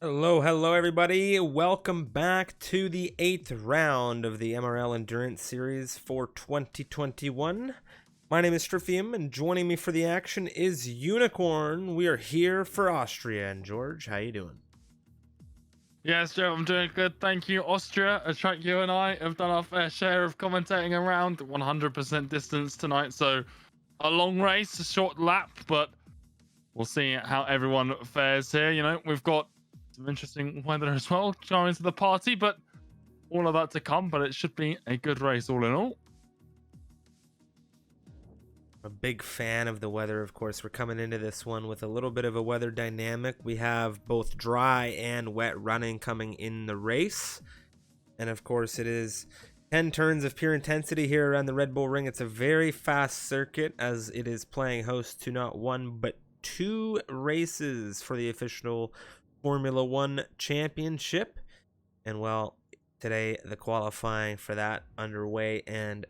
Hello everybody. Welcome back to the 8th round of the MRL Endurance Series for 2021. My name is Styrian, and joining me for the action is Unicorn. We are here for Austria. And George, how you doing? Yes, Joe, I'm doing good. Thank you. Austria, a track you and I have done our fair share of commentating around. 100% distance tonight, so a long race, a short lap, but we'll see how everyone fares here. You know, we've got some interesting weather as well going to the party, but all of that to come. But it should be a good race all in all. I'm a big fan of the weather, of course. We're coming into this one with a little bit of a weather dynamic. We have both dry and wet running coming in the race. And of course, it is 10 turns of pure intensity here around the Red Bull Ring. It's a very fast circuit, as it is playing host to not one but two races for the official Formula One Championship. And well, today the qualifying for that underway and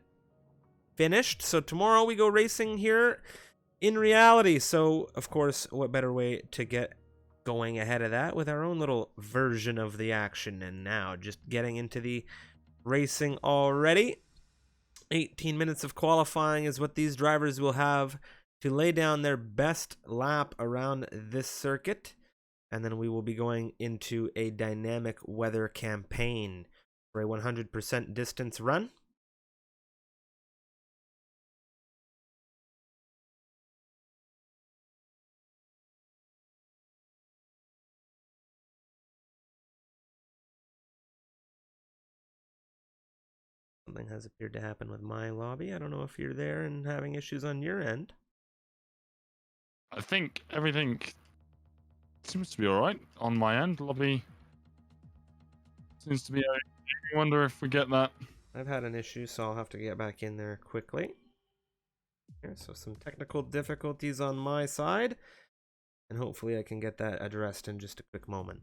finished. So tomorrow we go racing here in reality. So of course, what better way to get going ahead of that with our own little version of the action. And now just getting into the racing already. 18 minutes of qualifying is what these drivers will have to lay down their best lap around this circuit. And then we will be going into a dynamic weather campaign for a 100% distance run. Something has appeared to happen with my lobby. I don't know if you're there and having issues on your end. I think everything seems to be all right on my end. Lobby seems to be okay. I wonder if we get that. I've had an issue, so I'll have to get back in there quickly. Here, so some technical difficulties on my side, and hopefully I can get that addressed in just a quick moment.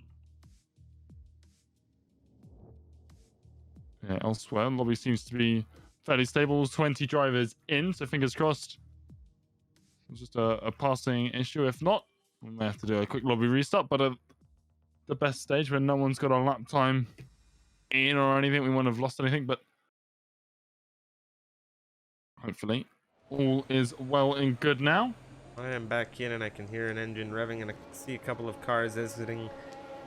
Yeah, elsewhere, lobby seems to be fairly stable. 20 drivers in, so fingers crossed. It's just a passing issue. If not, we may have to do a quick lobby restart. But at the best stage, when no one's got a lap time in or anything, we won't have lost anything. But hopefully, all is well and good now. I am back in, and I can hear an engine revving, and I can see a couple of cars exiting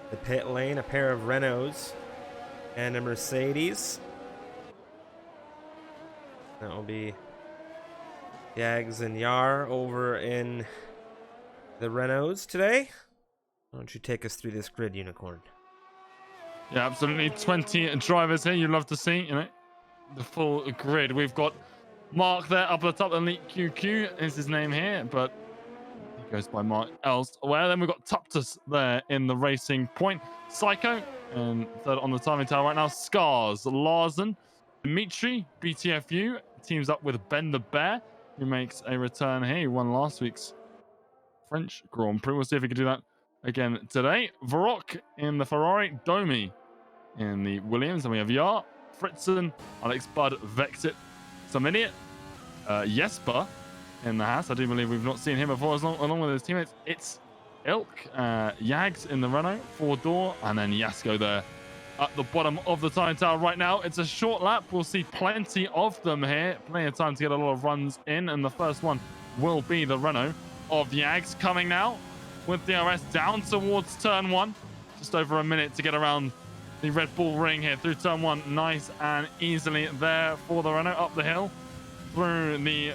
the pit lane. A pair of Renaults and a Mercedes. That will be Yags and Yar over in the Renaults today. Why don't you take us through this grid, Unicorn? Yeah, absolutely. 20 drivers here. You'd love to see, you know, the full grid. We've got Mark there up at the top. Elite QQ is his name here, but he goes by Mark elsewhere. Then we've got Tuptus there in the racing point. Psycho, and third on the timing tower right now. Scars, Larsen, Dimitri, BTFU teams up with Ben the Bear, who makes a return here. He won last week's French Grand Prix. We'll see if he can do that again today. Varrock in the Ferrari, Domi in the Williams, and we have Yar, Fritzen, Alex Bud, Vexit, some idiot, Jesper in the Haas. I do believe we've not seen him before, along with his teammates. It's Ilk, Yags in the Renault, 4-door, and then Yasko there at the bottom of the time tower right now. It's a short lap. We'll see plenty of them here. Plenty of time to get a lot of runs in, and the first one will be the Renault of the Yags coming now with DRS down towards turn one. Just over a minute to get around the Red Bull Ring here through turn one. Nice and easily there for the Renault up the hill through the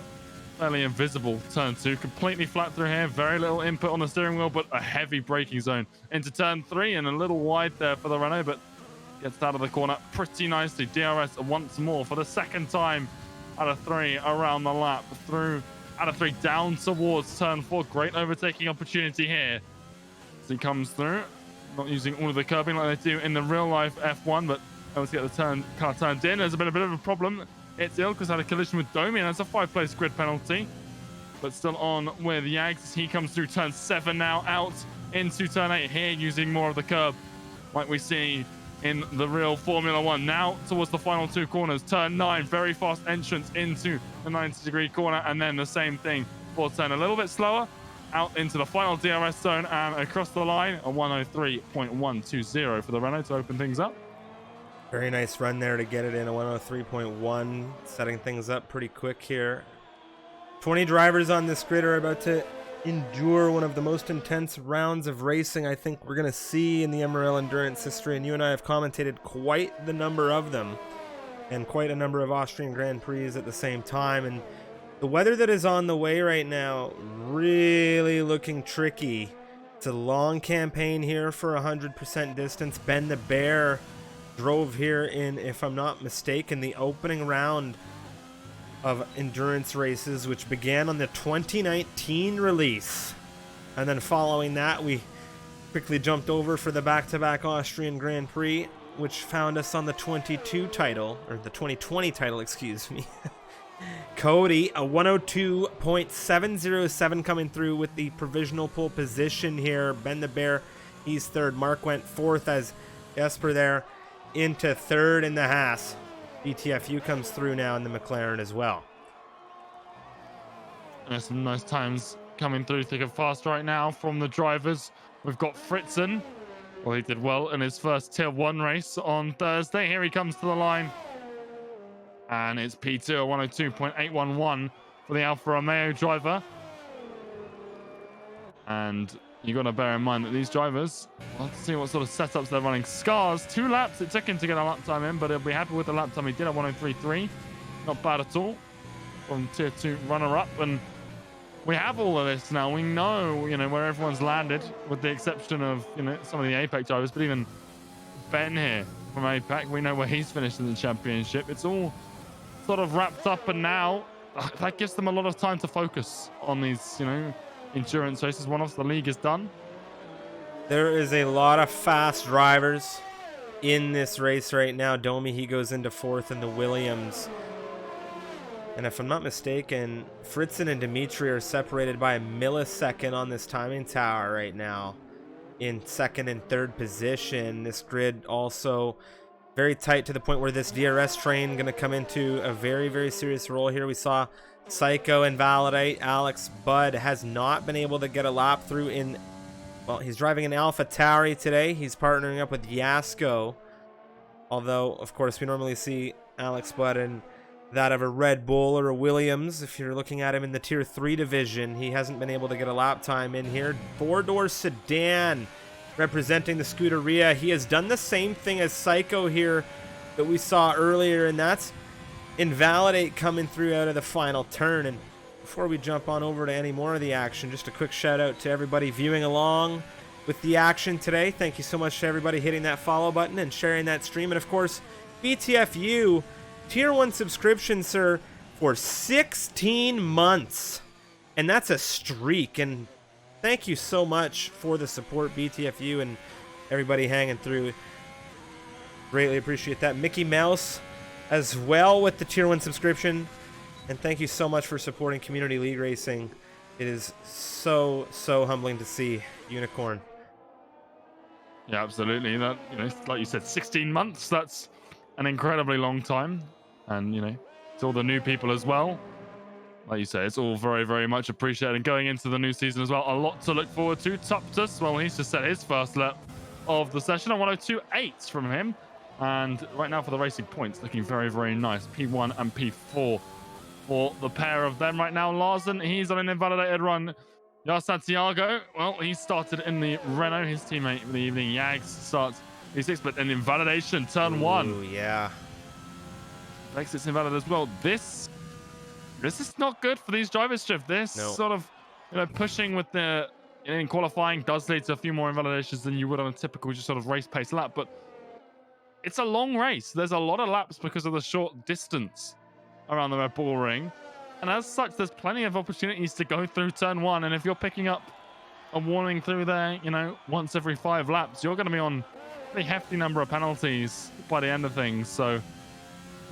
fairly invisible turn two. Completely flat through here. Very little input on the steering wheel, but a heavy braking zone into turn three, and a little wide there for the Renault, but gets out of the corner pretty nicely. DRS once more for the second time out of three around the lap through out of three down towards turn four. Great overtaking opportunity here as he comes through, not using all of the curbing like they do in the real life F1, but able to get the car turned in. There's been a bit of a problem. It's Ilkus had a collision with Domi, and that's a 5-place grid penalty, but still on with Yags. He comes through turn 7 now, out into turn 8 here, using more of the curb like we see in the real Formula One. Now towards the final two corners. Turn 9, very fast entrance into the 90-degree corner, and then the same thing for turn. A little bit slower out into the final DRS zone and across the line, a 103.120 for the Renault to open things up. Very nice run there to get it in a 103.1, setting things up pretty quick here. 20 drivers on this grid are about to endure one of the most intense rounds of racing I think we're going to see in the MRL Endurance history, and you and I have commentated quite the number of them, and quite a number of Austrian Grand Prix at the same time. And the weather that is on the way right now, really looking tricky. It's a long campaign here for 100% distance. Ben the Bear drove here in, if I'm not mistaken, the opening round of endurance races, which began on the 2019 release. And then following that, we quickly jumped over for the back-to-back Austrian Grand Prix, which found us on the 22 title, or the 2020 title, excuse me. Cody, a 102.707 coming through with the provisional pole position here. Ben the Bear, he's third. Mark went fourth as Jesper there into third in the Haas. BTFU comes through now in the McLaren as well. There's some nice times coming through thick and fast right now from the drivers. We've got Fritzen. Well, he did well in his first Tier 1 race on Thursday. Here he comes to the line. And it's P2, a 102.811 for the Alfa Romeo driver. And you got to bear in mind that these drivers, let's see what sort of setups they're running. Scars, 2 laps. It took him to get a lap time in, but he'll be happy with the lap time he did at 103.3. Not bad at all from Tier 2 runner-up. And we have all of this now. We know, where everyone's landed, with the exception of, some of the APEC drivers, but even Ben here from APEC, we know where he's finished in the championship. It's all sort of wrapped up, and now that gives them a lot of time to focus on these, endurance races. Once the league is done, there is a lot of fast drivers in this race right now. Domi, he goes into fourth in the Williams, and if I'm not mistaken, Fritzen and Dimitri are separated by a millisecond on this timing tower right now in second and third position. This grid also very tight to the point where this DRS train going to come into a very, very serious role here. We saw Psycho invalidate. Alex Budd has not been able to get a lap through in, well, he's driving an AlphaTauri today. He's partnering up with Yasko. Although, of course, we normally see Alex Budd in that of a Red Bull or a Williams. If you're looking at him in the Tier 3 division, he hasn't been able to get a lap time in here. 4-door sedan representing the Scuderia. He has done the same thing as Psycho here that we saw earlier, and that's invalidate coming through out of the final turn. And before we jump on over to any more of the action, just a quick shout out to everybody viewing along with the action today. Thank you so much to everybody hitting that follow button and sharing that stream. And of course, BTFU Tier 1 subscription, sir, for 16 months, and that's a streak. And thank you so much for the support, BTFU, and everybody hanging through. Greatly appreciate that. Mickey Mouse as well with the Tier 1 subscription. And thank you so much for supporting Community League Racing. It is so, so humbling to see. Unicorn. Yeah, absolutely. That, like you said, 16 months. That's an incredibly long time. And, to all the new people as well. Like you say, it's all very, very much appreciated. And going into the new season as well, a lot to look forward to. Tuptus, well, he's just set his first lap of the session. A 102.8 from him. And right now for the racing points, looking very, very nice. P1 and P4 for the pair of them right now. Larsen, he's on an invalidated run. Jar Santiago, well, he started in the Renault. His teammate in the evening, Yags, starts P6, but an invalidation, turn 1. Ooh, yeah. Exit's invalid as well. This is not good for these drivers, Jeff. This sort of, pushing with the in qualifying does lead to a few more invalidations than you would on a typical just sort of race pace lap, but it's a long race. There's a lot of laps because of the short distance around the Red Bull Ring. And as such, there's plenty of opportunities to go through turn 1. And if you're picking up a warning through there, once every 5 laps, you're going to be on a pretty hefty number of penalties by the end of things. So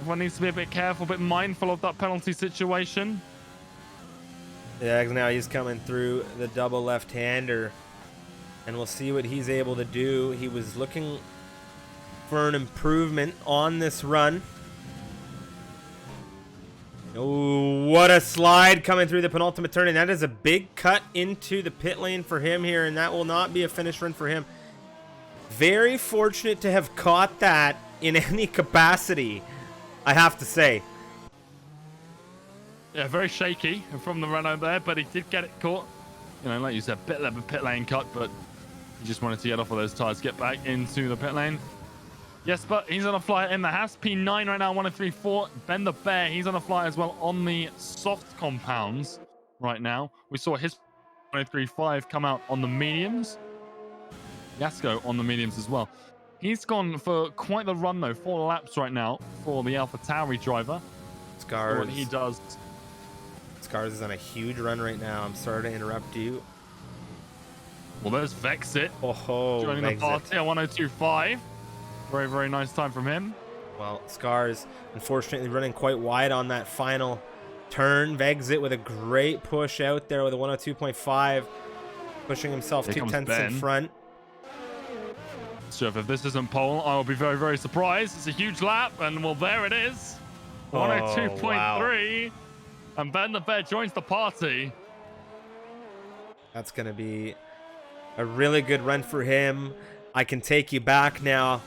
everyone needs to be a bit careful, a bit mindful of that penalty situation. Yeah, now he's coming through the double left-hander. And we'll see what he's able to do. He was looking for an improvement on this run. Oh, what a slide coming through the penultimate turn, and that is a big cut into the pit lane for him here, and that will not be a finish run for him. Very fortunate to have caught that in any capacity, I have to say. Yeah, very shaky from the Renault there, but he did get it caught. You know, like you said, bit of a pit lane cut, but he just wanted to get off of those tires, get back into the pit lane. Yes, but he's on a fly in the Haas P9 right now, 1034. Ben the Bear, he's on a fly as well on the soft compounds right now. We saw his 1035 come out on the mediums. Yasko on the mediums as well. He's gone for quite the run though, 4 laps right now for the Alpha Tauri driver. Scars. What he does. Scars is on a huge run right now. I'm sorry to interrupt you. Well, there's Vexit joining the party at 1025. Very, very nice time from him. Well, Scars, unfortunately, running quite wide on that final turn. Vexit with a great push out there with a 102.5, pushing himself 0.2 in front. So if this isn't pole, I will be very, very surprised. It's a huge lap, and well, there it is. 102.3. Wow. And Ben the Bear joins the party. That's going to be a really good run for him. I can take you back now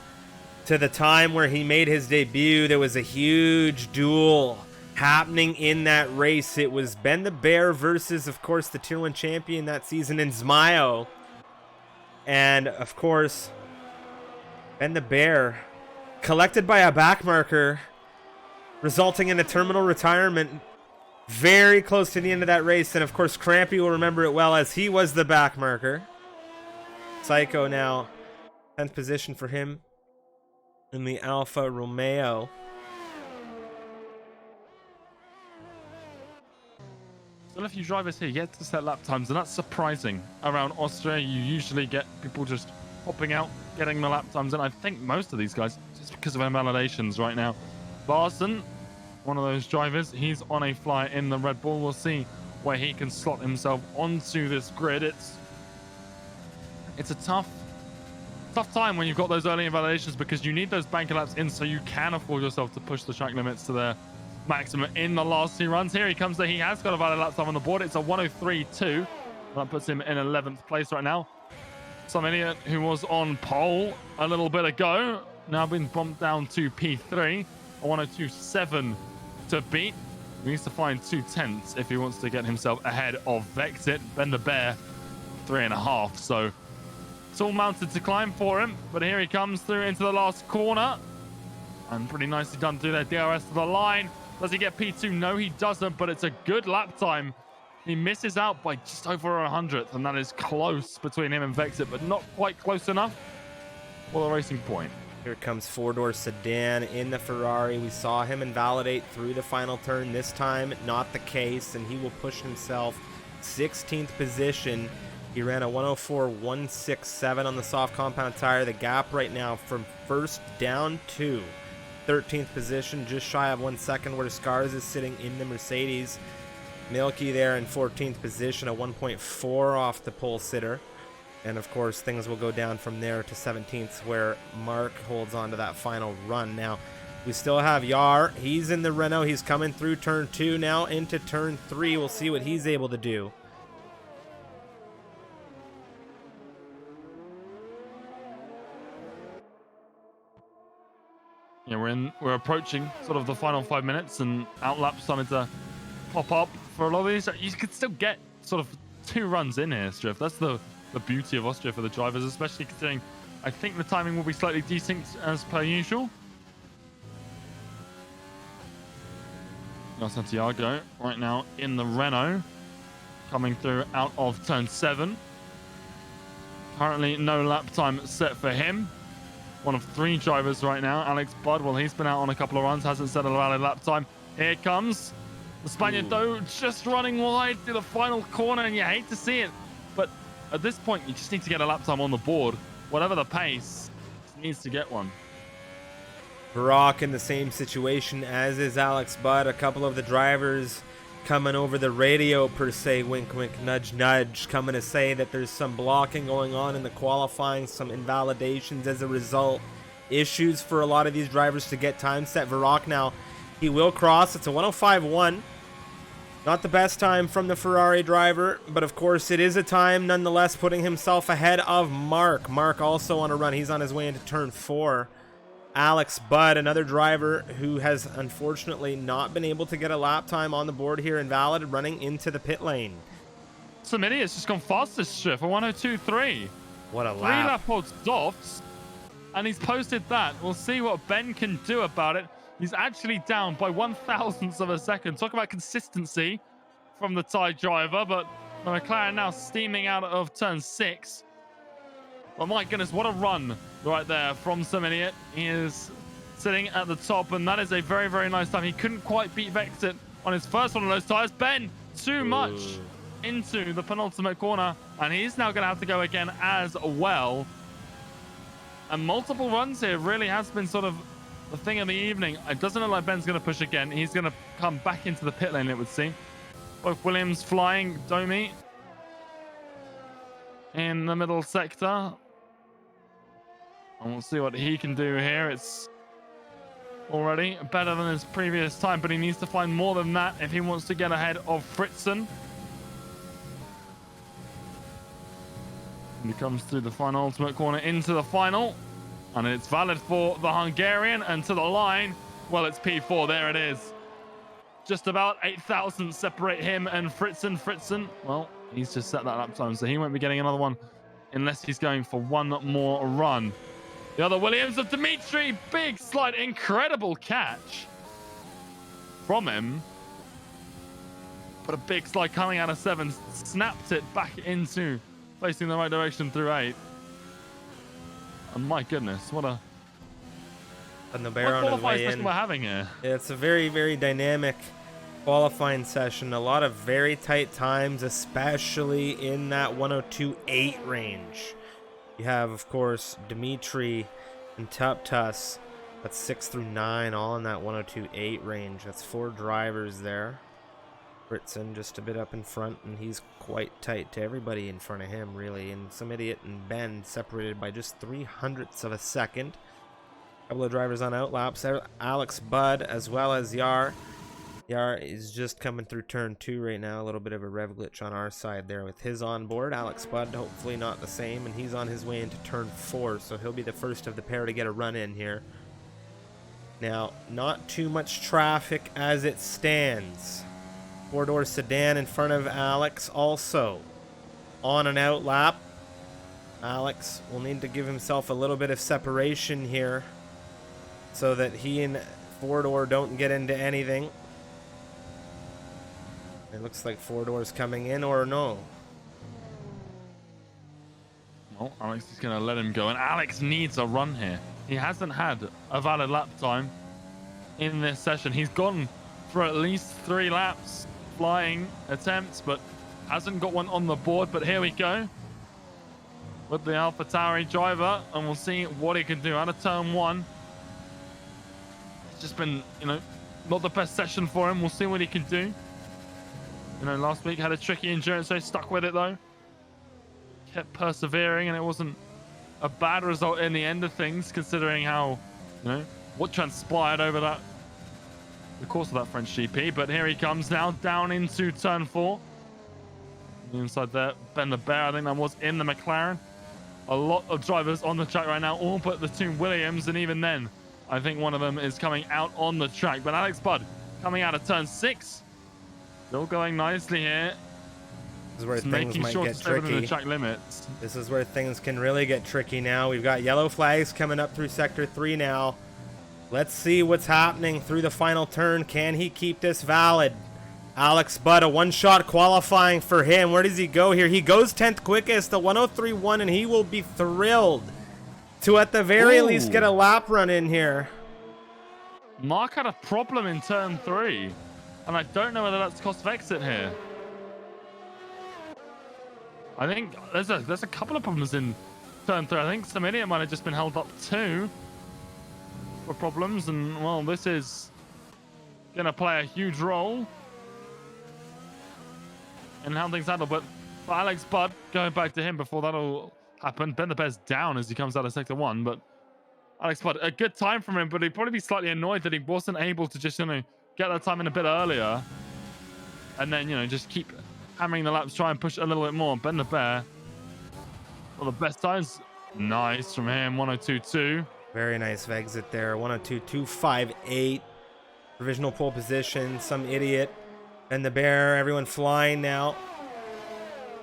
to the time where he made his debut. There was a huge duel happening in that race. It was Ben the Bear versus, of course, the Tier 1 champion that season in Zmayo. And, of course, Ben the Bear collected by a backmarker, resulting in a terminal retirement very close to the end of that race. And, of course, Crampy will remember it well as he was the backmarker. Psycho now, 10th position for him in the Alfa Romeo. Well, if you drivers here get to set lap times, and that's surprising. Around Austria, you usually get people just popping out, getting the lap times, and I think most of these guys, just because of invalidations right now. Larson, one of those drivers, he's on a fly in the Red Bull. We'll see where he can slot himself onto this grid. It's a tough time when you've got those early invalidations, because you need those banker laps in so you can afford yourself to push the track limits to their maximum in the last 2 runs. Here he comes there. He has got a valid lap time on the board. It's a 103.2. That puts him in 11th place right now. Some idiot who was on pole a little bit ago, now been bumped down to P3. A 102.7 to beat. He needs to find 2/10 if he wants to get himself ahead of Vexit. Ben the Bear, 3.5. So it's all mounted to climb for him, but here he comes through into the last corner, and pretty nicely done through there. DRS to the line. Does he get P2? No, he doesn't, but it's a good lap time. He misses out by just over 100th, and that is close between him and Vexit, but not quite close enough for the racing point. Here comes four-door sedan in the Ferrari. We saw him invalidate through the final turn. This time, not the case, and he will push himself 16th position. He ran a 104.167 on the soft compound tire. The gap right now from first down to 13th position, just shy of 1 second, where Scars is sitting in the Mercedes. Milky there in 14th position, a 1.4 off the pole sitter. And of course, things will go down from there to 17th, where Mark holds on to that final run. Now, we still have Yar. He's in the Renault. He's coming through turn 2 now into turn 3. We'll see what he's able to do. Yeah, we're approaching sort of the final 5 minutes, and outlaps starting to pop up for a lot of these. You could still get sort of 2 runs in here, Striff. That's the beauty of Austria for the drivers, especially considering I think the timing will be slightly desynced as per usual. Now Santiago right now in the Renault, coming through out of turn 7. Currently no lap time set for him. One of 3 drivers right now. Alex Budd, well, he's been out on a couple of runs, hasn't set a valid lap time. Here it comes. The Spaniard, though, just running wide through the final corner, and you hate to see it. But at this point, you just need to get a lap time on the board. Whatever the pace, needs to get one. Brock in the same situation, as is Alex Budd. A couple of the drivers coming over the radio, per se, wink, wink, nudge, nudge, coming to say that there's some blocking going on in the qualifying, some invalidations as a result. Issues for a lot of these drivers to get time set. Varrock now He will cross. It's a 105.1. Not the best time from the Ferrari driver, but of course it is a time nonetheless, putting himself ahead of Mark. Mark also on a run. He's on his way into turn 4. Alex Budd, another driver who has unfortunately not been able to get a lap time on the board here, invalid, running into the pit lane. Some idiot's just gone fastest shift for 102.3. What a 3 lap. lap odds softs, and he's posted that. We'll see what Ben can do about it. He's actually down by 1,000th of a second. Talk about consistency from the Thai driver, but the McLaren now steaming out of turn 6. Oh my goodness, what a run right there from Some Idiot. He is sitting at the top, and that is a very, very nice time. He couldn't quite beat Vexit on his first one of those tires. Ben, too much into the penultimate corner, and he's now going to have to go again as well. And multiple runs here really has been sort of the thing of the evening. It doesn't look like Ben's going to push again. He's going to come back into the pit lane, it would seem. Both Williams flying, Domi in the middle sector. And we'll see what he can do here. It's already better than his previous time, but he needs to find more than that if he wants to get ahead of Fritzen. And he comes through the final ultimate corner into the final, and it's valid for the Hungarian, and to the line, well, it's P4. There it is. Just about 8,000 separate him and Fritzen. Fritzen, well, he's just set that lap time, so he won't be getting another one unless he's going for one more run. The other Williams of Dimitri, big slide, incredible catch from him. But a big slide coming out of 7, snapped it back into facing the right direction through 8. And my goodness, what a qualifying session we're having here. It's a very, very dynamic qualifying session. A lot of very tight times, especially in that 102.8 range. You have, of course, Dimitri and Tuptus. That's 6 through 9, all in that 102.8 range. That's 4 drivers there. Fritzen just a bit up in front, and he's quite tight to everybody in front of him, really. And Some Idiot and Ben separated by just 0.03 of a second. A couple of drivers on outlaps there. Alex Budd as well as Yar. Yar is just coming through turn 2 right now. A little bit of a rev glitch on our side there with his on board. Alex Budd hopefully not the same, and he's on his way into turn 4, so he'll be the first of the pair to get a run in here. Now, not too much traffic as it stands. 4-door sedan in front of Alex also on an out lap. Alex will need to give himself a little bit of separation here so that he and 4-door don't get into anything. It looks like 4-door's coming in, or no. Well, Alex is going to let him go, and Alex needs a run here. He hasn't had a valid lap time in this session. He's gone for at least 3 laps flying attempts, but hasn't got one on the board. But here we go with the AlphaTauri driver, and we'll see what he can do out of turn 1. It's just been, not the best session for him. We'll see what he can do. Last week had a tricky endurance race, stuck with it though. Kept persevering, and it wasn't a bad result in the end of things, considering how, what transpired over the course of that French GP. But here he comes now, down into turn 4. Inside there, Ben the Bear, I think that was in the McLaren. A lot of drivers on the track right now, all but the 2 Williams, and even then, I think one of them is coming out on the track. But Alex Budd coming out of turn 6. Still going nicely here. This is where things might get tricky. The track limits. This is where things can really get tricky now. We've got yellow flags coming up through sector 3 now. Let's see what's happening through the final turn. Can he keep this valid? Alex Budd, a one-shot qualifying for him. Where does he go here? He goes 10th quickest, a 103.1, and he will be thrilled to at the very least get a lap run in here. Mark had a problem in turn 3. And I don't know whether that's cost Vexit here. I think there's a couple of problems in turn 3. I think Some Idiot might have just been held up too for problems, and well, this is gonna play a huge role in how things handle. But for Alex Budd, going back to him before that'll happen, Ben the Bear's down as he comes out of sector 1, but Alex Bud, a good time from him, but he'd probably be slightly annoyed that he wasn't able to just, get that time in a bit earlier. And then, just keep hammering the laps, try and push it a little bit more. Ben the Bear, well, the best times. Nice from him, 102.2. Very nice exit there, 102.258. Provisional pole position, some idiot. Ben the Bear, everyone flying now.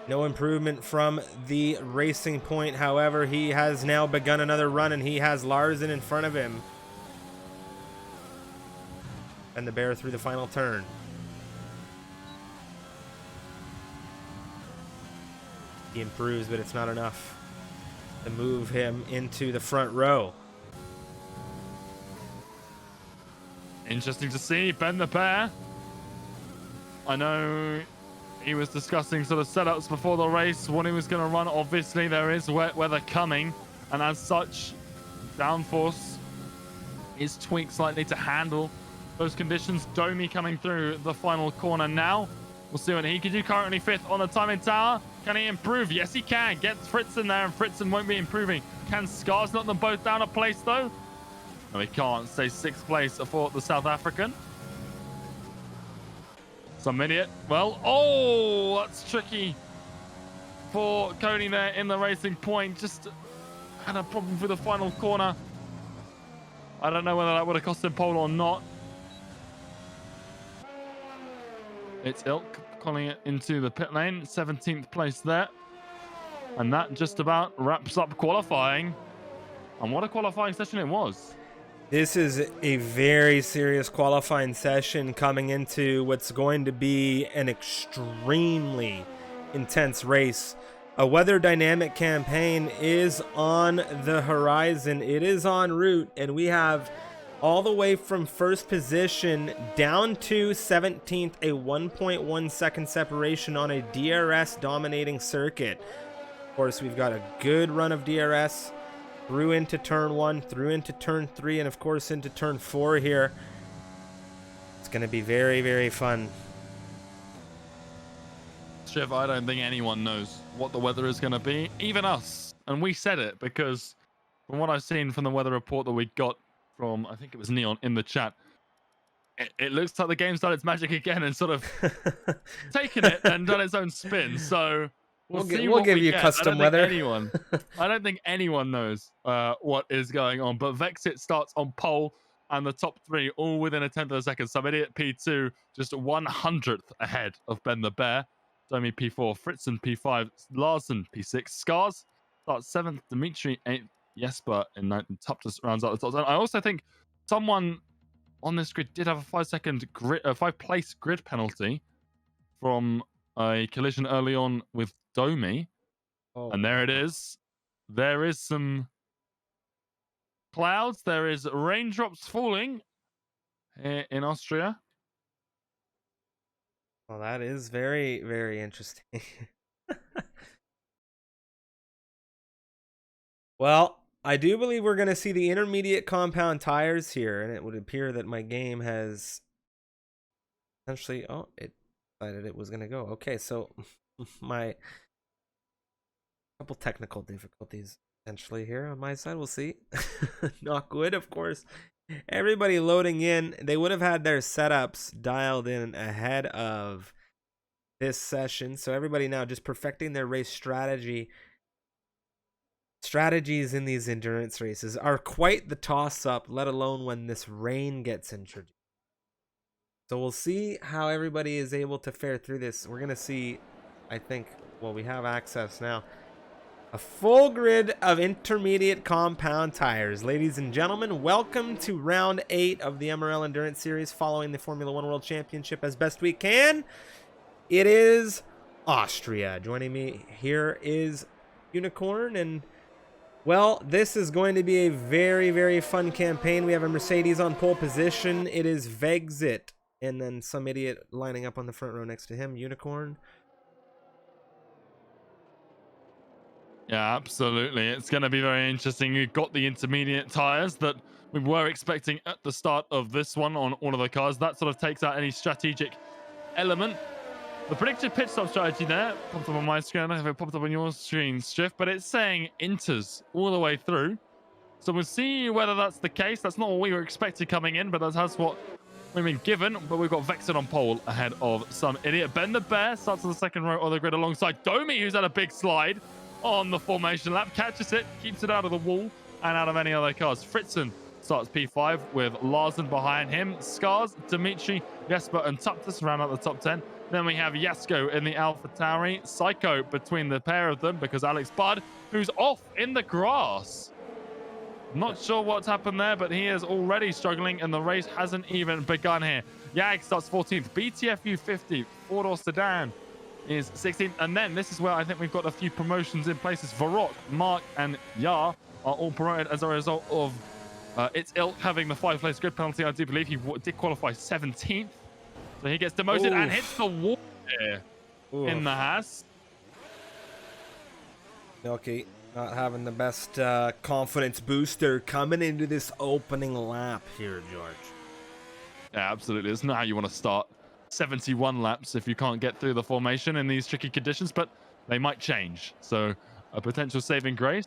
No improvement from the Racing Point. However, he has now begun another run, and he has Larsen in front of him. And the Bear through the final turn. He improves, but it's not enough to move him into the front row. Interesting to see Ben the Bear. I know he was discussing sort of setups before the race, what he was going to run. Obviously, there is wet weather coming, and as such, downforce is tweaked slightly to handle those conditions. Domi coming through the final corner now. We'll see what he can do. Currently 5th on the timing tower. Can he improve? Yes, he can. Get Fritz in there, and Fritzen won't be improving. Can Scars knock them both down a place, though? No, he can't. Stay 6th place for the South African. Some idiot. Well, oh, that's tricky for Coney there in the Racing Point. Just had a problem for the final corner. I don't know whether that would have cost him pole or not. It's Ilk calling it into the pit lane. 17th place there. And that just about wraps up qualifying. And what a qualifying session it was. This is a very serious qualifying session coming into what's going to be an extremely intense race. A weather dynamic campaign is on the horizon. It is en route, and we have all the way from first position down to 17th, a 1.1 second separation on a DRS dominating circuit. Of course, we've got a good run of DRS through into turn 1, through into turn 3, and of course into turn 4 here. It's going to be very, very fun. Shiv, I don't think anyone knows what the weather is going to be, even us. And we said it because from what I've seen from the weather report that we got from, I think it was Neon in the chat, it looks like the game's done its magic again and sort of taken it and done its own spin. So we'll give you custom weather. I don't think anyone knows what is going on. But Vexit starts on pole, and the top 3 all within a 10th of a second. Some idiot P2 just 100th ahead of Ben the Bear. Domi P4, Fritzen P5, Larsen P6, Scars starts 7th, Dimitri 8th, Jesper in 9th, and Tup just rounds out the top 10. I also think someone on this grid did have a 5-place grid penalty from a collision early on with Domi. Oh. And there it is. There is some clouds. There is raindrops falling here in Austria. Well, that is very, very interesting. Well, I do believe we're going to see the intermediate compound tires here, and it would appear that my game has essentially... Oh, it decided it was going to go. Okay, so my couple technical difficulties essentially here on my side. We'll see. Not good, of course. Everybody loading in, they would have had their setups dialed in ahead of this session. So everybody now just perfecting their race strategy. Strategies in these endurance races are quite the toss-up, let alone when this rain gets introduced. So we'll see how everybody is able to fare through this. We're going to see, I think, well, we have access now. A full grid of intermediate compound tires. Ladies and gentlemen, welcome to round 8 of the MRL Endurance Series following the Formula 1 World Championship as best we can. It is Austria. Joining me here is Unicorn, and well, this is going to be a very, very fun campaign. We have a Mercedes on pole position. It is Vexit, and then some idiot lining up on the front row next to him, Unicorn. Yeah, absolutely. It's going to be very interesting. You've got the intermediate tires that we were expecting at the start of this one on all of the cars. That sort of takes out any strategic element. The predicted pit stop strategy there popped up on my screen. I don't know if it popped up on your screen, Striff, but it's saying inters all the way through. So we'll see whether that's the case. That's not what we were expecting coming in, but that's what we've been given. But we've got Vexen on pole ahead of some idiot. Ben the Bear starts on the second row of the grid alongside Domi, who's had a big slide on the formation lap. Catches it, keeps it out of the wall and out of any other cars. Fritzen starts P5 with Larsen behind him. Scars, Dimitri, Jesper, and Tuptus round out the top 10. Then we have Yasko in the Alpha Tauri. Psycho between the pair of them because Alex Budd, who's off in the grass. Not sure what's happened there, but he is already struggling, and the race hasn't even begun here. Jag starts 14th. BTFU 50. Four-door sedan is 16th. And then this is where I think we've got a few promotions in places. Varrock, Mark, and Yar are all promoted as a result of its ilk having the 5-place grid penalty. I do believe he did qualify 17th. So he gets demoted and hits the wall here in the Haas. Milky not having the best confidence booster coming into this opening lap here, George. Yeah, absolutely. It's not how you want to start 71 laps if you can't get through the formation in these tricky conditions, but they might change. So a potential saving grace.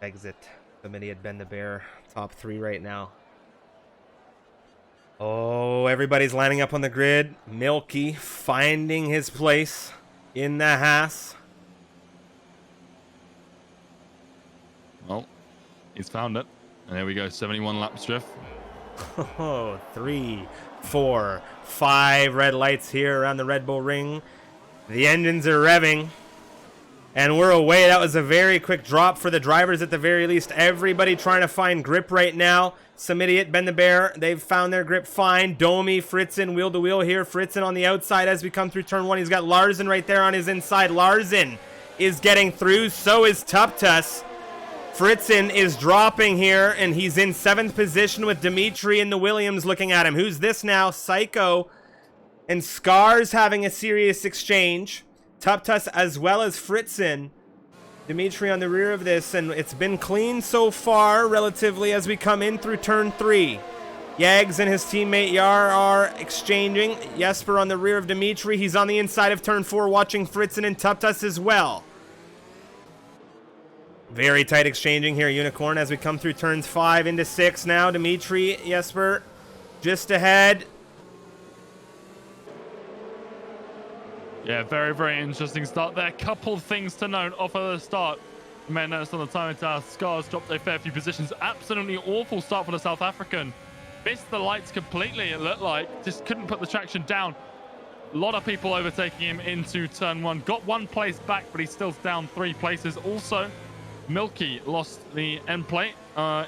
Exit. Somebody had been the Bear. Top 3 right now. Oh, everybody's lining up on the grid. Milky finding his place in the Haas. Well, he's found it. And there we go, 71 laps drift. Oh, 3, 4, 5 red lights here around the Red Bull Ring. The engines are revving. And we're away. That was a very quick drop for the drivers at the very least. Everybody trying to find grip right now. Some idiot, Ben the Bear. They've found their grip fine. Domi, Fritzen, wheel to wheel here. Fritzen on the outside as we come through turn 1. He's got Larsen right there on his inside. Larsen is getting through. So is Tuptus. Fritzen is dropping here, and he's in 7th position with Dimitri and the Williams looking at him. Who's this now? Psycho and Scars having a serious exchange. Tuptus as well as Fritzen. Dimitri on the rear of this, and it's been clean so far, relatively, as we come in through turn 3. Yags and his teammate Yar are exchanging. Jesper on the rear of Dimitri. He's on the inside of turn 4, watching Fritzen and Tuptus as well. Very tight exchanging here, Unicorn, as we come through turns 5 into 6 now. Dimitri, Jesper, just ahead. Yeah, very, very interesting start there. Couple things to note off of the start. You may have noticed on the timing tower, Scars dropped a fair few positions. Absolutely awful start for the South African. Missed the lights completely, it looked like. Just couldn't put the traction down. A lot of people overtaking him into turn 1. Got 1 place back, but he's still down 3 places. Also, Milky lost the end plate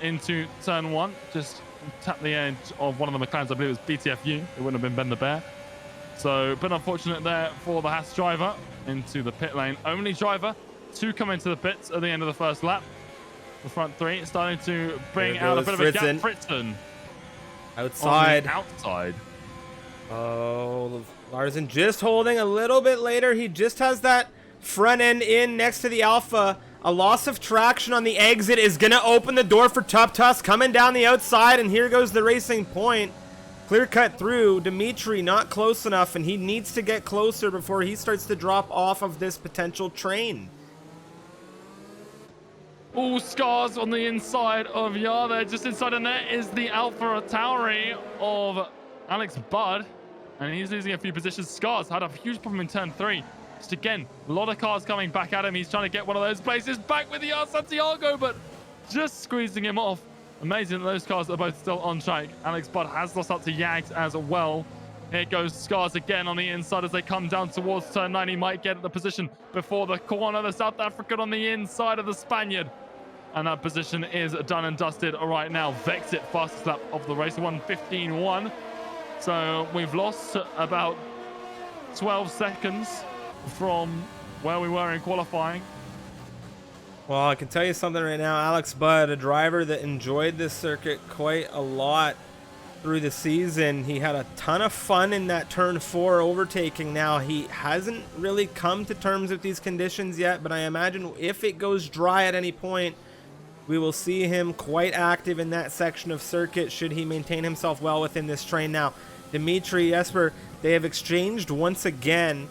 into turn 1. Just tapped the edge of one of the McLarens. I believe it was BTFU. It wouldn't have been Ben the Bear. So, a bit unfortunate there for the Haas driver into the pit lane. Only driver to come into the pits at the end of the first lap. The front 3 starting to bring out a bit of a gap. Fritzen outside. Outside. Oh, Larsen just holding a little bit later. He just has that front end in next to the Alpha. A loss of traction on the exit is going to open the door for Tuptus coming down the outside. And here goes the Racing Point. Clear cut through. Dimitri not close enough, and he needs to get closer before he starts to drop off of this potential train. All Scars on the inside of Yar there. Just inside the net is the Alpha Tauri of Alex Budd, and he's losing a few positions. Scars had a huge problem in turn 3. Just again, a lot of cars coming back at him. He's trying to get one of those places back with Yar Santiago, but just squeezing him off. Amazing that those cars are both still on track. Alex Budd has lost out to Yags as well. Here goes Scars again on the inside as they come down towards turn 9. He might get the position before the corner. The South African on the inside of the Spaniard. And that position is done and dusted right now. Vexit, fastest lap of the race, 1:15.1. So we've lost about 12 seconds from where we were in qualifying. Well, I can tell you something right now. Alex Budd, a driver that enjoyed this circuit quite a lot through the season. He had a ton of fun in that turn 4 overtaking. Now, he hasn't really come to terms with these conditions yet, but I imagine if it goes dry at any point, we will see him quite active in that section of circuit should he maintain himself well within this train. Now, Dimitri, Jesper, they have exchanged once again.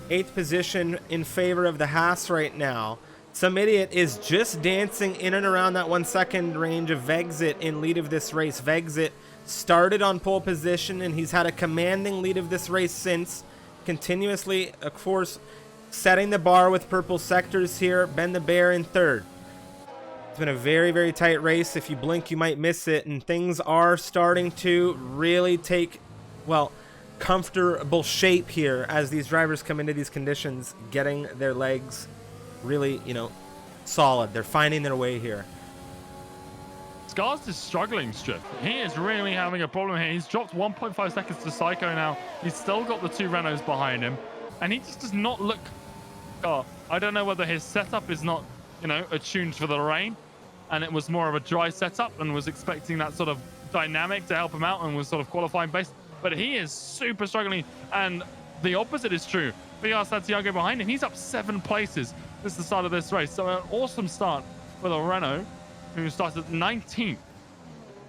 8th position in favor of the Haas right now. Some idiot is just dancing in and around that 1 second range of Vexit in lead of this race. Vexit started on pole position, and he's had a commanding lead of this race since, continuously, of course, setting the bar with purple sectors here. Ben the Bear in 3rd. It's been a very, very tight race. If you blink, you might miss it, and things are starting to really take, well, comfortable shape here as these drivers come into these conditions, getting their legs really, you know, solid. They're finding their way here. Scars is struggling, Strip. He is really having a problem here. He's dropped 1.5 seconds to Psycho now. He's still got the 2 Renaults behind him, and he just does not look... Oh, I don't know whether his setup is not, you know, attuned for the rain, and it was more of a dry setup and was expecting that sort of dynamic to help him out and was sort of qualifying based. But he is super struggling, and the opposite is true. VR Santiago behind him. He's up 7 places. This is the start of this race. So an awesome start for the Renault, who started 19th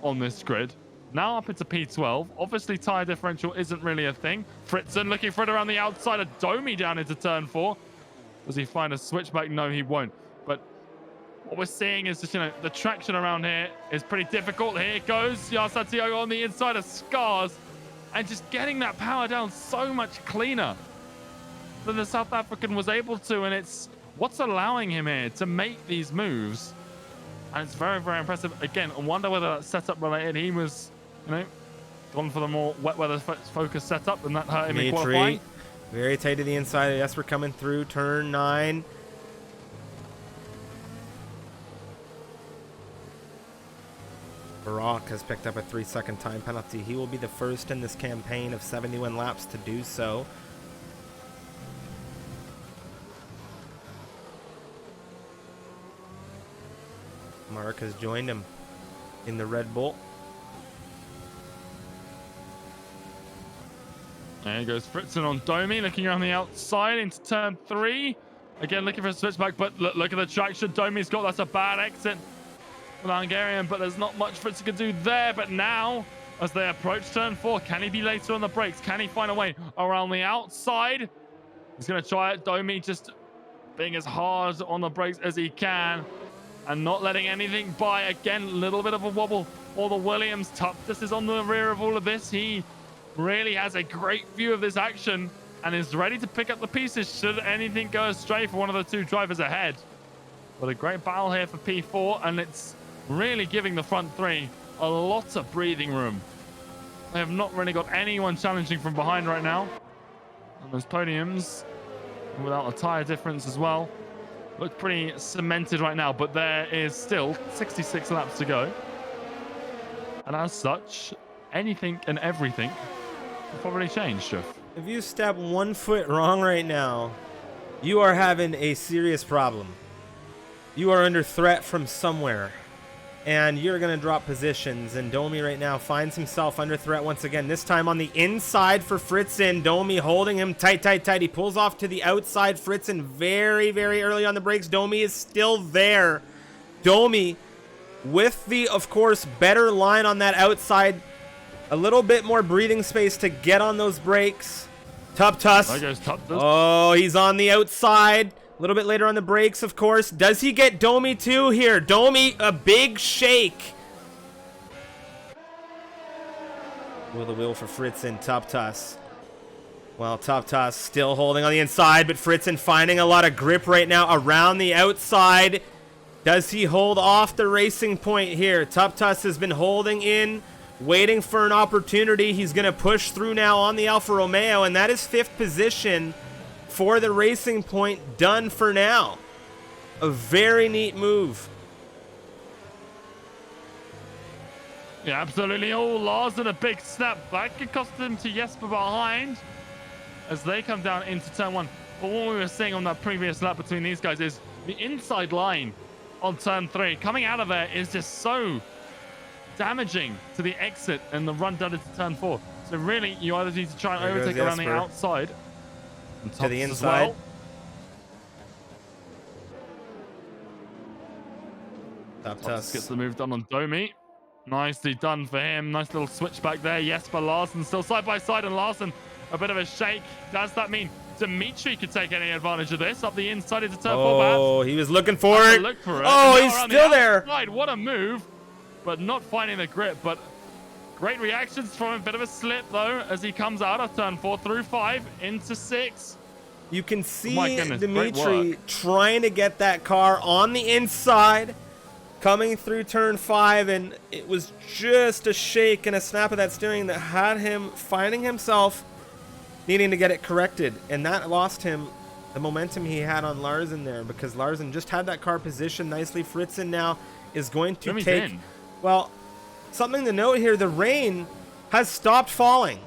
on this grid. Now up into P12. Obviously, tire differential isn't really a thing. Fritzen looking for it around the outside of Domi down into turn 4. Does he find a switchback? No, he won't. But what we're seeing is just, you know, the traction around here is pretty difficult. Here it goes. Yar Santiago on the inside of Scars, and just getting that power down so much cleaner than the South African was able to. And it's what's allowing him here to make these moves. And it's very, very impressive. Again, I wonder whether that's setup related. He was, you know, gone for the more wet weather focused setup, and that hurt him in qualifying. Very tight to the inside. Yes, we're coming through turn 9. Barak has picked up a 3-second time penalty. He will be the first in this campaign of 71 laps to do so. Mark has joined him in the Red Bull. There goes Fritzen on Domi, looking around the outside into turn 3. Again, looking for a switchback, but look at the traction Domi's got. That's a bad exit for the Hungarian, but there's not much Fritzen can do there. But now, as they approach turn 4, can he be later on the brakes? Can he find a way around the outside? He's going to try it. Domi just being as hard on the brakes as he can and not letting anything by. Again, a little bit of a wobble. All the Williams. Tuftus is on the rear of all of this. He really has a great view of this action and is ready to pick up the pieces should anything go astray for one of the 2 drivers ahead. But a great battle here for P4, and it's really giving the front 3 a lot of breathing room. They have not really got anyone challenging from behind right now. And those podiums, without a tire difference as well, look pretty cemented right now, but there is still 66 laps to go. And as such, anything and everything will probably change, Jeff. If you step 1 foot wrong right now, you are having a serious problem. You are under threat from somewhere, and you're going to drop positions. And Domi right now finds himself under threat once again, this time on the inside for Fritzen. Domi holding him tight. He pulls off to the outside. Fritzen very, very early on the brakes. Domi is still there. Domi with the, of course, better line on that outside. A little bit more breathing space to get on those brakes. Tuftus. There goes Tuftus. Oh, he's on the outside. A little bit later on the brakes, of course. Does he get Domi too here? Domi, a big shake. Wheel the wheel for Fritzen. Tuftus. Well, Tuftus still holding on the inside, but Fritzen finding a lot of grip right now around the outside. Does he hold off the racing point here? Tuftus has been holding in, waiting for an opportunity. He's going to push through now on the Alfa Romeo, and that is 5th position for the racing point done for now. A very neat move. Yeah, absolutely. Oh, Larsen, a big snap back. It cost him to Jesper behind as they come down into turn 1. But what we were seeing on that previous lap between these guys is the inside line on turn 3. Coming out of there is just so damaging to the exit and the run down into turn 4. So really, you either need to try and overtake around the outside and to the inside. Tuftus gets the move done on Domi. Nicely done for him. Nice little switch back there. Jesper Larsen still side by side, and Larsen a bit of a shake. Does that mean Dimitri could take any advantage of this. Up the inside into turn 4, Oh, he was looking for perhaps. it. Look for it. Oh, And he's now around still the there. outside. What a move, but not finding the grip. But great reactions from him. Bit of a slip, though, as he comes out of turn 4 through 5 into 6. You can see my goodness, great Dimitri work. trying to get that car on the inside, coming through turn 5, and it was just a shake and a snap of that steering that had him finding himself needing to get it corrected, and that lost him the momentum he had on Larsen there, because Larsen just had that car positioned nicely. Fritzen now is going to Jimmy's take... in. Well, something to note here, the rain has stopped falling.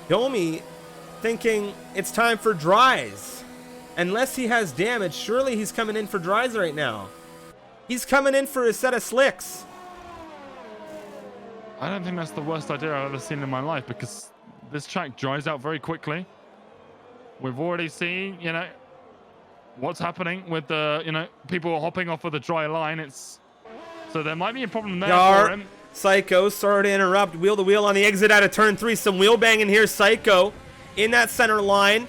Domi thinking it's time for dries. Unless he has damage, surely he's coming in for dries right now. He's coming in for a set of slicks. I don't think that's the worst idea I've ever seen in my life, because this track dries out very quickly. We've already seen, you know, what's happening with the, you know, people hopping off of the dry line. So there might be a problem there for him. Psycho, sorry to interrupt. Wheel to wheel on the exit out of turn 3. Some wheel banging here. Psycho in that center line.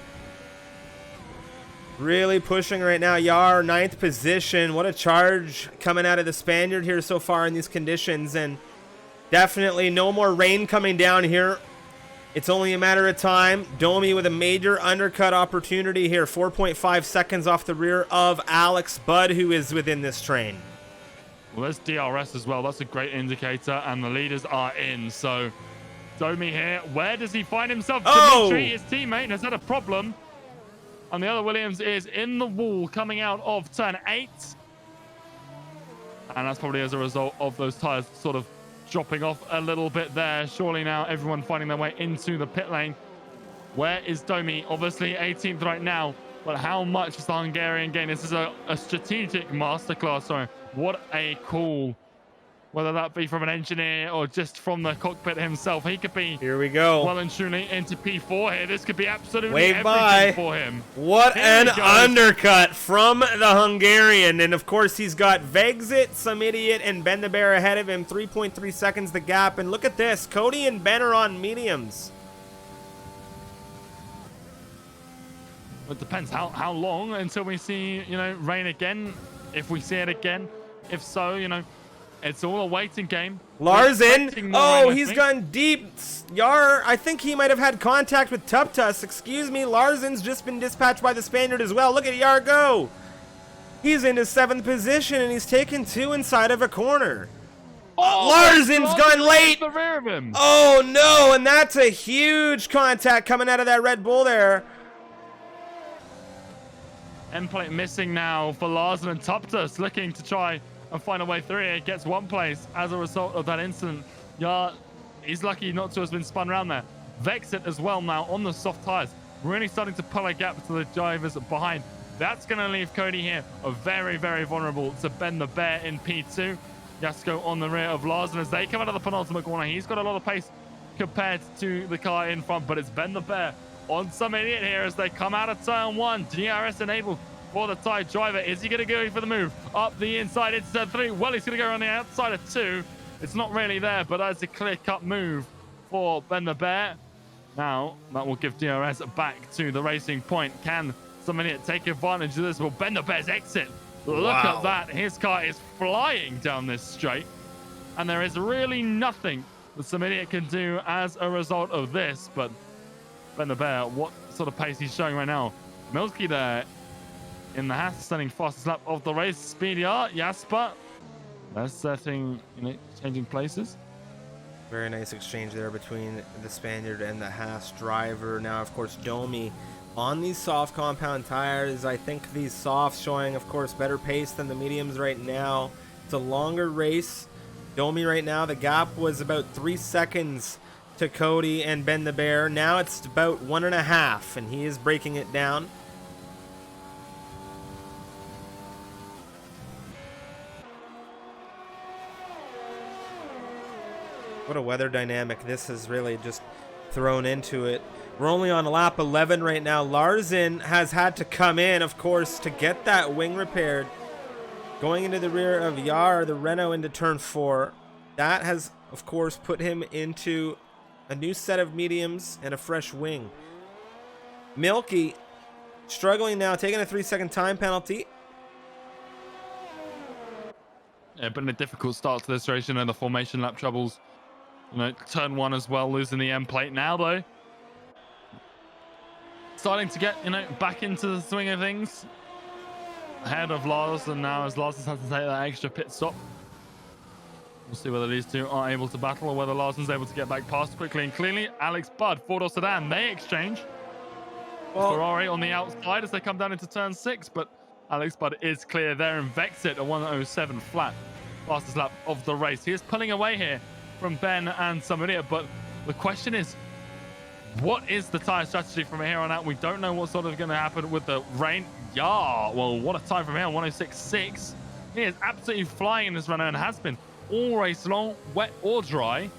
Really pushing right now. Yar, 9th position. What a charge coming out of the Spaniard here so far in these conditions. And definitely no more rain coming down here. It's only a matter of time. Domi with a major undercut opportunity here. 4.5 seconds off the rear of Alex Budd, who is within this train. Well, there's DRS as well. That's a great indicator, and the leaders are in. So Domi here, where does he find himself? Oh! Dimitri, his teammate, has had a problem. And the other Williams is in the wall coming out of turn 8. And that's probably as a result of those tires sort of dropping off a little bit there. Surely now everyone finding their way into the pit lane. Where is Domi? Obviously 18th right now. But how much is the Hungarian gain? This is a strategic masterclass. Sorry. What a call. Whether that be from an engineer or just from the cockpit himself. He could be Here we go. well and truly into P4 here. This could be absolutely Wave everything by. for him. What Here an he goes. undercut from the Hungarian. And of course, he's got Vexit, Some Idiot, and Ben the Bear ahead of him. 3.3 seconds the gap. And look at this. Cody and Ben are on mediums. It depends how long until we see, you know, rain again. If we see it again. If so, you know, it's all a waiting game. Larsen. Oh, he's gone. gone deep. Yar, I think he might have had contact with Tuptus. Excuse me. Larsen's just been dispatched by the Spaniard as well. Look at Yar go. He's into 7th position, and he's taken 2 inside of a corner. Oh, Larsen's gone late. The rear of him. Oh, no. And that's a huge contact coming out of that Red Bull there. End plate missing now for Larsen, and Tuptus looking to try and find a way through it. Gets 1 place as a result of that incident. Yeah, he's lucky not to have been spun around there. Vexit as well now on the soft tires. Really starting to pull a gap to the drivers behind. That's going to leave Cody here very, very vulnerable to Ben the Bear in P2. Yasko on the rear of Larsen as they come out of the penultimate corner. He's got a lot of pace compared to the car in front, but it's Ben the Bear on Some Idiot here as they come out of turn 1. DRS enabled for the tied driver. Is he going to go for the move up the inside into turn 3? Well, he's going to go on the outside of 2. It's not really there, but that's a clear-cut move for Ben the Bear. Now, that will give DRS back to the racing point. Can Some Idiot take advantage of this? Well, Ben the Bear's exit. Look at that. His car is flying down this straight. And there is really nothing that Some Idiot can do as a result of this. But Ben the Bear, what sort of pace he's showing right now. Milky there in the Haas, setting fastest lap of the race. Speedy Art, Jasper. They're setting, you know, changing places. Very nice exchange there between the Spaniard and the Haas driver. Now, of course, Domi on these soft compound tires. I think these softs showing, of course, better pace than the mediums right now. It's a longer race. Domi right now, the gap was about 3 seconds to Cody and Ben the Bear. Now it's about 1.5, and he is breaking it down. What a weather dynamic this has really just thrown into it. We're only on lap 11 right now. Larsen has had to come in, of course, to get that wing repaired. Going into the rear of Yar, the Renault into turn 4. That has, of course, put him into a new set of mediums, and a fresh wing. Milky struggling now, taking a 3-second time penalty. Yeah, but in a difficult start to this race, and the formation lap troubles. Turn 1 as well, losing the end plate now though. Starting to get, back into the swing of things. Ahead of Lars, and now as Lars has had to take that extra pit stop. We'll see whether these two are able to battle or whether Larson's able to get back past quickly and cleanly. Alex Budd, four-door sedan, they exchange. Well, Ferrari on the outside as they come down into turn 6, but Alex Budd is clear there and Vexit a 107 flat. Fastest lap of the race. He is pulling away here from Ben and Samaria, but the question is, what is the tyre strategy from here on out? We don't know what's sort of going to happen with the rain. Yeah, well, what a time from here, 106.6. He is absolutely flying in this runner and has been all race long, wet or dry.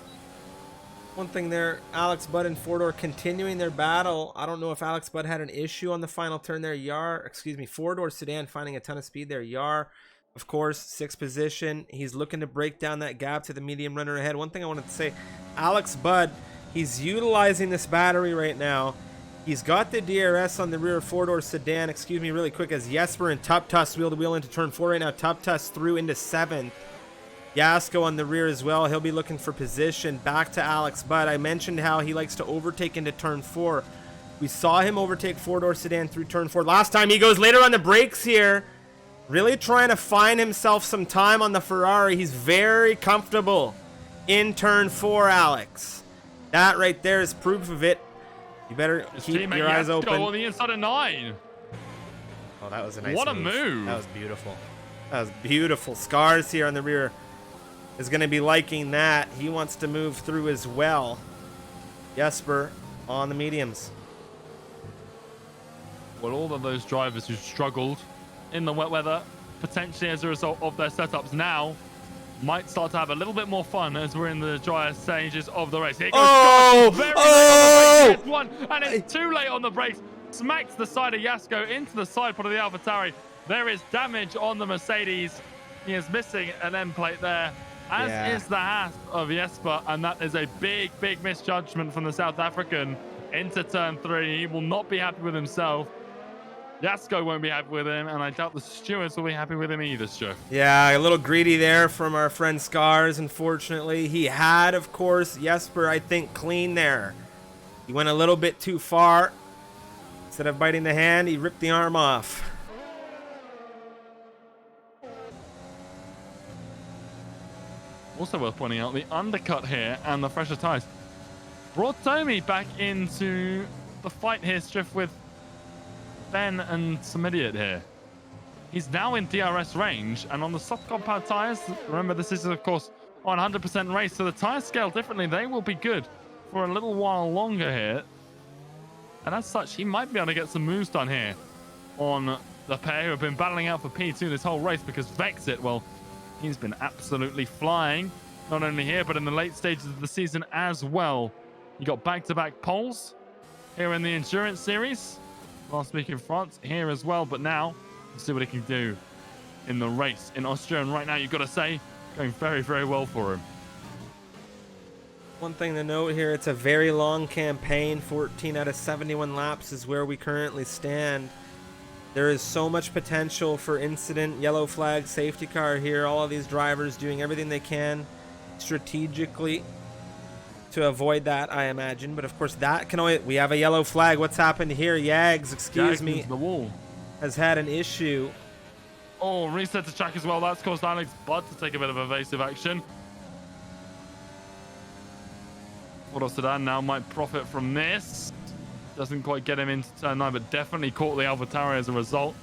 One thing there, Alex Budd and four-door continuing their battle. I don't know if Alex Budd had an issue on the final turn there. Four-door sedan finding a ton of speed there. Yar, of course, 6th position. He's looking to break down that gap to the medium runner ahead. One thing I wanted to say, Alex Budd, he's utilizing this battery right now. He's got the DRS on the rear four-door sedan. Really quick, as Jesper and Tuptus wheel to wheel into turn 4 right now. Tuptus through into 7th. Yasko on the rear as well. He'll be looking for position. Back to Alex Budd. I mentioned how he likes to overtake into turn 4. We saw him overtake four-door sedan through turn 4 last time. He goes later on the brakes here. Really trying to find himself some time on the Ferrari. He's very comfortable in turn 4, Alex. That right there is proof of it. You better keep your eyes open. Go on the inside of 9. Oh, that was a nice move. What a move. move. That was beautiful. That was beautiful. Scars here on the rear is going to be liking that. He wants to move through as well. Jesper on the mediums. Well, all of those drivers who struggled in the wet weather, potentially as a result of their setups now, might start to have a little bit more fun as we're in the drier stages of the race. Here goes Scott, very late on the brakes. One, and it's too late on the brakes. Smacks the side of Yasko into the side part of the AlphaTauri. There is damage on the Mercedes. He is missing an end plate there, as is the Haas of Jesper, and that is a big, big misjudgment from the South African into turn 3. He will not be happy with himself. Yasko won't be happy with him, and I doubt the stewards will be happy with him either, Stu. Yeah, a little greedy there from our friend Scars, unfortunately. He had, of course, Jesper, I think, clean there. He went a little bit too far. Instead of biting the hand, he ripped the arm off. Also worth pointing out, the undercut here and the fresher tyres brought Tommy back into the fight here, Striff, with Ben and some idiot here. He's now in DRS range, and on the soft compound tyres, remember this is of course on 100% race, so the tyres scale differently. They will be good for a little while longer here, and as such he might be able to get some moves done here on the pair who have been battling out for P2 this whole race, because Vexit, well, he's been absolutely flying, not only here but in the late stages of the season as well. You got back-to-back poles here in the Endurance Series last week in France, here as well, but now let's see what he can do in the race in Austria, and right now you've got to say, going very, very well for him. One thing to note here, it's a very long campaign. 14 out of 71 laps is where we currently stand. There is so much potential for incident, yellow flag, safety car here. All of these drivers doing everything they can strategically to avoid that, I imagine. But of course, that can only... We have a yellow flag. What's happened here? Yags, excuse me, the wall has had an issue. Oh, reset the track as well. That's caused Alex Budd to take a bit of evasive action. Four-door sedan now might profit from this. Doesn't quite get him into turn 9, but definitely caught the AlphaTauri as a result.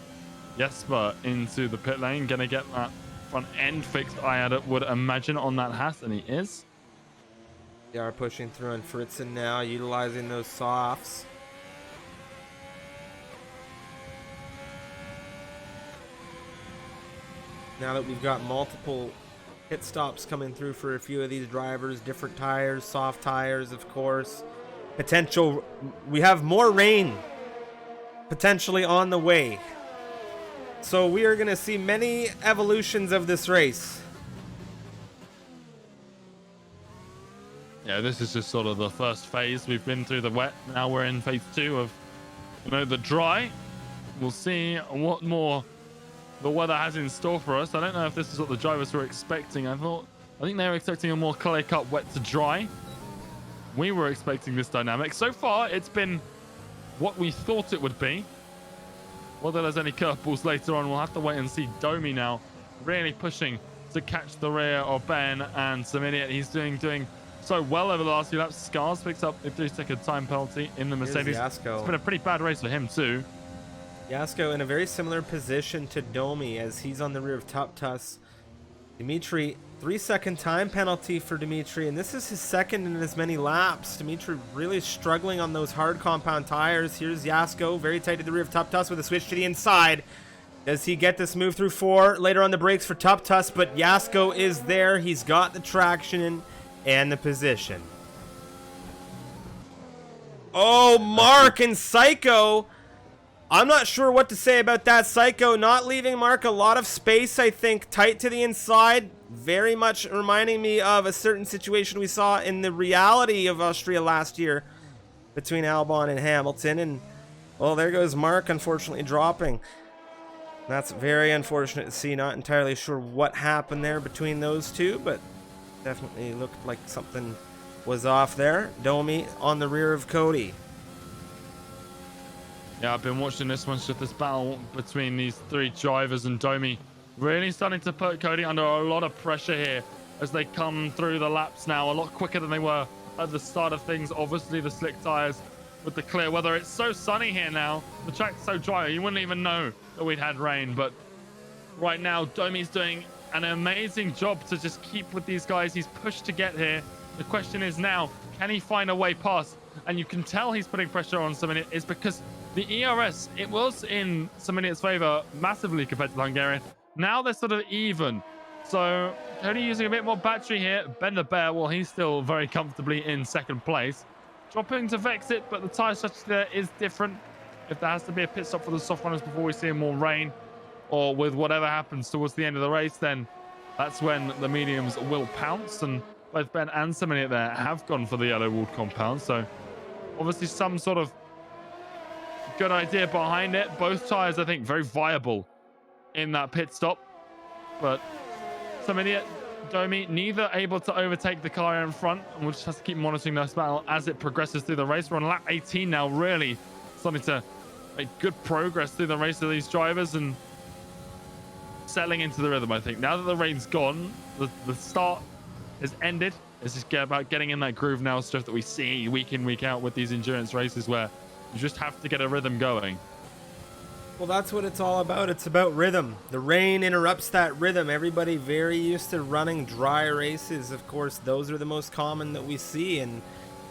Jesper into the pit lane. Going to get that front end fixed, I would imagine, on that Haas, and he is. They are pushing through on Fritzen now, utilizing those softs. Now that we've got multiple pit stops coming through for a few of these drivers, different tires, soft tires, of course. Potential, we have more rain potentially on the way. So we are going to see many evolutions of this race. Yeah, this is just sort of the first phase. We've been through the wet. Now we're in phase 2 of, the dry. We'll see what more the weather has in store for us. I don't know if this is what the drivers were expecting. I think they were expecting a more clear cut wet to dry. We were expecting this dynamic. So far, it's been what we thought it would be. Whether there's any curveballs later on, we'll have to wait and see. Domi now really pushing to catch the rear of Ben and some idiot. He's doing so well over the last few laps. Scars picks up a 3-second time penalty in the Mercedes. It's been a pretty bad race for him too. Yasko in a very similar position to Domi as he's on the rear of Tuptus. Dimitri, 3-second time penalty for Dimitri, and this is his second in as many laps. Dimitri really struggling on those hard compound tires. Here's Yasko, very tight to the rear of Tuptus with a switch to the inside. Does he get this move through 4? Later on the brakes for Tuptus, but Yasko is there. He's got the traction and the position. Oh, Mark and Psycho. I'm not sure what to say about that. Psycho not leaving Mark a lot of space, I think, tight to the inside. Very much reminding me of a certain situation we saw in the reality of Austria last year between Albon and Hamilton. And, well, there goes Mark, unfortunately, dropping. That's very unfortunate to see. Not entirely sure what happened there between those two, but definitely looked like something was off there. Domi on the rear of Cody. Yeah, I've been watching this one, just this battle between these 3 drivers, and Domi really starting to put Cody under a lot of pressure here as they come through the laps now a lot quicker than they were at the start of things. Obviously, the slick tires with the clear weather. It's so sunny here now. The track's so dry, you wouldn't even know that we'd had rain. But right now, Domi's doing an amazing job to just keep with these guys. He's pushed to get here. The question is now, can he find a way past? And you can tell he's putting pressure on Saminic. It's because the ERS, it was in Saminic's favor massively compared to the Hungarian. Now they're sort of even. So Cody using a bit more battery here. Ben the Bear, well, he's still very comfortably in second place. Dropping to Vex it, but the tire structure there is different. If there has to be a pit stop for the soft runners before we see more rain, or with whatever happens towards the end of the race, then that's when the mediums will pounce. And both Ben and Saminic there have gone for the yellow walled compound. So obviously some sort of good idea behind it. Both tires, I think, very viable in that pit stop. But Saminic, Domi, neither able to overtake the car in front. And we'll just have to keep monitoring this battle as it progresses through the race. We're on lap 18 now, really starting to make good progress through the race of these drivers and settling into the rhythm, I think. Now that the rain's gone, the start has ended. It's just about getting in that groove now, stuff that we see week in, week out with these endurance races where you just have to get a rhythm going. Well, that's what it's all about. It's about rhythm. The rain interrupts that rhythm. Everybody very used to running dry races. Of course, those are the most common that we see. And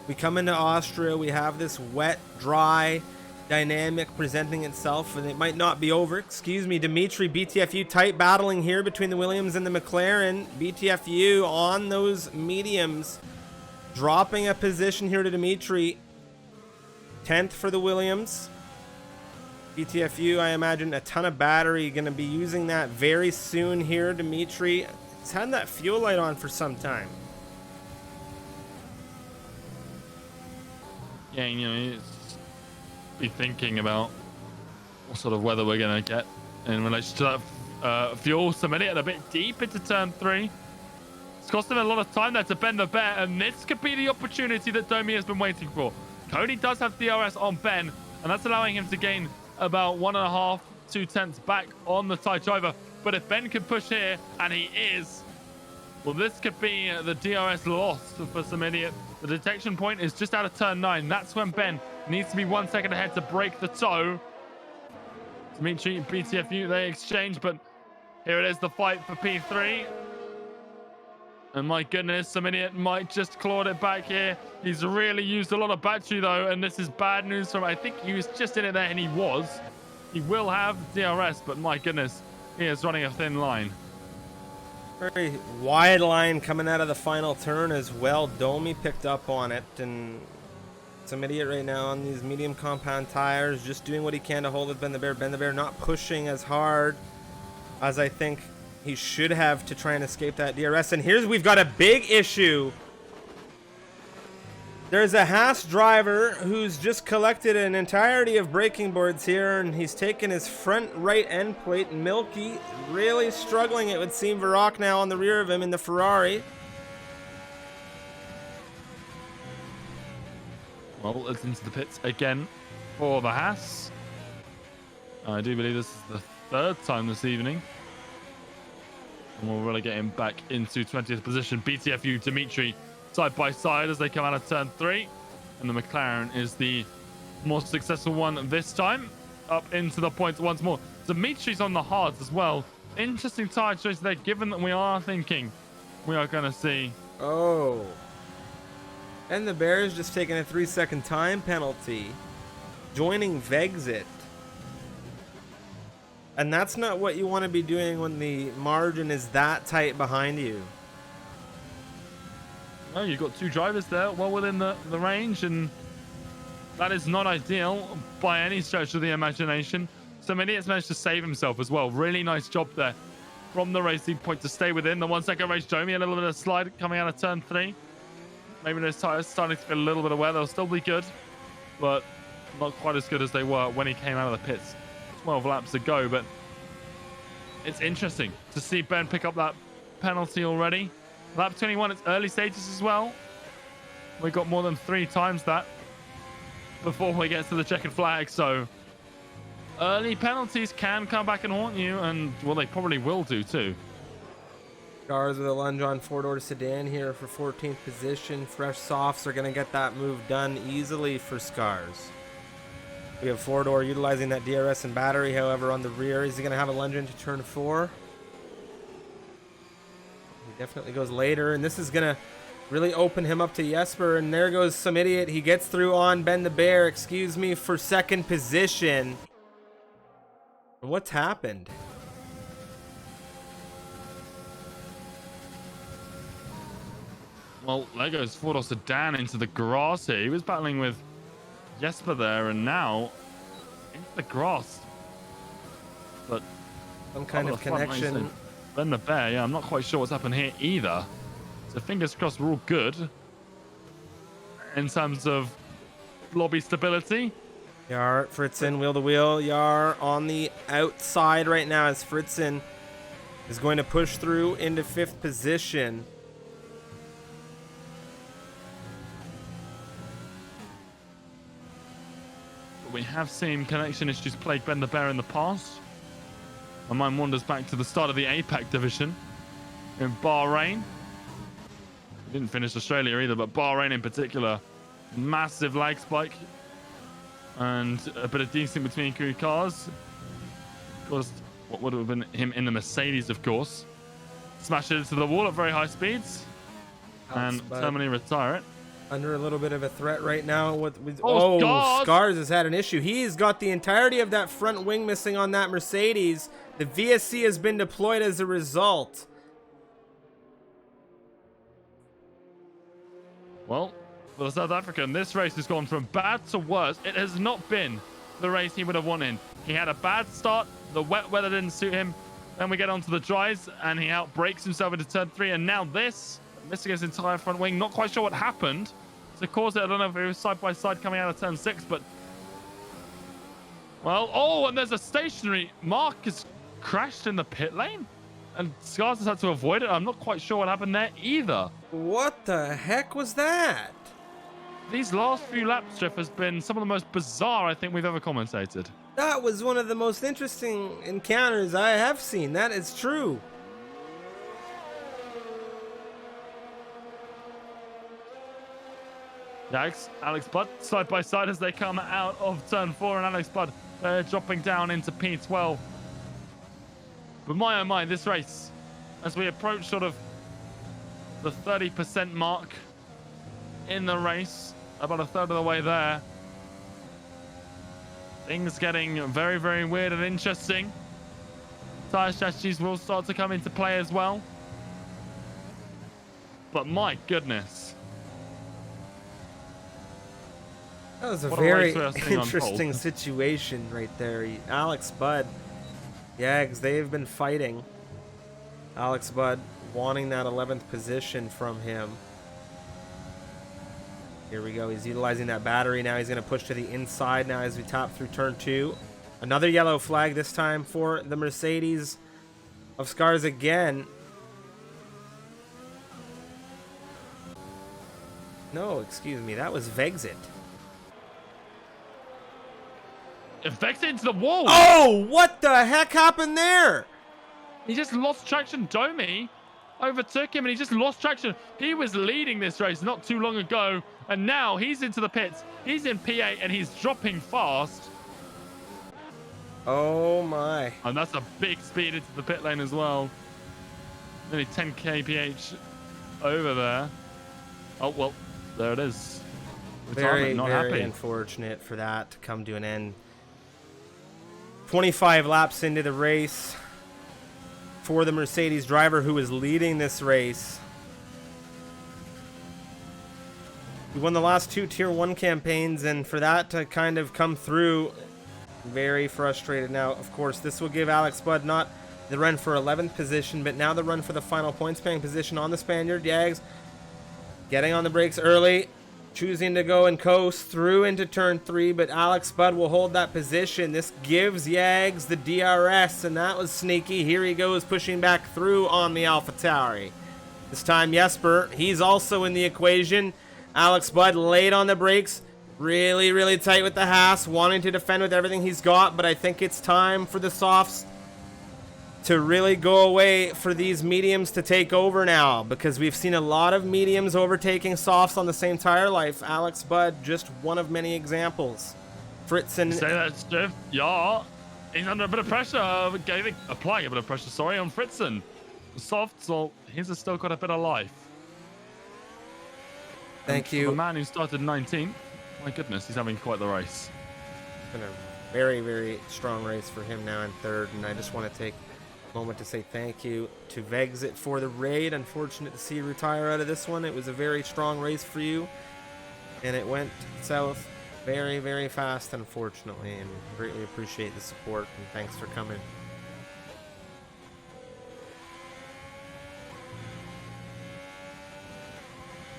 we come into Austria, we have this wet, dry dynamic presenting itself, and it might not be over. Excuse me, Dimitri, BTFU tight battling here between the Williams and the McLaren. BTFU on those mediums, dropping a position here to Dimitri. 10th for the Williams. BTFU, I imagine a ton of battery, going to be using that very soon here. Dimitri, he's had that fuel light on for some time. Yeah, it's be thinking about what sort of weather we're going to get in relation to that fuel. Saminic a bit deep into turn 3. It's cost him a lot of time there to bend the bear, and this could be the opportunity that Domi has been waiting for. Cody does have DRS on Ben, and that's allowing him to gain about 1.5, 2 tenths back on the tight driver. But if Ben can push here, and he is, well, this could be the DRS lost for Saminic. The detection point is just out of turn 9. That's when Ben needs to be 1 second ahead to break the toe. Dimitri, BTFU, they exchange, but here it is, the fight for P3. And my goodness, Saminic might just clawed it back here. He's really used a lot of battery though, and this is bad news from, I think he was just in it there, and he was. He will have DRS, but my goodness, he is running a thin line. Very wide line coming out of the final turn as well. Domi picked up on it, and some idiot right now on these medium compound tires, just doing what he can to hold with Ben the Bear. Ben the Bear not pushing as hard as I think he should have to try and escape that DRS. And here's, we've got a big issue There's a Haas driver who's just collected an entirety of braking boards here, and he's taken his front right end plate. Milky really struggling, it would seem. Varrock now on the rear of him in the Ferrari. Well, it's into the pits again for the Haas. I do believe this is the third time this evening. And we'll really get him back into 20th position. BTFU Dimitri side by side as they come out of turn 3. And the McLaren is the more successful one this time. Up into the points once more. Dimitri's on the hards as well. Interesting tire choice there, given that we are thinking we are going to see... Oh. And the Bears just taking a 3-second time penalty. Joining Vexit. And that's not what you want to be doing when the margin is that tight behind you. Oh, you've got two drivers there well within the range, and that is not ideal by any stretch of the imagination. So Mini has managed to save himself as well. Really nice job there from the racing point to stay within the 1 second race. Jomi, a little bit of slide coming out of turn 3. Maybe those tires starting to feel a little bit of wear. They'll still be good, but not quite as good as they were when he came out of the pits 12 laps ago. But it's interesting to see Ben pick up that penalty already. Lap 21, it's early stages as well. We got more than 3 times that before we get to the checkered flag. So early penalties can come back and haunt you, and well, they probably will do too. Scars with a lunge on 4-door sedan here for 14th position. Fresh softs are going to get that move done easily for Scars. We have 4-door utilizing that DRS and battery, however, on the rear. Is he going to have a lunge into turn 4? He definitely goes later, and this is going to really open him up to Jesper. And there goes some idiot. He gets through on Ben the Bear, excuse me, for 2nd position. What's happened? Well, there goes 4-door sedan into the grass here. He was battling with Jesper there, and now into the grass. But some kind of connection. Ben the Bear, yeah, I'm not quite sure what's happened here either. So fingers crossed we're all good in terms of lobby stability. Yar, Fritzen, wheel to wheel. Yar on the outside right now as Fritzen is going to push through into 5th position. We have seen connection issues plague Ben the Bear in the past. My mind wanders back to the start of the APAC division in Bahrain. We didn't finish Australia either, but Bahrain in particular, massive lag spike and a bit of desync between two cars. Caused what would have been him in the Mercedes, of course. Smash it into the wall at very high speeds and terminally retire it. Under a little bit of a threat right now. Scars. Scars has had an issue. He's got the entirety of that front wing missing on that Mercedes. The VSC has been deployed as a result. Well, for the South African, this race has gone from bad to worse. It has not been the race he would have won in. He had a bad start. The wet weather didn't suit him. Then we get onto the dries, and he outbrakes himself into turn 3. And now this, missing his entire front wing. Not quite sure what happened to cause it. I don't know if it was side by side coming out of turn 6, but well, oh, and there's a stationary. Mark has crashed in the pit lane, and Scars has had to avoid it. I'm not quite sure what happened there either. What the heck was that? These last few laps, Jeff, has been some of the most bizarre I think we've ever commentated. That was one of the most interesting encounters I have seen. That is true. Alex Budd side by side as they come out of turn 4, and Alex Budd dropping down into P12. But my oh my, this race, as we approach sort of the 30% mark in the race, about a third of the way there, things getting very, very weird and interesting. Tire strategies will start to come into play as well. But my goodness. That was a very interesting situation right there. Alex Budd, Yags, they've been fighting. Alex Budd wanting that 11th position from him. Here we go. He's utilizing that battery. Now he's going to push to the inside now as we top through turn 2. Another yellow flag this time for the Mercedes of Scars again. No, excuse me. That was Vexit. It Vexed into the wall. Oh, what the heck happened there? He just lost traction. Domi overtook him and he just lost traction. He was leading this race not too long ago, and now he's into the pits. He's in P8 and he's dropping fast. Oh my. And that's a big speed into the pit lane as well. Nearly 10 kph over there. Oh, well, there it is. Very, not very happy. unfortunate for that to come to an end. 25 laps into the race for the Mercedes driver who is leading this race. He won the last 2 Tier 1 campaigns, and for that to kind of come through, very frustrated. Now, of course, this will give Alex Budd not the run for 11th position, but now the run for the final points paying position on the Spaniard. Yags getting on the brakes early, choosing to go and coast through into turn 3, but Alex Budd will hold that position. This gives Yags the DRS, and that was sneaky. Here he goes, pushing back through on the AlphaTauri. This time Jesper, he's also in the equation. Alex Budd late on the brakes, really, really tight with the Haas, wanting to defend with everything he's got, but I think it's time for the softs to really go away, for these mediums to take over now, because we've seen a lot of mediums overtaking softs on the same tire life. Alex Budd, just one of many examples. Fritzen. Say that, Steph. Yeah. He's under a bit of pressure. Applying a bit of pressure, sorry, on Fritzen. Softs, well, he's still got a bit of life. Thank you. The man who started 19th, my goodness, he's having quite the race. It's been a very, very strong race for him now in 3rd, and I just want to take moment to say thank you to Vexit for the raid. Unfortunate to see you retire out of this one. It was a very strong race for you, and it went south very, very fast, unfortunately, and greatly appreciate the support, and thanks for coming.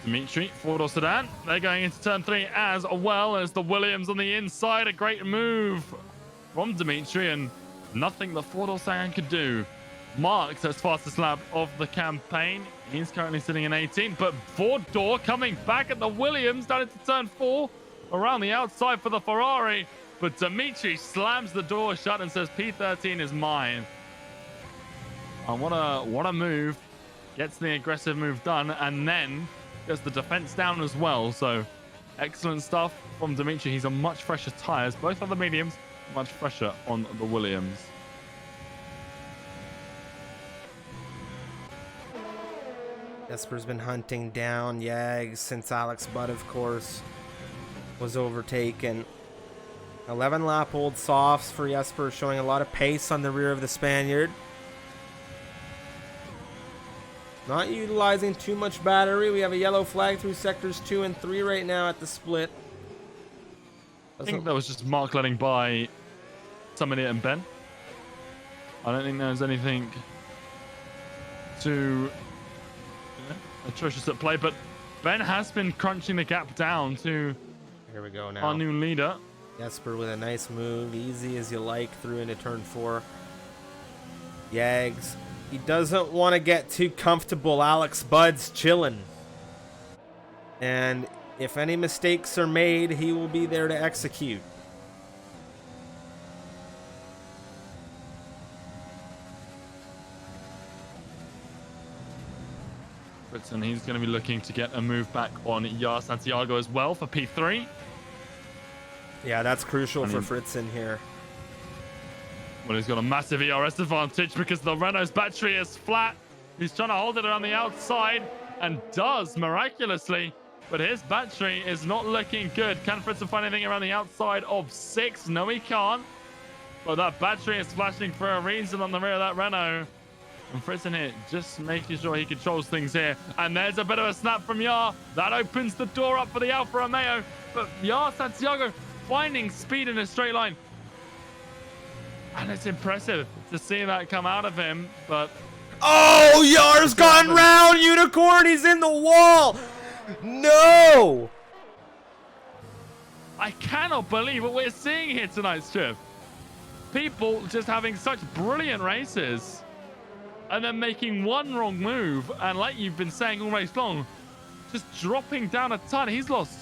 Dimitri, 4-door sedan. They're going into turn 3 as well as the Williams on the inside. A great move from Dimitri, and nothing the 4-door sedan could do. Mark's his fastest lap of the campaign. He's currently sitting in 18th, but 4-door coming back at the Williams down into turn 4 around the outside for the Ferrari. But Dimitri slams the door shut and says P13 is mine. And what a move. Gets the aggressive move done, and then gets the defense down as well. So excellent stuff from Dimitri. He's on much fresher tires. Both of the mediums much fresher on the Williams. Jesper's been hunting down Yags since Alex Budd, of course, was overtaken. 11 lap old softs for Jesper, showing a lot of pace on the rear of the Spaniard. Not utilizing too much battery. We have a yellow flag through sectors 2 and 3 right now at the split. I think that was just Mark letting by somebody and Ben. I don't think there's anything too atrocious at play, but Ben has been crunching the gap down to here we go now. Our new leader. Jesper with a nice move, easy as you like, through into turn 4. Yags, he doesn't want to get too comfortable. Alex Budd's chilling, and if any mistakes are made, he will be there to execute. And he's going to be looking to get a move back on Yar Santiago as well for P3. Yeah, that's crucial for Fritzen here. Well, he's got a massive ERS advantage because the Renault's battery is flat. He's trying to hold it around the outside and does miraculously, but his battery is not looking good. Can Fritzen find anything around the outside of 6? No, he can't. But that battery is flashing for a reason on the rear of that Renault. And Fritzen here just making sure he controls things here. And there's a bit of a snap from Yar. That opens the door up for the Alfa Romeo. But Yar Santiago finding speed in a straight line. And it's impressive to see that come out of him. But oh, Yar's gone round. Unicorn, he's in the wall. No. I cannot believe what we're seeing here tonight, Striff. People just having such brilliant races and then making one wrong move, and like you've been saying all race long, just dropping down a ton. He's lost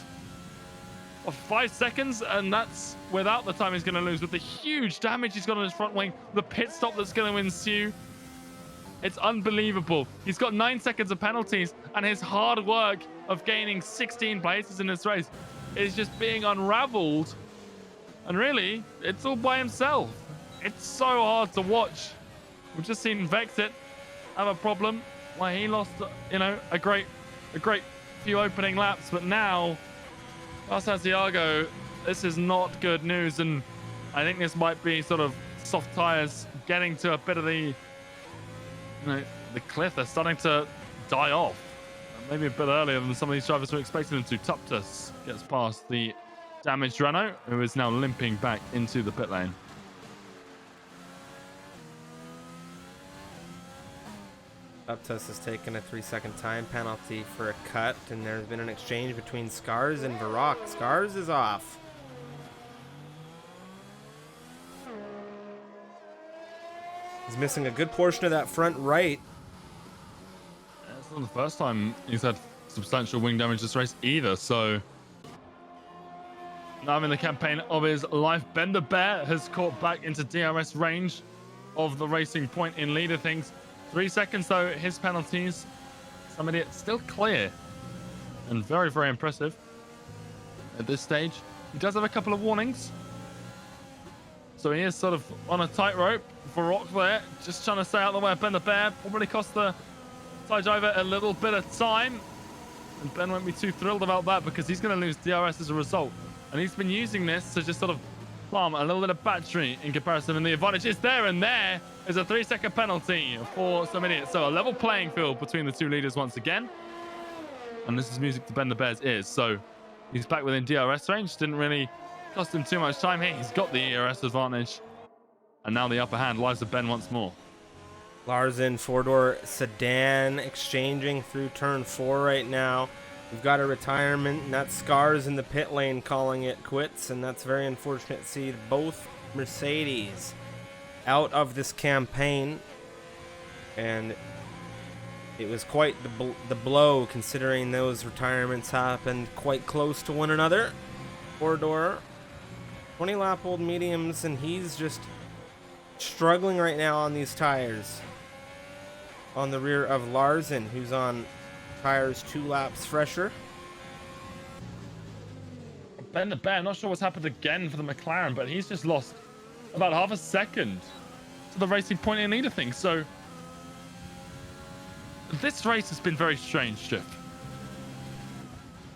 5 seconds, and that's without the time he's going to lose, with the huge damage he's got on his front wing, the pit stop that's going to ensue. It's unbelievable. He's got 9 seconds of penalties, and his hard work of gaining 16 places in this race is just being unraveled. And really, it's all by himself. It's so hard to watch. We've just seen Vexit have a problem where he lost, you know, a great few opening laps, but now Santiago, this is not good news, and I think this might be sort of soft tires getting to a bit of the, you know, the cliff. They're starting to die off, maybe a bit earlier than some of these drivers were expecting them to. Tuptus gets past the damaged Renault, who is now limping back into the pit lane. Tuptus has taken a 3-second time penalty for a cut, and there's been an exchange between Scars and Varrock. Scars is off. He's missing a good portion of that front right. It's not the first time he's had substantial wing damage this race either, so now in the campaign of his life, Ben the Bear has caught back into DRS range of the Racing Point in lead of things. 3 seconds though, his penalties, some idiot, still clear and very, very impressive at this stage. He does have a couple of warnings, so he is sort of on a tightrope. Varrock there, just trying to stay out of the way of Ben the Bear. Probably cost the tie driver a little bit of time, and Ben won't be too thrilled about that because he's going to lose DRS as a result. And he's been using this to just sort of plumb a little bit of battery in comparison, and the advantage is there, and there is a 3-second penalty for some idiots. So a level playing field between the two leaders once again, and this is music to Ben the Bear's ears. So he's back within DRS range. Didn't really cost him too much time here. He's got the ERS advantage, and now the upper hand lies with Ben once more. Larson, four-door sedan exchanging through turn 4 right now. We've got a retirement, and that's Scars in the pit lane calling it quits, and that's very unfortunate to see both Mercedes out of this campaign. And it was quite the blow, considering those retirements happened quite close to one another. Four-door, 20-lap-old mediums, and he's just struggling right now on these tires. On the rear of Larson, who's on tires 2 laps fresher. Ben the Bear, not sure what's happened again for the McLaren, but he's just lost about half a second to the Racing Point in lead of things. So this race has been very strange, Jeff.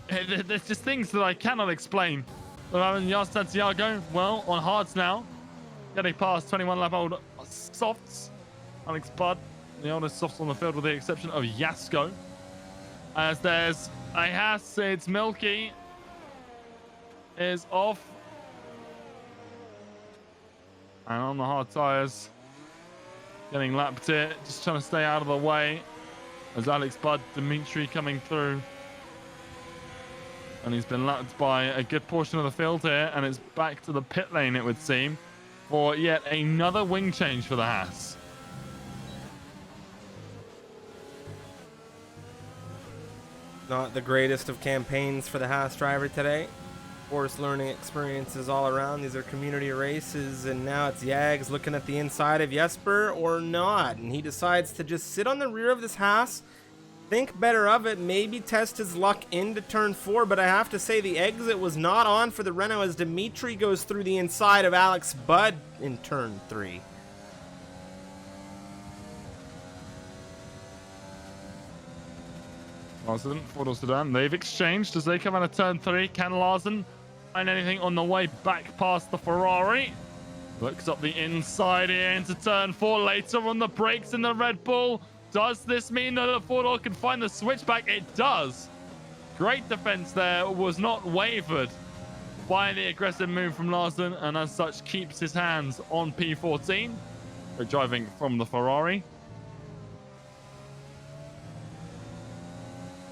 There's just things that I cannot explain. So having Yas Santiago, well, on hards now, getting past 21-lap-old softs. Alex Budd, the oldest softs on the field with the exception of Yasko. As there's AEST, it's Milky is off, and on the hard tires, getting lapped here, just trying to stay out of the way. As Alex Budd, Dimitri coming through, and he's been lapped by a good portion of the field here, and it's back to the pit lane, it would seem, for yet another wing change for the Haas. Not the greatest of campaigns for the Haas driver today. Of course, learning experiences all around. These are community races, and now it's Yags looking at the inside of Jesper or not, and he decides to just sit on the rear of this Haas, think better of it, maybe test his luck into turn 4, but I have to say the exit was not on for the Renault as Dimitri goes through the inside of Alex Budd in turn 3. Larson, four-door sedan, they've exchanged as they come out of turn 3. Can Larson find anything on the way back past the Ferrari? Looks up the inside here into turn 4. Later on the brakes in the Red Bull. Does this mean that the four-door can find the switchback? It does. Great defense there, was not wavered by the aggressive move from Larson, and as such keeps his hands on P14. They're driving from the Ferrari.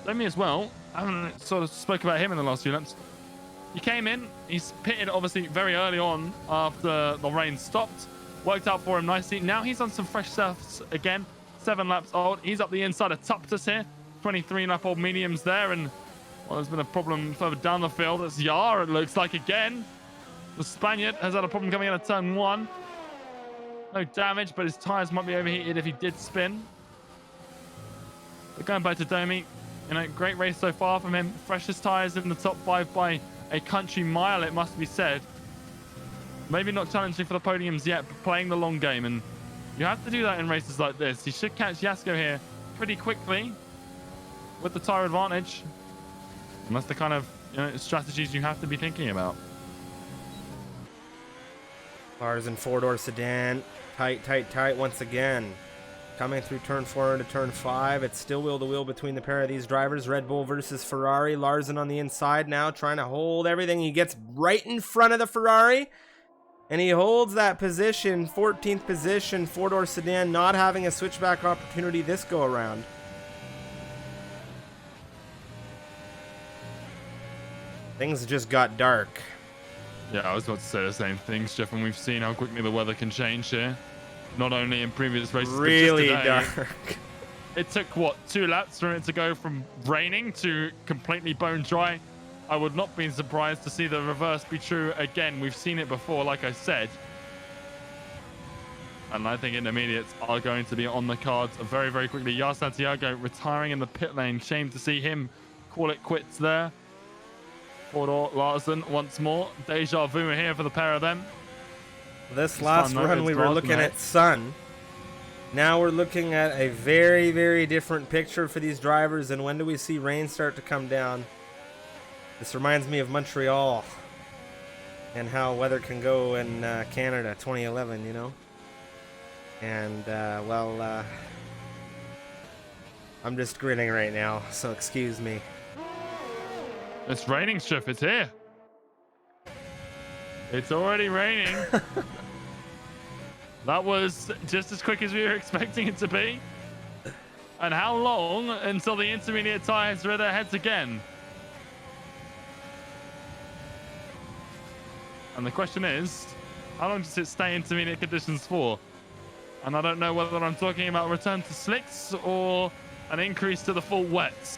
Demi as well. I haven't sort of spoke about him in the last few laps. He came in, he's pitted obviously very early on after the rain stopped. Worked out for him nicely. Now he's on some fresh surface again. 7 laps old. He's up the inside of Tuptus here. 23 lap old mediums there. And well, there's been a problem further down the field. It's Yar, it looks like again. The Spaniard has had a problem coming out of turn 1. No damage, but his tires might be overheated if he did spin. But going back to Domi, you know, great race so far from him. Freshest tires in the top 5 by a country mile, it must be said. Maybe not challenging for the podiums yet, but playing the long game. And you have to do that in races like this. He should catch Yasko here pretty quickly with the tire advantage. And that's the kind of, you know, strategies you have to be thinking about. Cars in 4-door sedan. Tight once again. Coming through turn 4 into turn 5. It's still wheel-to-wheel between the pair of these drivers. Red Bull versus Ferrari. Larson on the inside now, trying to hold everything. He gets right in front of the Ferrari. And he holds that position, 14th position, 4-door sedan, not having a switchback opportunity this go around. Things just got dark. Yeah, I was about to say the same thing, Jeff, and we've seen how quickly the weather can change here. Not only in previous races, Really but just today. dark. It took, what, 2 laps for it to go from raining to completely bone dry. I would not be surprised to see the reverse be true again. We've seen it before, like I said. And I think intermediates are going to be on the cards very, very quickly. Yar Santiago retiring in the pit lane. Shame to see him call it quits there. Fordor Larson once more. Deja vu here for the pair of them. This last run we were looking at sun. Now we're looking at a very, very different picture for these drivers. And when do we see rain start to come down? This reminds me of Montreal and how weather can go in Canada 2011, you know? And, well, I'm just grinning right now, so excuse me. It's raining, Schiff. It's here. It's already raining. That was just as quick as we were expecting it to be. And how long until the intermediate tires rear their heads again? And the question is, how long does it stay intermediate conditions for? And I don't know whether I'm talking about return to slicks or an increase to the full wets.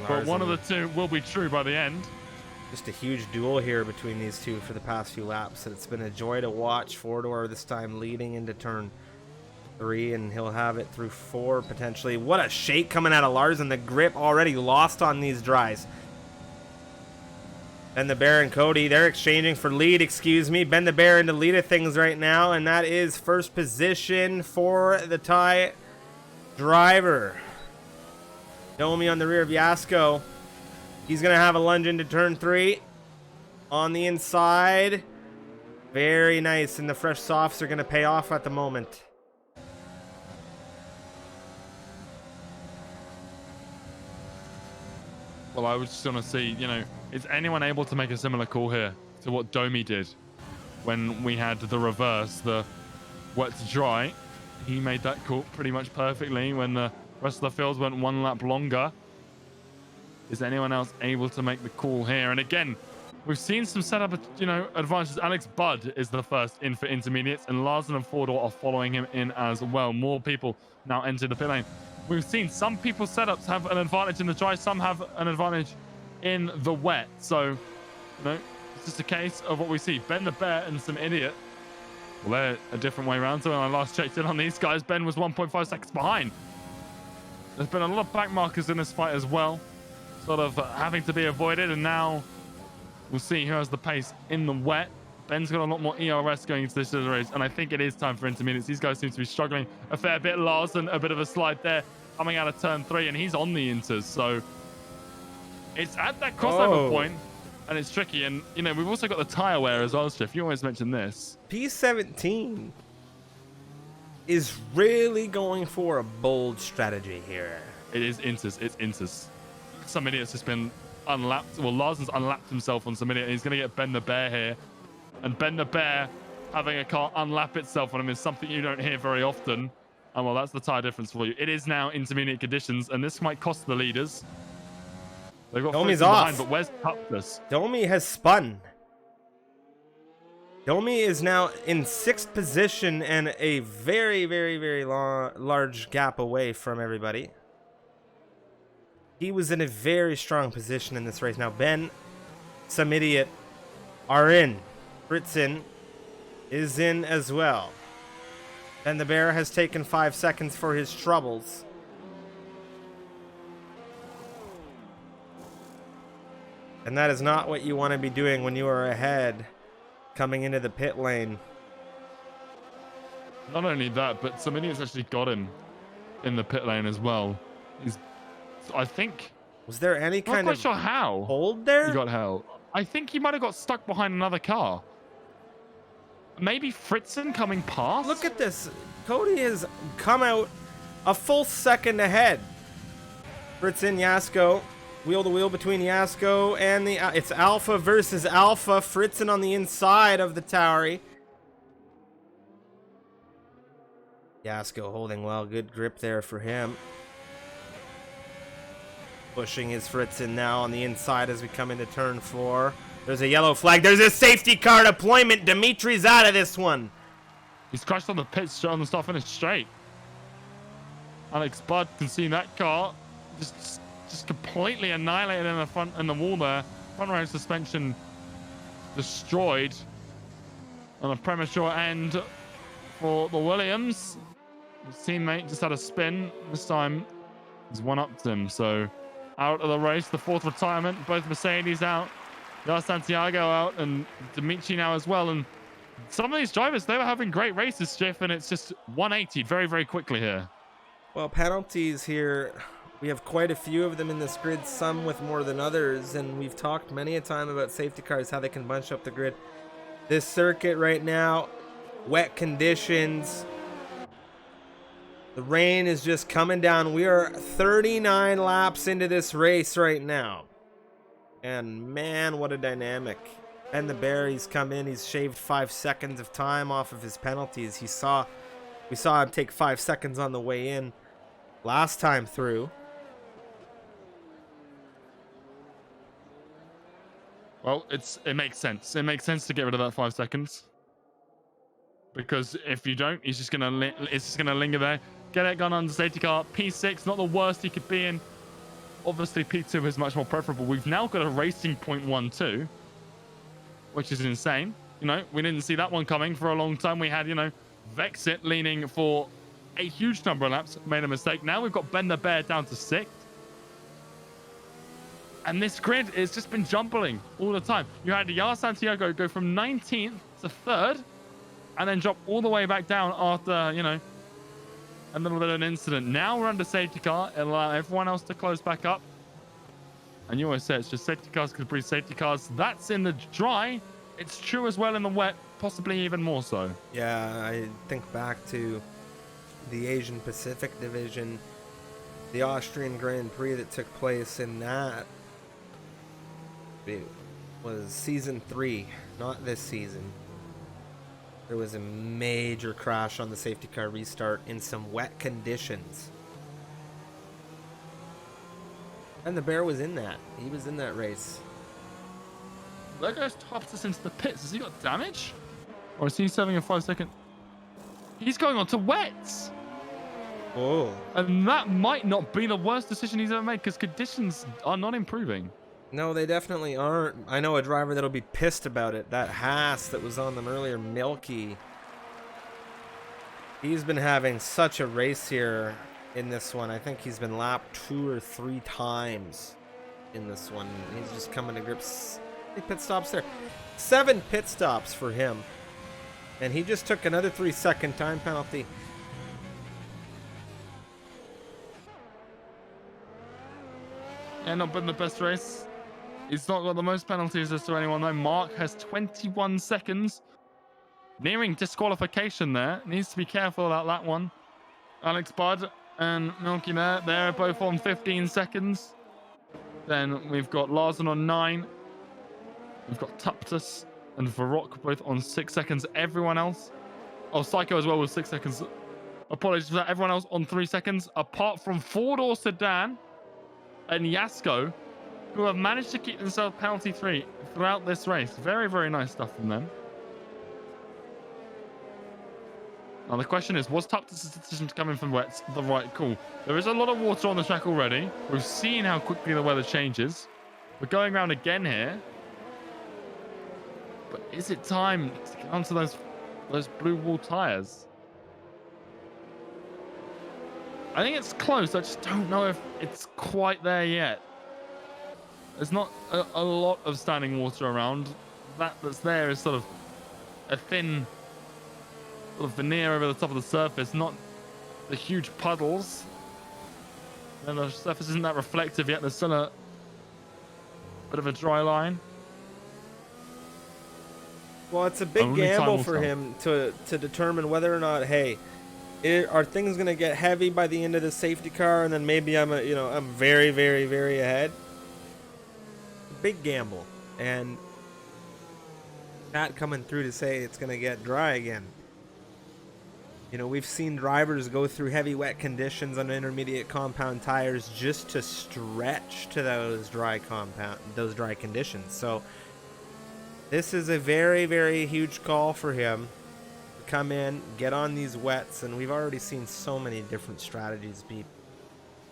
But one of the two will be true by the end. Just a huge duel here between these two for the past few laps. It's been a joy to watch. 4-door this time leading into turn 3, and he'll have it through 4 potentially. What a shake coming out of Larson. The grip already lost on these dries. Ben the Bear and Cody, they're exchanging for lead, excuse me. Ben the Bear in the lead of things right now, and that is first position for the Thai driver. Domi on the rear of Yasko. He's going to have a lunge into turn 3 on the inside. Very nice, and the fresh softs are going to pay off at the moment. Well, I was just going to see, you know, is anyone able to make a similar call here to what Domi did when we had the reverse, the wet to dry? He made that call pretty much perfectly when the rest of the field went 1 lap longer. Is anyone else able to make the call here? And again, we've seen some setup, you know, advantages. Alex Budd is the first in for intermediates, and Larson and Fordor are following him in as well. More people now enter the pit lane. We've seen some people's setups have an advantage in the dry, some have an advantage in the wet. So, you know, it's just a case of what we see. Ben the Bear and some idiot. Well, they're a different way around. So when I last checked in on these guys, Ben was 1.5 seconds behind. There's been a lot of back markers in this fight as well, sort of having to be avoided. And now we'll see who has the pace in the wet. Ben's got a lot more ERS going into this race, and I think it is time for intermediates. These guys seem to be struggling a fair bit. Larson, a bit of a slide there, coming out of turn 3, and he's on the inters. So it's at that crossover point, and it's tricky. And, you know, we've also got the tire wear as well, Jeff. You always mention this. P17 is really going for a bold strategy here. It is inters. It's inters. Some idiot's just been unlapped. Well, Larson's unlapped himself on some idiot, and he's going to get Ben the Bear here. And Ben the Bear having a car unlap itself on him is something you don't hear very often. And, well, that's the tire difference for you. It is now intermediate conditions, and this might cost the leaders. They've got Domi's Fritzen off. behind, but where's Tuptus? Domi has spun. Domi is now in 6th position and a very, very, very large gap away from everybody. He was in a very strong position in this race. Now Ben, some idiot, are in. Fritzen is in as well. And the bear has taken 5 seconds for his troubles. And that is not what you want to be doing when you are ahead coming into the pit lane. Not only that, but some idiots actually got him in the pit lane as well. I think... Was there any I'm kind not of quite sure how hold there? he got held. I think he might have got stuck behind another car. Maybe Fritzen coming past? Look at this. Cody has come out a full second ahead. Fritzen, Yasko. Wheel to wheel between Yasko and the... It's Alpha versus Alpha. Fritzen on the inside of the Tauri. Yasko holding well. Good grip there for him. Pushing his Fritzen now on the inside as we come into turn 4. There's a yellow flag. There's a safety car deployment. Dimitri's out of this one. He's crashed on the pits on the start finish straight. Alex Budd can see that car just completely annihilated in the front and the wall there. Front row suspension destroyed on a premature end for the Williams. His teammate just had a spin. This time he's one-upped him. So out of the race, the 4th retirement. Both Mercedes out. Santiago out and Dimitri now as well. And some of these drivers, they were having great races, Jeff, and it's just 180 very, very quickly here. Well, penalties here. We have quite a few of them in this grid, some with more than others, and we've talked many a time about safety cars, how they can bunch up the grid. This circuit right now, wet conditions. The rain is just coming down. We are 39 laps into this race right now. And man, what a dynamic. And the bear, he's come in, he's shaved 5 seconds of time off of his penalties. We saw him take 5 seconds on the way in last time through. Well, it makes sense. It makes sense to get rid of that 5 seconds. Because if you don't, it's just gonna linger there. Get it gone on the safety car. P6, not the worst he could be in. Obviously, P2 is much more preferable. We've now got a racing .12, which is insane. You know, we didn't see that one coming for a long time. We had, Vexit leaning for a huge number of laps, made a mistake. Now we've got Ben the Bear down to 6th. And this grid has just been jumbling all the time. You had Yar Santiago go from 19th to 3rd and then drop all the way back down after, a little bit of an incident. Now we're under safety car. It'll allow everyone else to close back up. And you always say it's just safety cars could breed safety cars. That's in the dry. It's true as well in the wet, possibly even more so. Yeah, I think back to the Asian Pacific Division, the Austrian Grand Prix that took place in that. It was season 3, not this season. There was a major crash on the safety car restart in some wet conditions. And the bear was in that. He was in that race. There goes Topsis into the pits. Has he got damage? Or is he having a 5 second? He's going on to wets. Oh. And that might not be the worst decision he's ever made because conditions are not improving. No, they definitely aren't. I know a driver that'll be pissed about it. That Haas that was on them earlier, Milky. He's been having such a race here in this one. I think he's been lapped 2 or 3 times in this one. He's just coming to grips. How many pit stops there? 7 pit stops for him. And he just took another 3-second time penalty. Yeah, not been the best race. He's not got the most penalties as to anyone though. Mark has 21 seconds. Nearing disqualification there. Needs to be careful about that one. Alex Budd and Milky there. They're both on 15 seconds. Then we've got Larson on 9. We've got Tuptus and Varrock both on 6 seconds. Everyone else. Oh, Psycho as well with 6 seconds. Apologies for that. Everyone else on 3 seconds. Apart from 4-door sedan and Yasko, who have managed to keep themselves penalty-free throughout this race. Very, very nice stuff from them. Now, the question is, was Tuptus' decision to come in from wets the right call? There is a lot of water on the track already. We've seen how quickly the weather changes. We're going around again here. But is it time to get onto those blue wall tyres? I think it's close. I just don't know if it's quite there yet. There's not a lot of standing water around. That's there is sort of a thin sort of veneer over the top of the surface, not the huge puddles. And the surface isn't that reflective yet. There's still a bit of a dry line. Well, it's a big gamble for him to determine whether or not, hey, are things going to get heavy by the end of the safety car, and then maybe I'm very, very, very ahead. Big gamble, and not coming through to say it's going to get dry again. You know, we've seen drivers go through heavy wet conditions on intermediate compound tires just to stretch to those dry conditions. So this is a very, very huge call for him to come in, get on these wets, and we've already seen so many different strategies be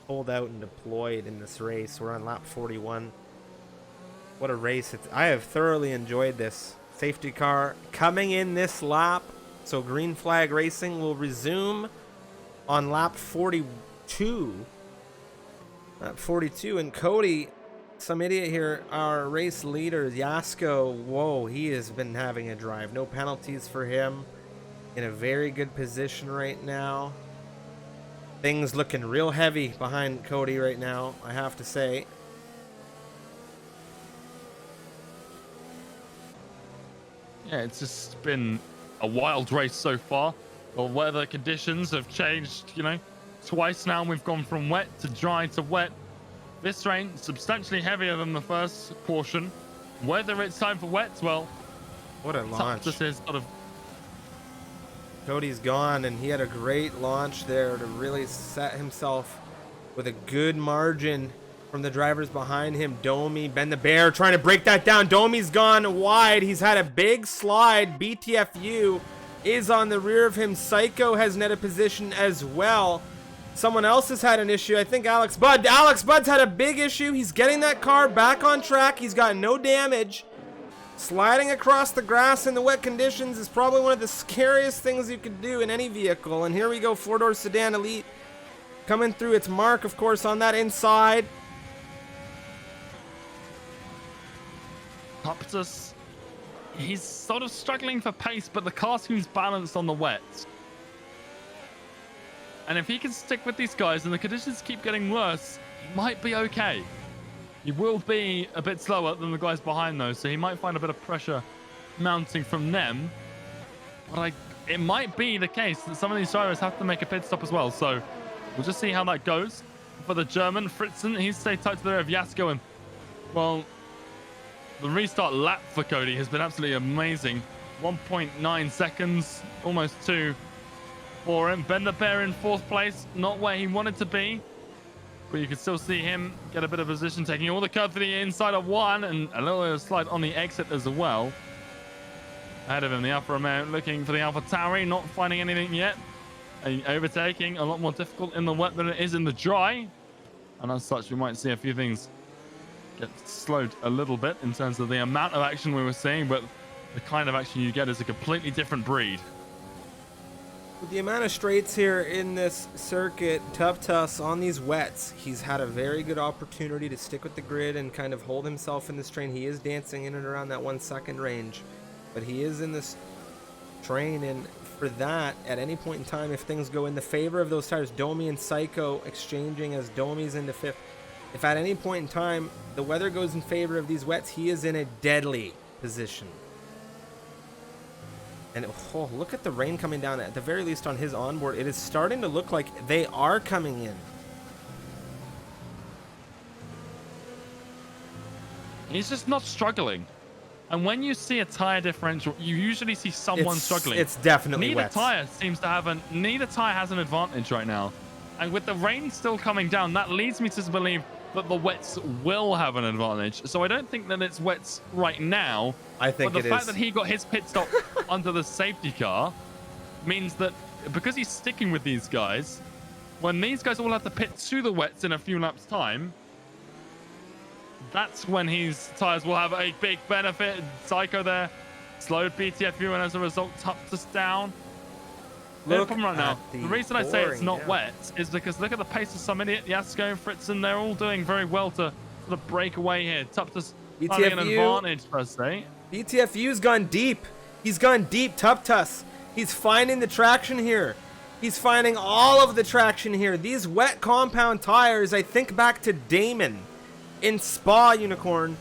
pulled out and deployed in this race. We're on lap 41. What a race. I have thoroughly enjoyed this. Safety car coming in this lap. So green flag racing will resume on lap 42. Lap 42. And Cody, some idiot here, our race leader, Yasko, whoa, he has been having a drive. No penalties for him. In a very good position right now. Things looking real heavy behind Cody right now, I have to say. Yeah, it's just been a wild race so far. The weather conditions have changed, you know, twice now. We've gone from wet to dry to wet. This rain substantially heavier than the first portion. Whether it's time for wet, well, what a launch. This is sort of Cody's gone, and he had a great launch there to really set himself with a good margin from the drivers behind him. Domi, Ben the Bear trying to break that down. Domi's gone wide. He's had a big slide. BTFU is on the rear of him. Psycho has net a position as well. Someone else has had an issue. I think Alex Budd. Alex Budd's had a big issue. He's getting that car back on track. He's got no damage. Sliding across the grass in the wet conditions is probably one of the scariest things you could do in any vehicle. And here we go, four-door sedan elite coming through. It's Mark, of course, on that inside. Tuptus, he's sort of struggling for pace, but the car seems balanced on the wet. And if he can stick with these guys and the conditions keep getting worse, he might be okay. He will be a bit slower than the guys behind those, so he might find a bit of pressure mounting from them. But it might be the case that some of these drivers have to make a pit stop as well, so we'll just see how that goes. For the German, Fritzen, he's stayed tight to the rear of Yasko, and, well, the restart lap for Cody has been absolutely amazing. 1.9 seconds, almost 2 for him. Ben the Bear in 4th place, not where he wanted to be, but you can still see him get a bit of position, taking all the curve to the inside of 1, and a little bit of slide on the exit as well. Ahead of him, the Alfa Romeo looking for the Alfa Tauri, not finding anything yet. And overtaking a lot more difficult in the wet than it is in the dry, and as such we might see a few things get slowed a little bit in terms of the amount of action we were seeing, but the kind of action you get is a completely different breed. With the amount of straights here in this circuit, Tuptus on these wets, he's had a very good opportunity to stick with the grid and kind of hold himself in this train. He is dancing in and around that 1 second range, but he is in this train, and for that, at any point in time, if things go in the favor of those tires, Domi and Psycho exchanging as Domi's into 5th. If at any point in time the weather goes in favor of these wets, he is in a deadly position. And oh, look at the rain coming down, at the very least on his onboard. It is starting to look like they are coming in. He's just not struggling. And when you see a tire differential, you usually see someone struggling. It's definitely neither wet. Neither tire has an advantage right now. And with the rain still coming down, that leads me to believe that the wets will have an advantage. So I don't think that it's wets right now. I think but the fact that he got his pit stop under the safety car means that because he's sticking with these guys, when these guys all have to pit to the wets in a few laps time, that's when his tires will have a big benefit. Psycho there slowed BTFU, and as a result tucked us down. Look from right now. The reason I say it's not yeah. wet is because look at the pace of some idiot, Yasko and Fritzen. They're all doing very well to sort of break away here. Tuptus having an advantage per se. BTFU's gone deep. He's gone deep, Tuptus. He's finding the traction here. He's finding all of the traction here. These wet compound tires, I think back to Damon in Spa Unicorn,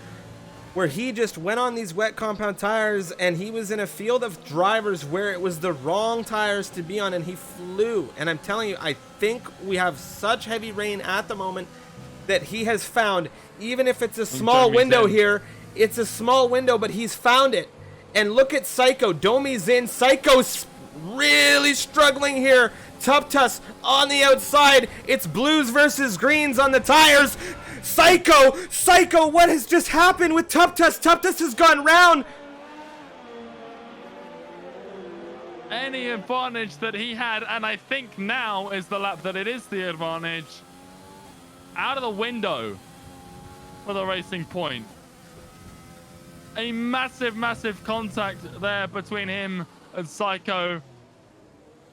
where he just went on these wet compound tires and he was in a field of drivers where it was the wrong tires to be on and he flew. And I'm telling you, I think we have such heavy rain at the moment that he has found, even if it's a small window here, it's a small window, but he's found it. And look at Psycho. Domi's in. Psycho's really struggling here. Tuptus on the outside. It's blues versus greens on the tires. Psycho, what has just happened with Tuptus? Tuptus has gone round. Any advantage that he had, and I think now is the lap that it is the advantage, out of the window for the Racing Point. A massive contact there between him and Psycho.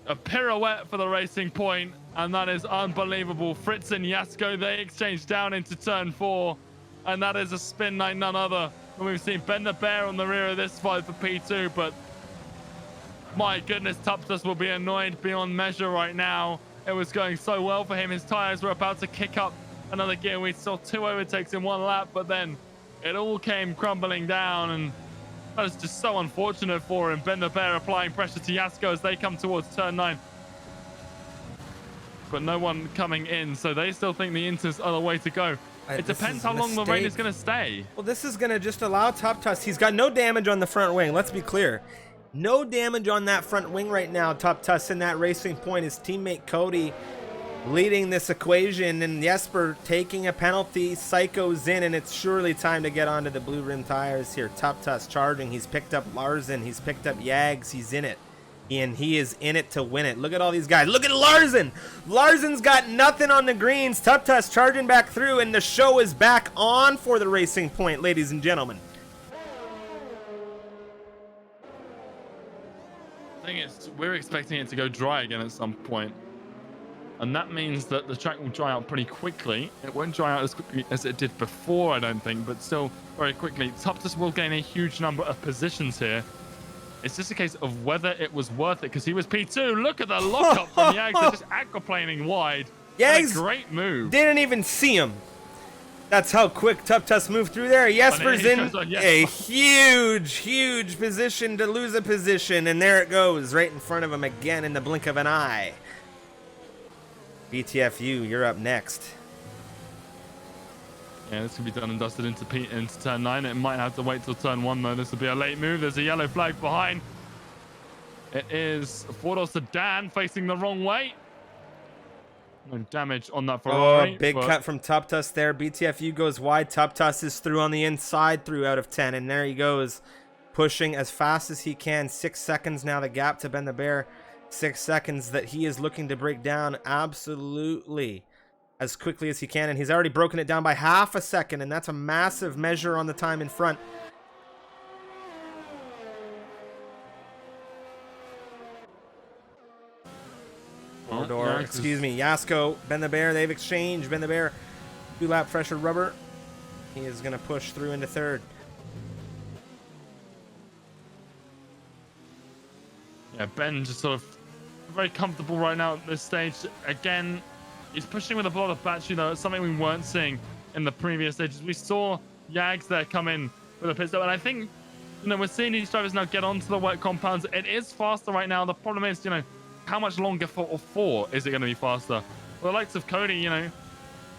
A pirouette for the Racing Point, and that is unbelievable. Fritz and Yasko, they exchange down into turn 4, and that is a spin like none other. And we've seen Ben the Bear on the rear of this fight for P2, but my goodness, Tuptus will be annoyed beyond measure right now. It was going so well for him. His tires were about to kick up another gear. We saw 2 overtakes in 1 lap, but then it all came crumbling down, and that is just so unfortunate for him. Ben the Bear applying pressure to Yasko as they come towards turn 9. But no one coming in, so they still think the Inters are the way to go. It depends how long the rain is going to stay. Well, this is going to just allow Tuptus. He's got no damage on the front wing. Let's be clear. No damage on that front wing right now, Tuptus in that Racing Point. His teammate Cody leading this equation, and Jesper taking a penalty. Psycho's in, and it's surely time to get onto the blue rim tires here. Tuptus charging. He's picked up Larson. He's picked up Yags. He's in it. And he is in it to win it. Look at all these guys. Look at Larson. Larson's got nothing on the greens. Tuptus charging back through, and the show is back on for the Racing Point, ladies and gentlemen. The thing is, we're expecting it to go dry again at some point. And that means that the track will dry out pretty quickly. It won't dry out as quickly as it did before, I don't think, but still very quickly. Tuptus will gain a huge number of positions here. It's just a case of whether it was worth it, because he was P2. Look at the lockup from Yags. They're just aquaplaning wide. Yags, great move. Didn't even see him. That's how quick Tuptus moved through there. Jesper's in a huge position to lose a position, and there it goes, right in front of him again in the blink of an eye. BTFU, you're up next. Yeah, this can be done and dusted into turn 9. It might have to wait till turn 1, though. This will be a late move. There's a yellow flag behind. It is four-door sedan facing the wrong way. No damage on that Ferrari. Oh, big cut from Tuptus there. BTFU goes wide. Tuptus is through on the inside, through out of 10. And there he goes, pushing as fast as he can. 6 seconds now, the gap to Ben the Bear. 6 seconds that he is looking to break down absolutely as quickly as he can, and he's already broken it down by half a second, and that's a massive measure on the time in front. Excuse me, Yasko, Ben the Bear, they've exchanged. Ben the Bear, 2-lap pressure rubber. He is going to push through into third. Yeah, Ben just sort of very comfortable right now at this stage. Again, he's pushing with a lot of battery, though. It's something we weren't seeing in the previous stages. We saw Yags there come in with a pit stop, and I think, we're seeing these drivers now get onto the wet compounds. It is faster right now. The problem is, how much longer for is it going to be faster? Well, the likes of Cody,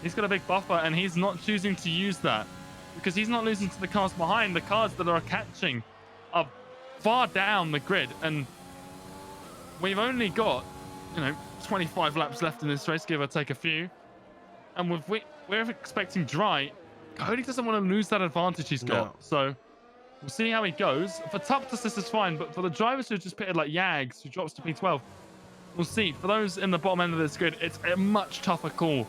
he's got a big buffer, and he's not choosing to use that because he's not losing to the cars behind. The cars that are catching are far down the grid, and we've only got, 25 laps left in this race, give or take a few. and we're expecting dry. Cody doesn't want to lose that advantage he's got. No. So we'll see how he goes. For Tuptus, this is fine, but for the drivers who just pitted like Yags, who drops to P12, we'll see. For those in the bottom end of this grid, it's a much tougher call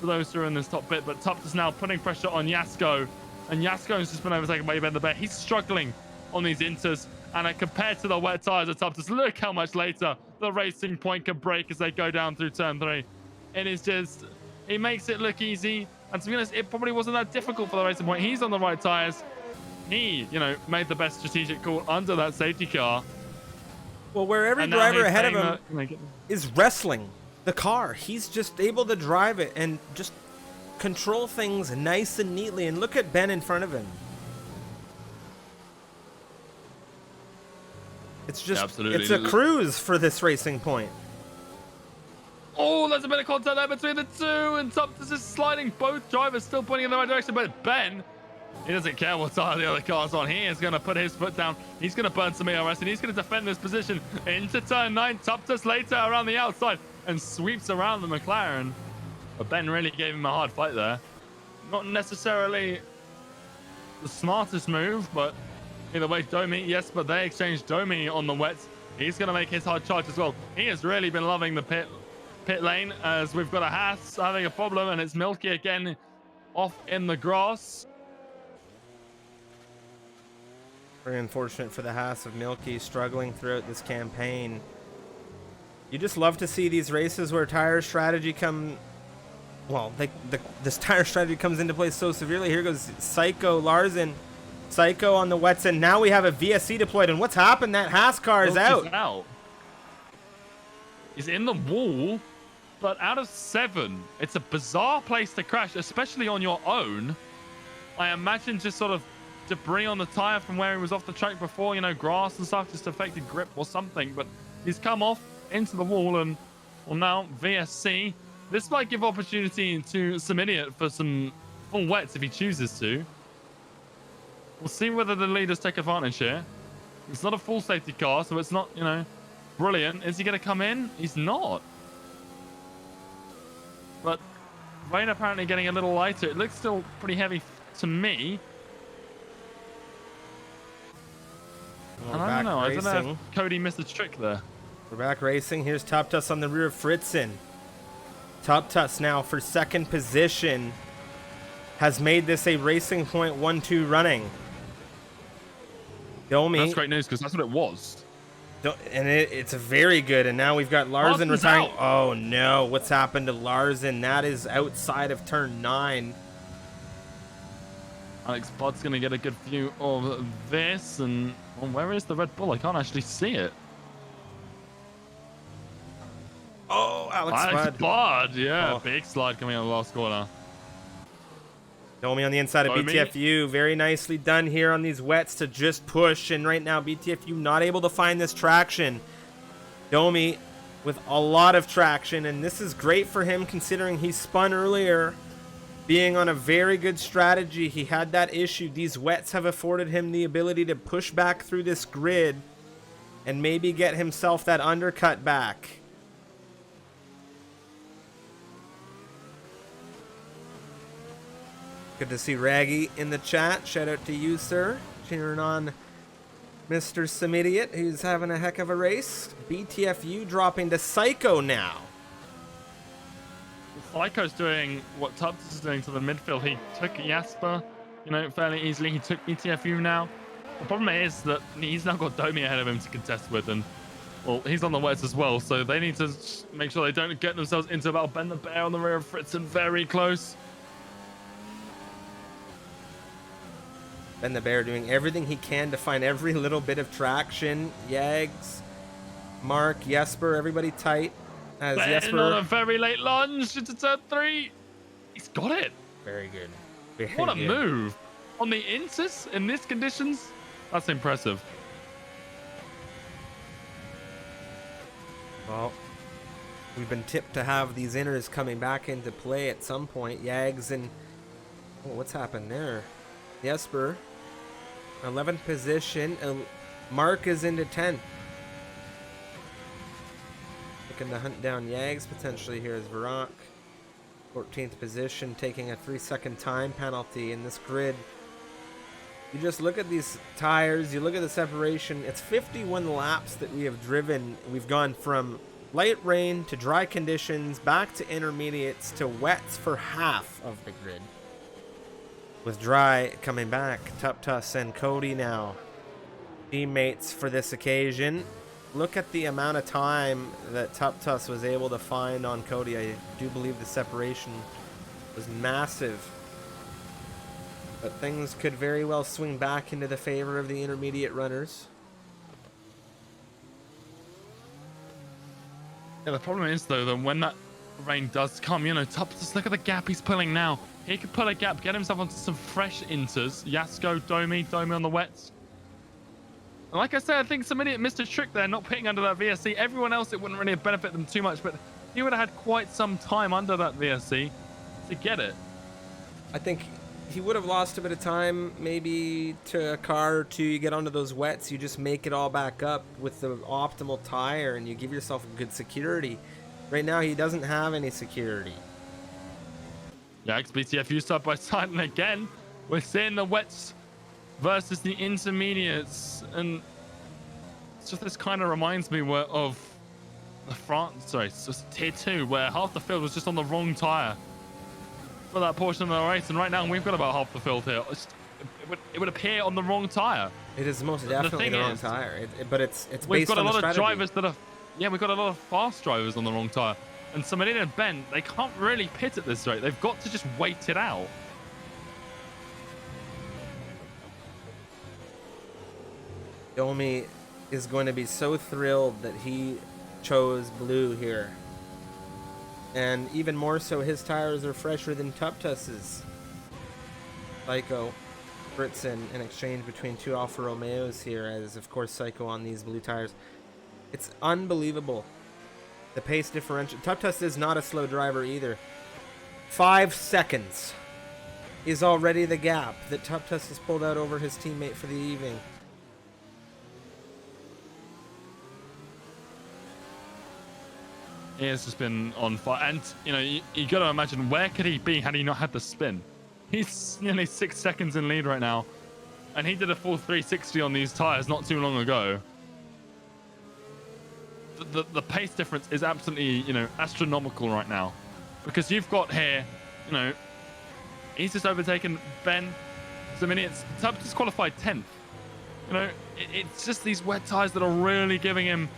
to those who are in this top bit. But Tuptus now putting pressure on Yasko, and Yasko's just been overtaken by Ben the Bear. He's struggling on these inters, and compared to the wet tires of Tuptus, look how much later the Racing Point can break as they go down through turn 3. It is just, it makes it look easy. And to be honest, it probably wasn't that difficult for the Racing Point. He's on the right tires. He, made the best strategic call under that safety car. Well, where every driver ahead of him is wrestling the car. He's just able to drive it and just control things nice and neatly. And look at Ben in front of him. It's just, absolutely. It's a cruise for this Racing Point. Oh, there's a bit of contact there between the two, and Tuptus is sliding. Both drivers still pointing in the right direction, but Ben, he doesn't care what tire the other car's on. He is going to put his foot down. He's going to burn some ERS, and he's going to defend this position into turn 9. Tuptus later around the outside and sweeps around the McLaren. But Ben really gave him a hard fight there. Not necessarily the smartest move, but either way, Domi, yes, but they exchanged Domi on the wets. He's going to make his hard charge as well. He has really been loving the pit lane, as we've got a Haas having a problem, and it's Milky again off in the grass. Very unfortunate for the Haas of Milky, struggling throughout this campaign. You just love to see these races where tire strategy this tire strategy comes into play so severely. Here goes Psycho Larsen. Psycho on the wets, and now we have a VSC deployed, and what's happened? That Haas car is out. He's in the wall, but out of 7, it's a bizarre place to crash, especially on your own. I imagine just sort of debris on the tire from where he was off the track before, grass and stuff just affected grip or something, but he's come off into the wall, and well, now VSC. This might give opportunity to Simidiot for some full wets if he chooses to. We'll see whether the leaders take advantage here. It's not a full safety car, so it's not, brilliant. Is he going to come in? He's not. But rain apparently getting a little lighter. It looks still pretty heavy to me. And I don't know if Cody missed a trick there. We're back racing. Here's Tuptus on the rear of Fritzen. Tuptus now for second position has made this a Racing Point 1-2 running. Domi. That's great news, because that's what it was. And it's a very good. And now we've got Larsen retiring. Oh no, what's happened to Larsen? That is outside of turn 9. Alex Bud's going to get a good view of this. And where is the Red Bull? I can't actually see it. Oh, Alex Bud. Yeah, big slide coming out of the last corner. Domi on the inside of BTFU. Very nicely done here on these wets to just push. And right now, BTFU not able to find this traction. Domi with a lot of traction. And this is great for him considering he spun earlier. Being on a very good strategy. He had that issue. These wets have afforded him the ability to push back through this grid. And maybe get himself that undercut back. Good to see Raggy in the chat. Shout out to you, sir. Cheering on Mr. Simidiot, who's having a heck of a race. BTFU dropping to Psycho now. Psycho's doing what Tubbs is doing to the midfield. He took Jasper, fairly easily. He took BTFU now. The problem is that he's now got Domi ahead of him to contest with, and well, he's on the wets as well, so they need to make sure they don't get themselves into about Ben the Bear on the rear of Fritzen. Very close. Ben the Bear doing everything he can to find every little bit of traction. Yags, Mark, Jesper, everybody tight. As Ben Jesper on a very late lunge into turn 3. He's got it. Very good. What a move. On the Intis in these conditions, that's impressive. Well, we've been tipped to have these inners coming back into play at some point. Yags and... Oh, what's happened there? Jesper, 11th position. Mark is into 10th. Looking to hunt down Yags potentially here as Varrock. 14th position, taking a 3-second time penalty in this grid. You just look at these tires, you look at the separation. It's 51 laps that we have driven. We've gone from light rain to dry conditions, back to intermediates to wets for half of the grid. With dry coming back, Tuptus and Cody now teammates for this occasion. Look at the amount of time that Tuptus was able to find on Cody. I do believe the separation was massive. But things could very well swing back into the favor of the intermediate runners. Yeah, the problem is, though, that when that rain does come, you know, Tuptus, look at the gap he's pulling now. He could pull a gap, get himself onto some fresh inters. Yasko, Domi on the wets. And like I said, I think some idiot missed a trick there, not pitting under that VSC. Everyone else, it wouldn't really benefit them too much, but he would have had quite some time under that VSC to get it. I think he would have lost a bit of time, maybe to a car or two. You get onto those wets, you just make it all back up with the optimal tire, and you give yourself good security. Right now, he doesn't have any security. Yeah, XBTFU side by side, and again, we're seeing the wets versus the intermediates, and it's just, this kind of reminds me of the France, sorry, it's just tier 2, where half the field was just on the wrong tire for that portion of the race, and right now we've got about half the field here. It would appear on the wrong tire. It is most definitely the wrong tire, but it's based on the strategy. We've got a lot of drivers that are, yeah, we've got a lot of fast drivers on the wrong tire, and Samadina and Ben, they can't really pit at this rate. They've got to just wait it out. Domi is going to be so thrilled that he chose blue here. And even more so, his tires are fresher than Tuptus's. Psycho Fritzen in exchange between two Alfa Romeos here, as of course Psycho on these blue tires. It's unbelievable. The pace differential. Tuptus is not a slow driver either. 5 seconds is already the gap that Tuptus has pulled out over his teammate for the evening. He has just been on fire, and you know, you got to imagine, where could he be had he not had the spin? He's nearly 6 seconds in lead right now, and he did a full 360 on these tires not too long ago. The pace difference is absolutely, you know, astronomical right now, because you've got here, you know, he's just overtaken Ben. So I mean, it's Tuptus qualified 10th. You know, it's just these wet tires that are really giving him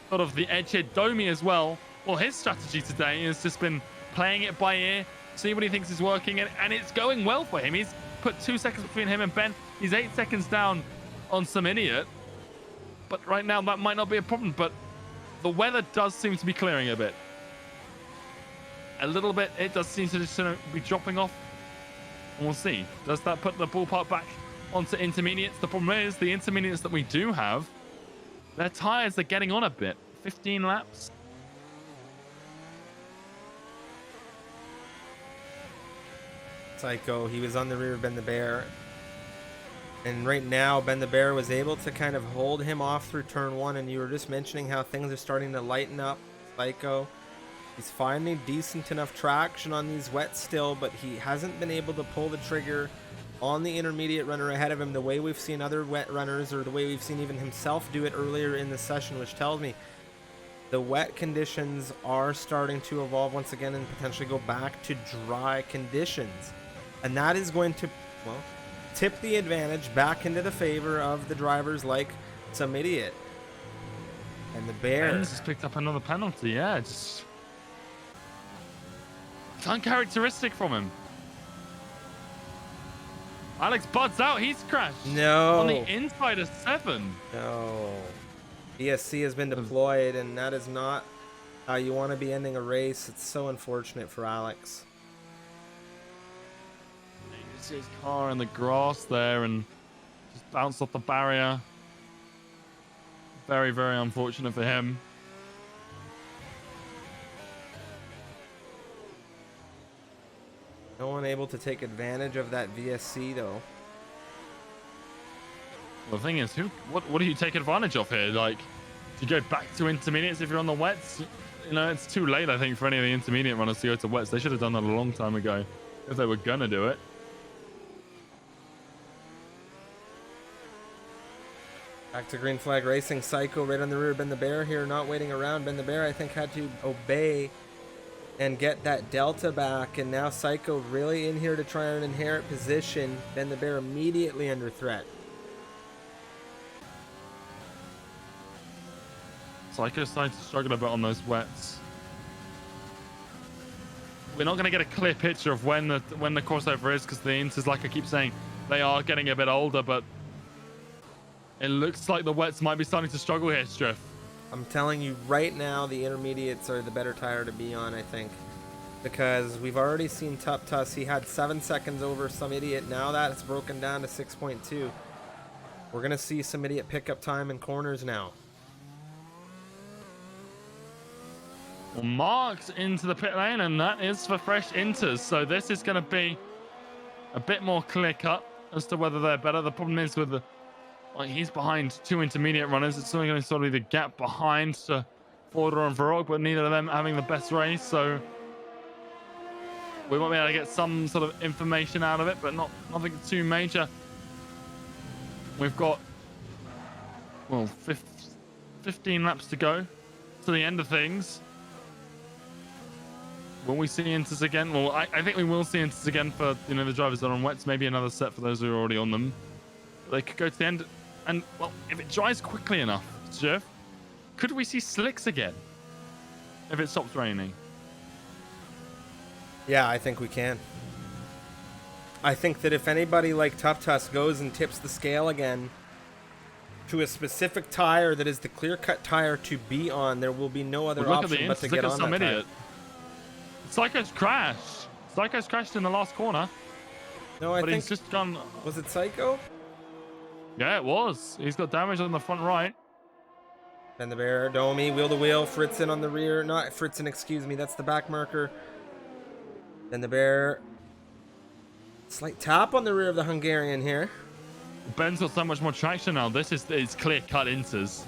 sort of the edge here. Domi as well. Well, his strategy today has just been playing it by ear, see what he thinks is working, and it's going well for him. He's put 2 seconds between him and Ben. He's 8 seconds down on some idiot. But right now, that might not be a problem, but the weather does seem to be clearing a bit. A little bit, it does seem to just be dropping off. And we'll see. Does that put the ballpark back onto intermediates? The problem is, the intermediates that we do have, their tires are getting on a bit. 15 laps. Psycho, he was on the rear of Ben the Bear, and right now Ben the Bear was able to kind of hold him off through turn 1, and you were just mentioning how things are starting to lighten up. Psycho, he's finding decent enough traction on these wets still, but he hasn't been able to pull the trigger on the intermediate runner ahead of him the way we've seen other wet runners, or the way we've seen even himself do it earlier in the session, which tells me the wet conditions are starting to evolve once again and potentially go back to dry conditions. And that is going to, well, tip the advantage back into the favor of the drivers like some idiot. And the Bear just picked up another penalty. Yeah, just it's uncharacteristic from him. Alex buds out. He's crashed. No. On the inside of 7. No. DSC has been deployed, and that is not how you want to be ending a race. It's so unfortunate for Alex. You see his car in the grass there and just bounced off the barrier. Very, very unfortunate for him. No one able to take advantage of that VSC though. Well, the thing is, what do you take advantage of here? Like, do you go back to intermediates if you're on the wets? you know, it's too late, I think, for any of the intermediate runners to go to wets. They should have done that a long time ago if they were gonna do it. Back to green flag racing. Psycho right on the rear. Ben the Bear here, not waiting around. Ben the Bear, I think, had to obey and get that delta back. And now Psycho really in here to try and inherit position. Ben the Bear immediately under threat. Psycho's starting to struggle a bit on those wets. We're not going to get a clear picture of when the crossover is, because the inters, like I keep saying, they are getting a bit older, but it looks like the wets might be starting to struggle here, Striff. I'm telling you right now, the intermediates are the better tire to be on, I think. Because we've already seen Tup Tuss. He had 7 seconds over some idiot. Now that's broken down to 6.2. We're going to see some idiot pickup time in corners now. Well, Mark's into the pit lane, and that is for fresh inters. So this is going to be a bit more clear-cut as to whether they're better. The problem is with the... Like, he's behind 2 intermediate runners. It's only going to sort of be the gap behind to Forder and Varrock, but neither of them having the best race. So we might be able to get some sort of information out of it, but nothing too major. We've got, well, 15 laps to go to the end of things. Will we see inters again? Well, I think we will see inters again for, you know, the drivers that are on wets. Maybe another set for those who are already on them. But they could go to the end. And, well, if it dries quickly enough, Jeff, could we see slicks again if it stops raining? Yeah, I think we can. I think that if anybody like Tup Tuss goes and tips the scale again to a specific tire that is the clear-cut tire to be on, there will be no other option but to get on that tire. Psycho's crashed. Psycho's crashed in the last corner. No, I think he's just gone. Was it Psycho? Yeah, it was. He's got damage on the front right. Ben the Bear, Domi, wheel to wheel, Fritzen on the rear. Not Fritzen, excuse me. That's the back marker. Ben the Bear. Slight tap on the rear of the Hungarian here. Ben's got so much more traction now. This is clear-cut inters.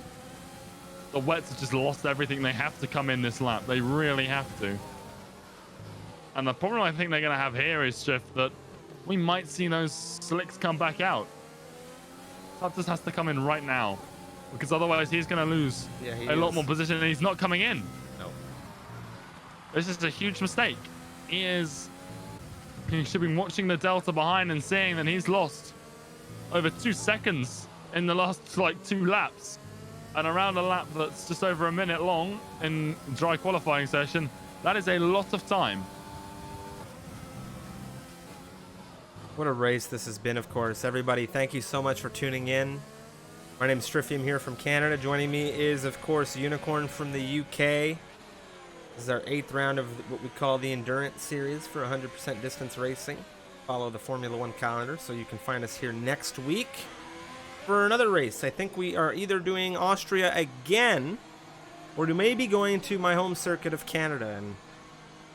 The wets have just lost everything. They have to come in this lap. They really have to. And the problem I think they're going to have here is just that we might see those slicks come back out. Tup Tuss has to come in right now, because otherwise he's going to lose a lot more position, and he's not coming in. No. This is a huge mistake. He should be watching the delta behind and seeing that he's lost over 2 seconds in the last, like, 2 laps. And around a lap that's just over a minute long in dry qualifying session, that is a lot of time. What a race this has been, of course. Everybody, thank you so much for tuning in. My name is Striffium here from Canada. Joining me is, of course, Unicorn from the UK. This is our 8th round of what we call the Endurance Series for 100% distance racing. Follow the Formula 1 calendar, so you can find us here next week for another race. I think we are either doing Austria again, or we may be going to my home circuit of Canada. And,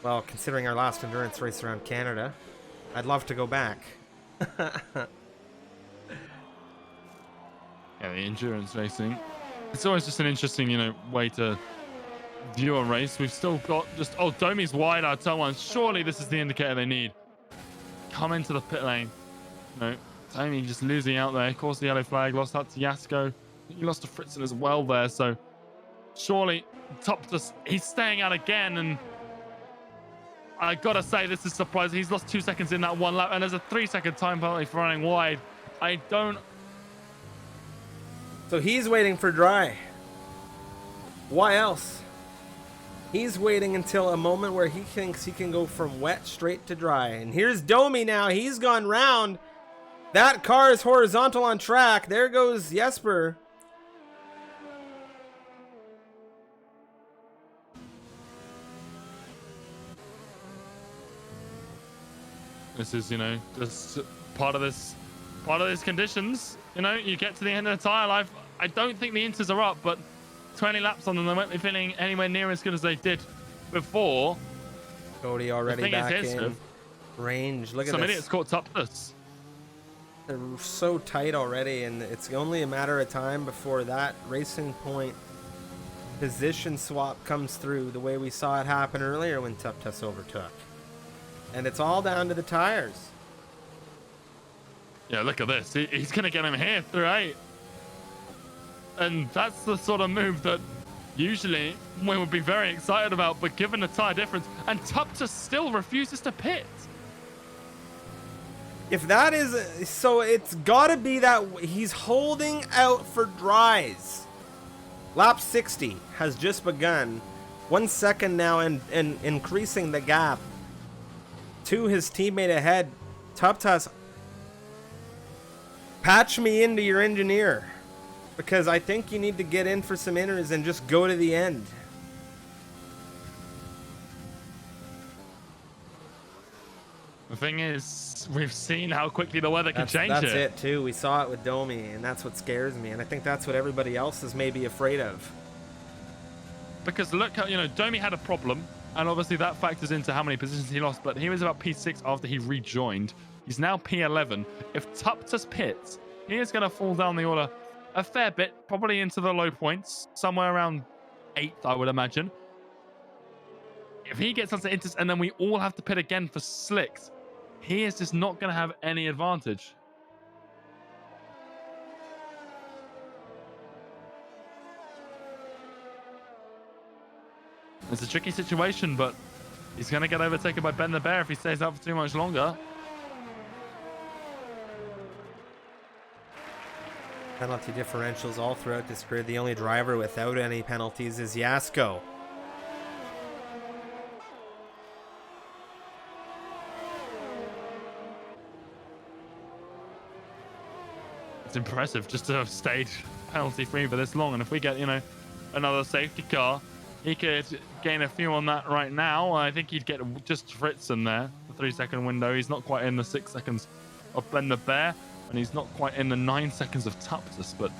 well, considering our last endurance race around Canada, I'd love to go back. Yeah, the endurance racing. It's always just an interesting, you know, way to view a race. We've still got just... Oh, Domi's wide out turn 1. Surely this is the indicator they need. Come into the pit lane. No, Domi just losing out there. Of course, the yellow flag lost out to Yasko. He lost to Fritzen as well there, so surely Tup Tuss, he's staying out again, and I gotta say, this is surprising. He's lost 2 seconds in that one lap, and there's a 3-second time penalty for running wide. I don't... So he's waiting for dry. Why else? He's waiting until a moment where he thinks he can go from wet straight to dry. And here's Domi now. He's gone round. That car is horizontal on track. There goes Jesper. This is, you know, just part of this conditions. You know, you get to the end of the tire life. I don't think the inters are up, but 20 laps on them, they won't be feeling anywhere near as good as they did before. Cody already back in range. Look at this. Some idiots caught Tup Tuss. They're so tight already, and it's only a matter of time before that racing point position swap comes through the way we saw it happen earlier when Tuptus overtook. And it's all down to the tires. Yeah, look at this. He's going to get him here through 8. And that's the sort of move that usually we would be very excited about, but given the tire difference, and Tuptus still refuses to pit. If that is... So it's got to be that he's holding out for dries. Lap 60 has just begun. 1 second now and increasing the gap to his teammate ahead. Tuptus, patch me into your engineer, because I think you need to get in for some inners and just go to the end. The thing is, we've seen how quickly the weather can change it. That's it too. We saw it with Domi, and that's what scares me. And I think that's what everybody else is maybe afraid of. Because look how, Domi had a problem, and obviously that factors into how many positions he lost, but he was about P6 after he rejoined. He's now P11. If Tuptus pits, he is going to fall down the order a fair bit, probably into the low points, somewhere around 8th, I would imagine. If he gets onto Inters and then we all have to pit again for slicks, he is just not going to have any advantage. It's a tricky situation, but he's going to get overtaken by Ben the Bear if he stays up for too much longer. Penalty differentials all throughout this grid. The only driver without any penalties is Yasko. It's impressive just to have stayed penalty free for this long, and if we get another safety car, he could gain a few on that right now. I think he'd get just Fritz in there, the 3-second window. He's not quite in the 6 seconds of Ben the Bear, and he's not quite in the 9 seconds of Tuptus, but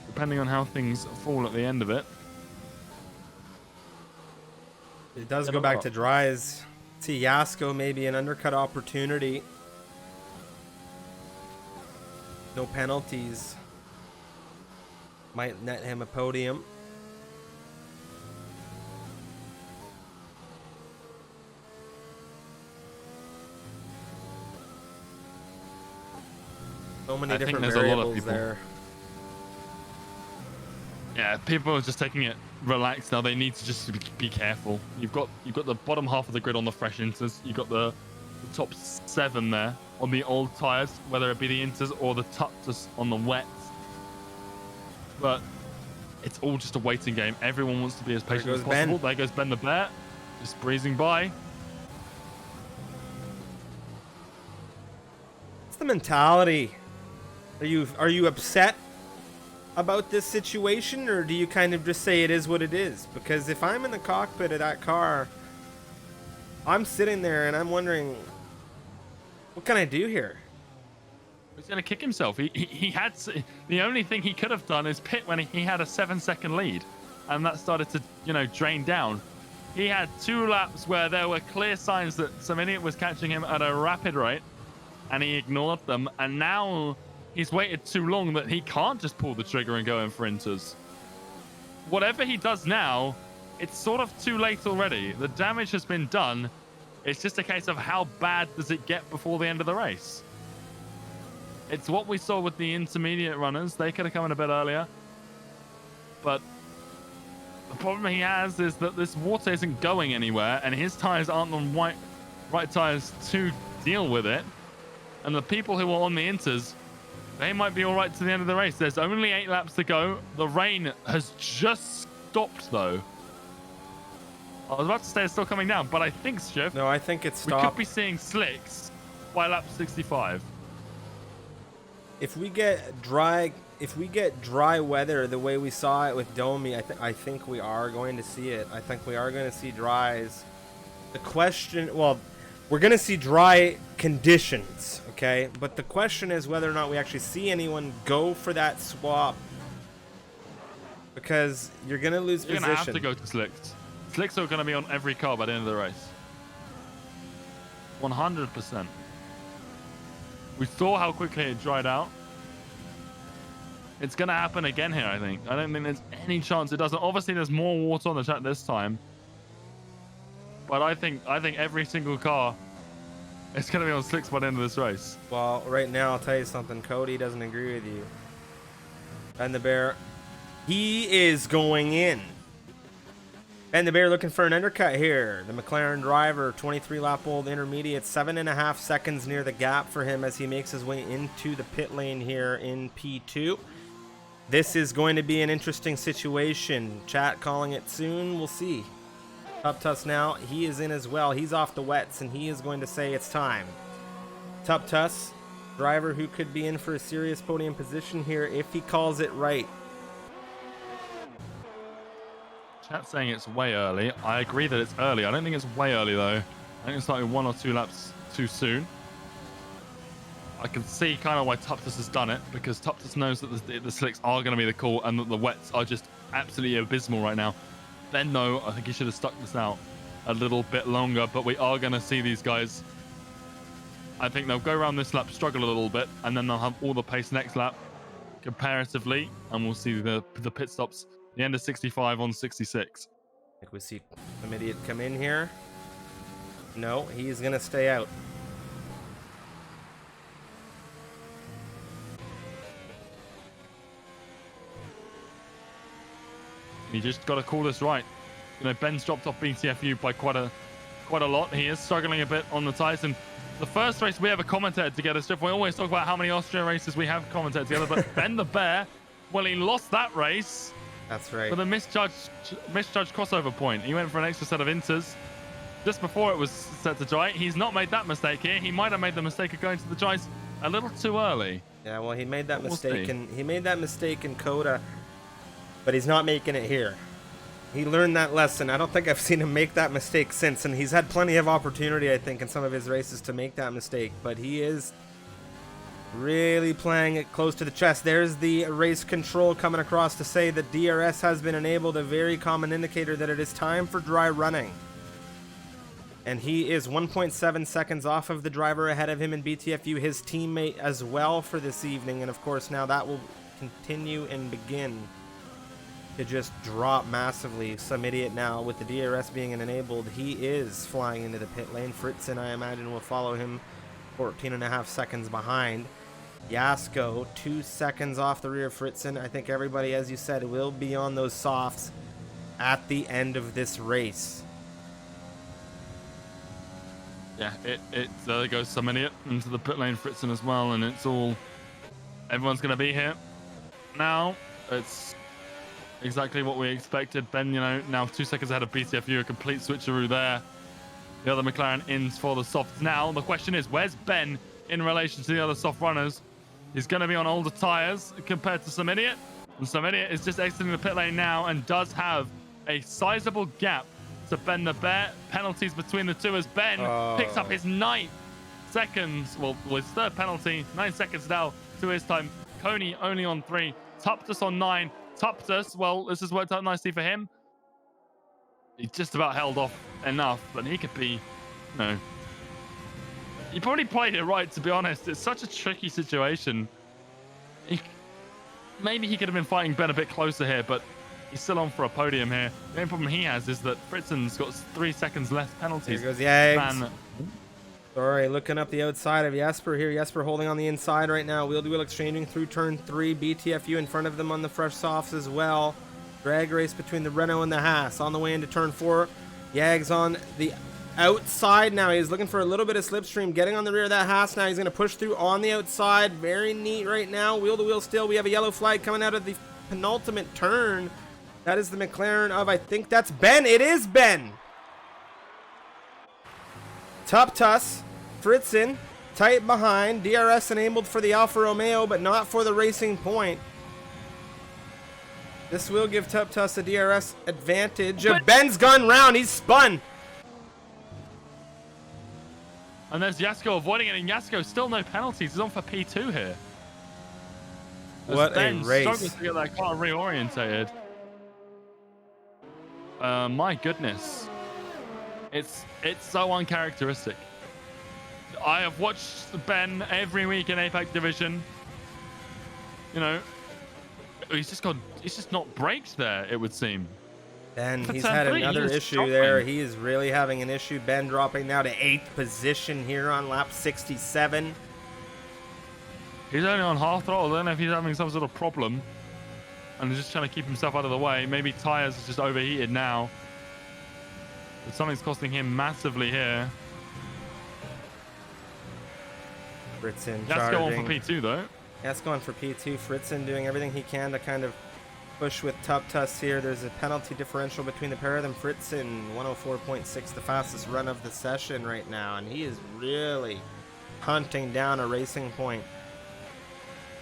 depending on how things fall at the end of it. It does go back to dries. See Yasko, maybe an undercut opportunity. No penalties. Might net him a podium. So many different variables there. Yeah, people are just taking it relaxed now. They need to just be careful. You've got the bottom half of the grid on the fresh inters. You've got the top 7 there on the old tires, whether it be the inters or the Tuptus on the wets. But it's all just a waiting game. Everyone wants to be as patient as possible. There goes Ben the Bear, just breezing by. What's the mentality? Are you upset about this situation, or do you kind of just say it is what it is? Because if I'm in the cockpit of that car, I'm sitting there and I'm wondering, what can I do here? He's going to kick himself. He had the only thing he could have done is pit when he had a 7-second lead, and that started to drain down. He had 2 laps where there were clear signs that some idiot was catching him at a rapid rate, and he ignored them, and now he's waited too long that he can't just pull the trigger and go in for inters. Whatever he does now, it's sort of too late already. The damage has been done. It's just a case of how bad does it get before the end of the race. It's what we saw with the intermediate runners. They could have come in a bit earlier. But the problem he has is that this water isn't going anywhere, and his tires aren't the right tires to deal with it. And the people who are on the inters, they might be all right to the end of the race. There's only 8 laps to go. The rain has just stopped, though. I was about to say it's still coming down, but I think, Schiff, no, I think it's stopped. We could be seeing slicks by lap 65. If we get dry weather the way we saw it with Domi, I think we are going to see it. I think we are going to see dries. The question, well, we're going to see dry conditions, okay? But the question is whether or not we actually see anyone go for that swap, because you're going to lose position. You're going to have to go to slicks. Slicks are going to be on every car by the end of the race. 100%. We saw how quickly it dried out. It's going to happen again here, I think. I don't think there's any chance it doesn't. Obviously, there's more water on the track this time. But I think every single car is going to be on slicks by the end of this race. Well, right now, I'll tell you something. Cody doesn't agree with you. And the Bear, he is going in. And the Bear looking for an undercut here. The McLaren driver, 23 lap old intermediate, 7.5 seconds near the gap for him as he makes his way into the pit lane here in P2. This is going to be an interesting situation. Chat calling it soon. We'll see. Tuptus now, he is in as well. He's off the wets, and he is going to say it's time. Tuptus, driver who could be in for a serious podium position here if he calls it right. Chat's saying it's way early. I agree that it's early. I don't think it's way early, though. I think it's like 1 or 2 laps too soon. I can see kind of why Tuptus has done it, because Tuptus knows that the slicks are going to be the call and that the wets are just absolutely abysmal right now. Then, though, I think he should have stuck this out a little bit longer, but we are going to see these guys. I think they'll go around this lap, struggle a little bit, and then they'll have all the pace next lap comparatively, and we'll see the pit stops, the end of 65 on 66. I think we see some idiot come in here. No, he's going to stay out. You just got to call this right. You know, Ben's dropped off BTFU by quite a lot. He is struggling a bit on the tyres. And the first race we ever commentated together, Steph, we always talk about how many Austria races we have commentated together. But Ben the Bear, well, he lost that race. That's right. With a misjudged crossover point. He went for an extra set of inters just before it was set to dry. He's not made that mistake here. He might have made the mistake of going to the dries a little too early. Yeah, well, he made that mistake, and he made that mistake in Coda. But he's not making it here. He learned that lesson. I don't think I've seen him make that mistake since, and he's had plenty of opportunity, I think, in some of his races to make that mistake, but he is really playing it close to the chest. There's the race control coming across to say that DRS has been enabled, a very common indicator that it is time for dry running. And he is 1.7 seconds off of the driver ahead of him in BTFU, his teammate as well for this evening, and of course now that will continue and begin to just drop massively. Some idiot now with the DRS being enabled, he is flying into the pit lane. Fritzen, I imagine, will follow him 14.5 seconds behind. Yasko 2 seconds off the rear of Fritzen. I think everybody, as you said, will be on those softs at the end of this race. Yeah, there goes some idiot into the pit lane, Fritzen as well, and it's all, everyone's going to be here now. It's exactly what we expected. Ben, you know, now 2 seconds ahead of BTFU, a complete switcheroo there. The other McLaren ins for the softs now. The question is, where's Ben in relation to the other soft runners? He's going to be on older tires compared to Some Idiot. And Some Idiot is just exiting the pit lane now and does have a sizable gap to Ben the Bear. Penalties between the two as Ben picks up his 9 seconds. Well, his third penalty, 9 seconds now to his time. Coney only on 3. Tuptus on 9. Tuptus, well, this has worked out nicely for him. He just about held off enough, but he could be, you know, he probably played it right, to be honest. It's such a tricky situation. Maybe he could have been fighting Ben a bit closer here, but he's still on for a podium here. The only problem he has is that Fritzen's got 3 seconds less penalties. Here goes Yags. Sorry, looking up the outside of Jesper here. Jesper holding on the inside right now. Wheel-to-wheel exchanging through turn 3. BTFU in front of them on the fresh softs as well. Drag race between the Renault and the Haas on the way into turn 4. Yags on the outside now. He's looking for a little bit of slipstream. Getting on the rear of that Haas now. He's going to push through on the outside. Very neat right now. Wheel-to-wheel still. We have a yellow flag coming out of the penultimate turn. That is the McLaren of, I think that's Ben. It is Ben. Tuptus, Fritzen, tight behind. DRS enabled for the Alfa Romeo, but not for the Racing Point. This will give Tuptus a DRS advantage. Ben's gone round. He's spun. And there's Yasko avoiding it, and Yasko still no penalties. He's on for P2 here. What a race. Struggles to get that car reorientated. My goodness. It's so uncharacteristic. I have watched Ben every week in APAC Division. You know, He's just not braked there, it would seem. Ben, For he's turn had three, another he is issue there. struggling. He is really having an issue. Ben dropping now to 8th position here on lap 67. He's only on half throttle. I don't know if he's having some sort of problem and he's just trying to keep himself out of the way. Maybe tires are just overheated now. But something's costing him massively here. Fritzen That's charging. going for P2 though. That's going for P2. Fritzen doing everything he can to kind of push with Tuss here. There's a penalty differential between the pair of them. Fritzen, 104.6, the fastest run of the session right now. And he is really hunting down a racing point.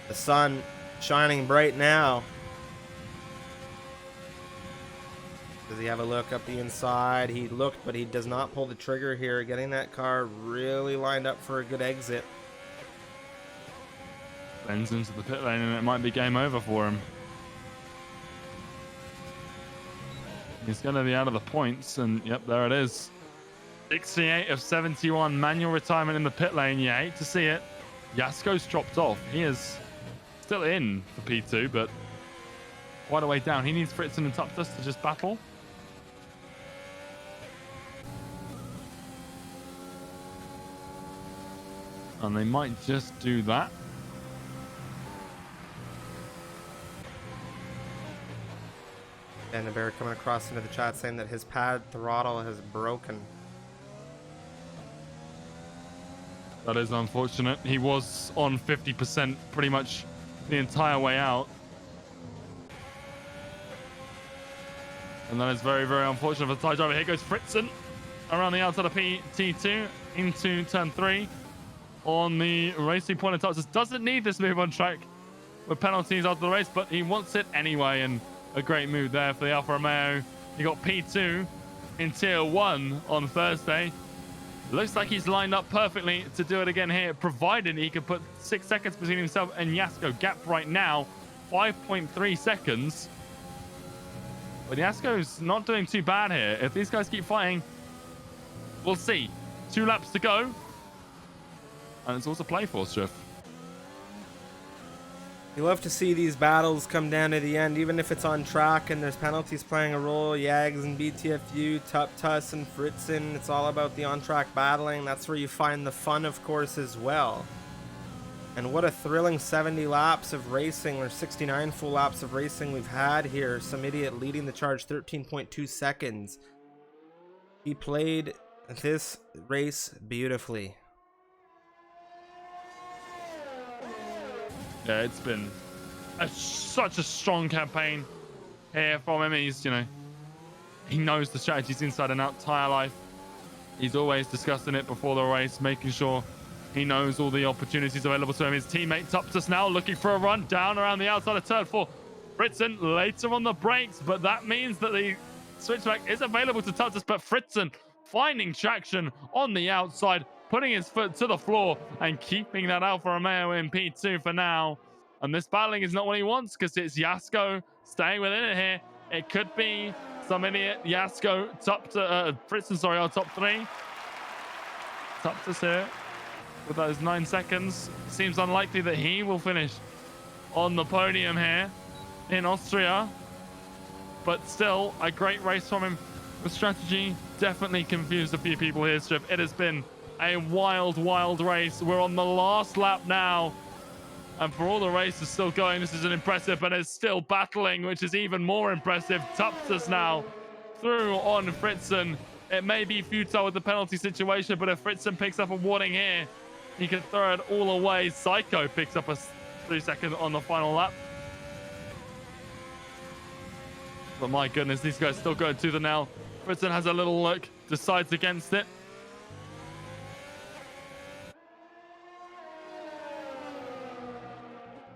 The sun shining bright now. Does he have a look up the inside? He looked, but he does not pull the trigger here. Getting that car really lined up for a good exit. Bends into the pit lane and it might be game over for him. He's going to be out of the points, and yep, there it is. 68 of 71, manual retirement in the pit lane. You hate to see it. Yasko's dropped off. He is still in for P2, but quite a way down. He needs Fritzen and Tuss to just battle. And they might just do that. And the bear coming across into the chat saying that his pad throttle has broken. That is unfortunate. He was on 50% pretty much the entire way out. And that is very, very unfortunate for the tie driver. Here goes Fritzen around the outside of PT2 into turn 3 on the racing point of Tuss. Doesn't need this move on track with penalties after the race, but he wants it anyway. And a great move there for the Alfa Romeo. He got P2 in tier 1 on Thursday. Looks like he's lined up perfectly to do it again here, provided he can put 6 seconds between himself and Yasko. Gap right now, 5.3 seconds. But Yasko's not doing too bad here. If these guys keep fighting, we'll see. 2 laps to go. And it's also play for Striff. You love to see these battles come down to the end, even if it's on track and there's penalties playing a role. Yags and BTFU, Tuss and Fritzen. It's all about the on-track battling. That's where you find the fun, of course, as well. And what a thrilling 70 laps of racing, or 69 full laps of racing we've had here. Some idiot leading the charge, 13.2 seconds. He played this race beautifully. Yeah, it's been such a strong campaign here from him. He's, he knows the strategies inside and out. Tire life, he's always discussing it before the race, making sure he knows all the opportunities available to him. His teammate Tuss now looking for a run down around the outside of turn 4. Fritzen later on the brakes, but that means that the switchback is available to Tuss, but Fritzen finding traction on the outside, putting his foot to the floor and keeping that Alfa Romeo in P2 for now. And this battling is not what he wants, because it's Yasko staying within it here. It could be some idiot Yasko Fritzen, on top 3. Tuss here with those 9 seconds. Seems unlikely that he will finish on the podium here in Austria. But still, a great race from him. The strategy definitely confused a few people here, Strip. It has been a wild, wild race. We're on the last lap now. And for all the race is still going, this is an impressive, but it's still battling, which is even more impressive. Tuss now through on Fritzen. It may be futile with the penalty situation, but if Fritzen picks up a warning here, he can throw it all away. Psycho picks up a 3-second on the final lap. But my goodness, these guys still going to the nail. Fritzen has a little look, decides against it.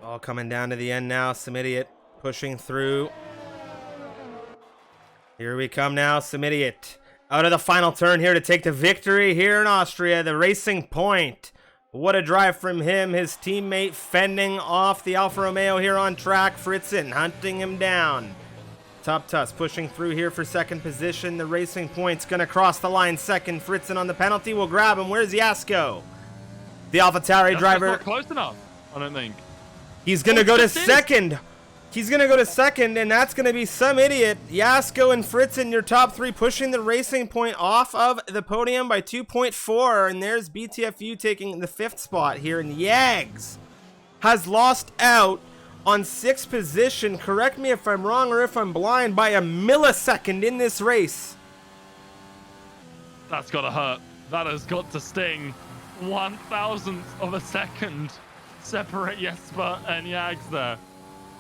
All coming down to the end now. Some idiot pushing through. Here we come now. Some idiot out of the final turn here to take the victory here in Austria. The Racing Point. What a drive from him. His teammate fending off the Alfa Romeo here on track. Fritzen hunting him down. Tuss pushing through here for second position. The Racing Point's going to cross the line second. Fritzen on the penalty will grab him. Where's Yasko? The AlphaTauri driver. Not close enough, I don't think. He's going to go to second. He's going to go to second, and that's going to be some idiot. Yasko and Fritzen, your top three, pushing the racing point off of the podium by 2.4. And there's BTFU taking the 5th spot here. And Yags has lost out on 6th position. Correct me if I'm wrong or if I'm blind, by a millisecond in this race. That's got to hurt. That has got to sting. 1,000th of a second separate Jesper and Yags there.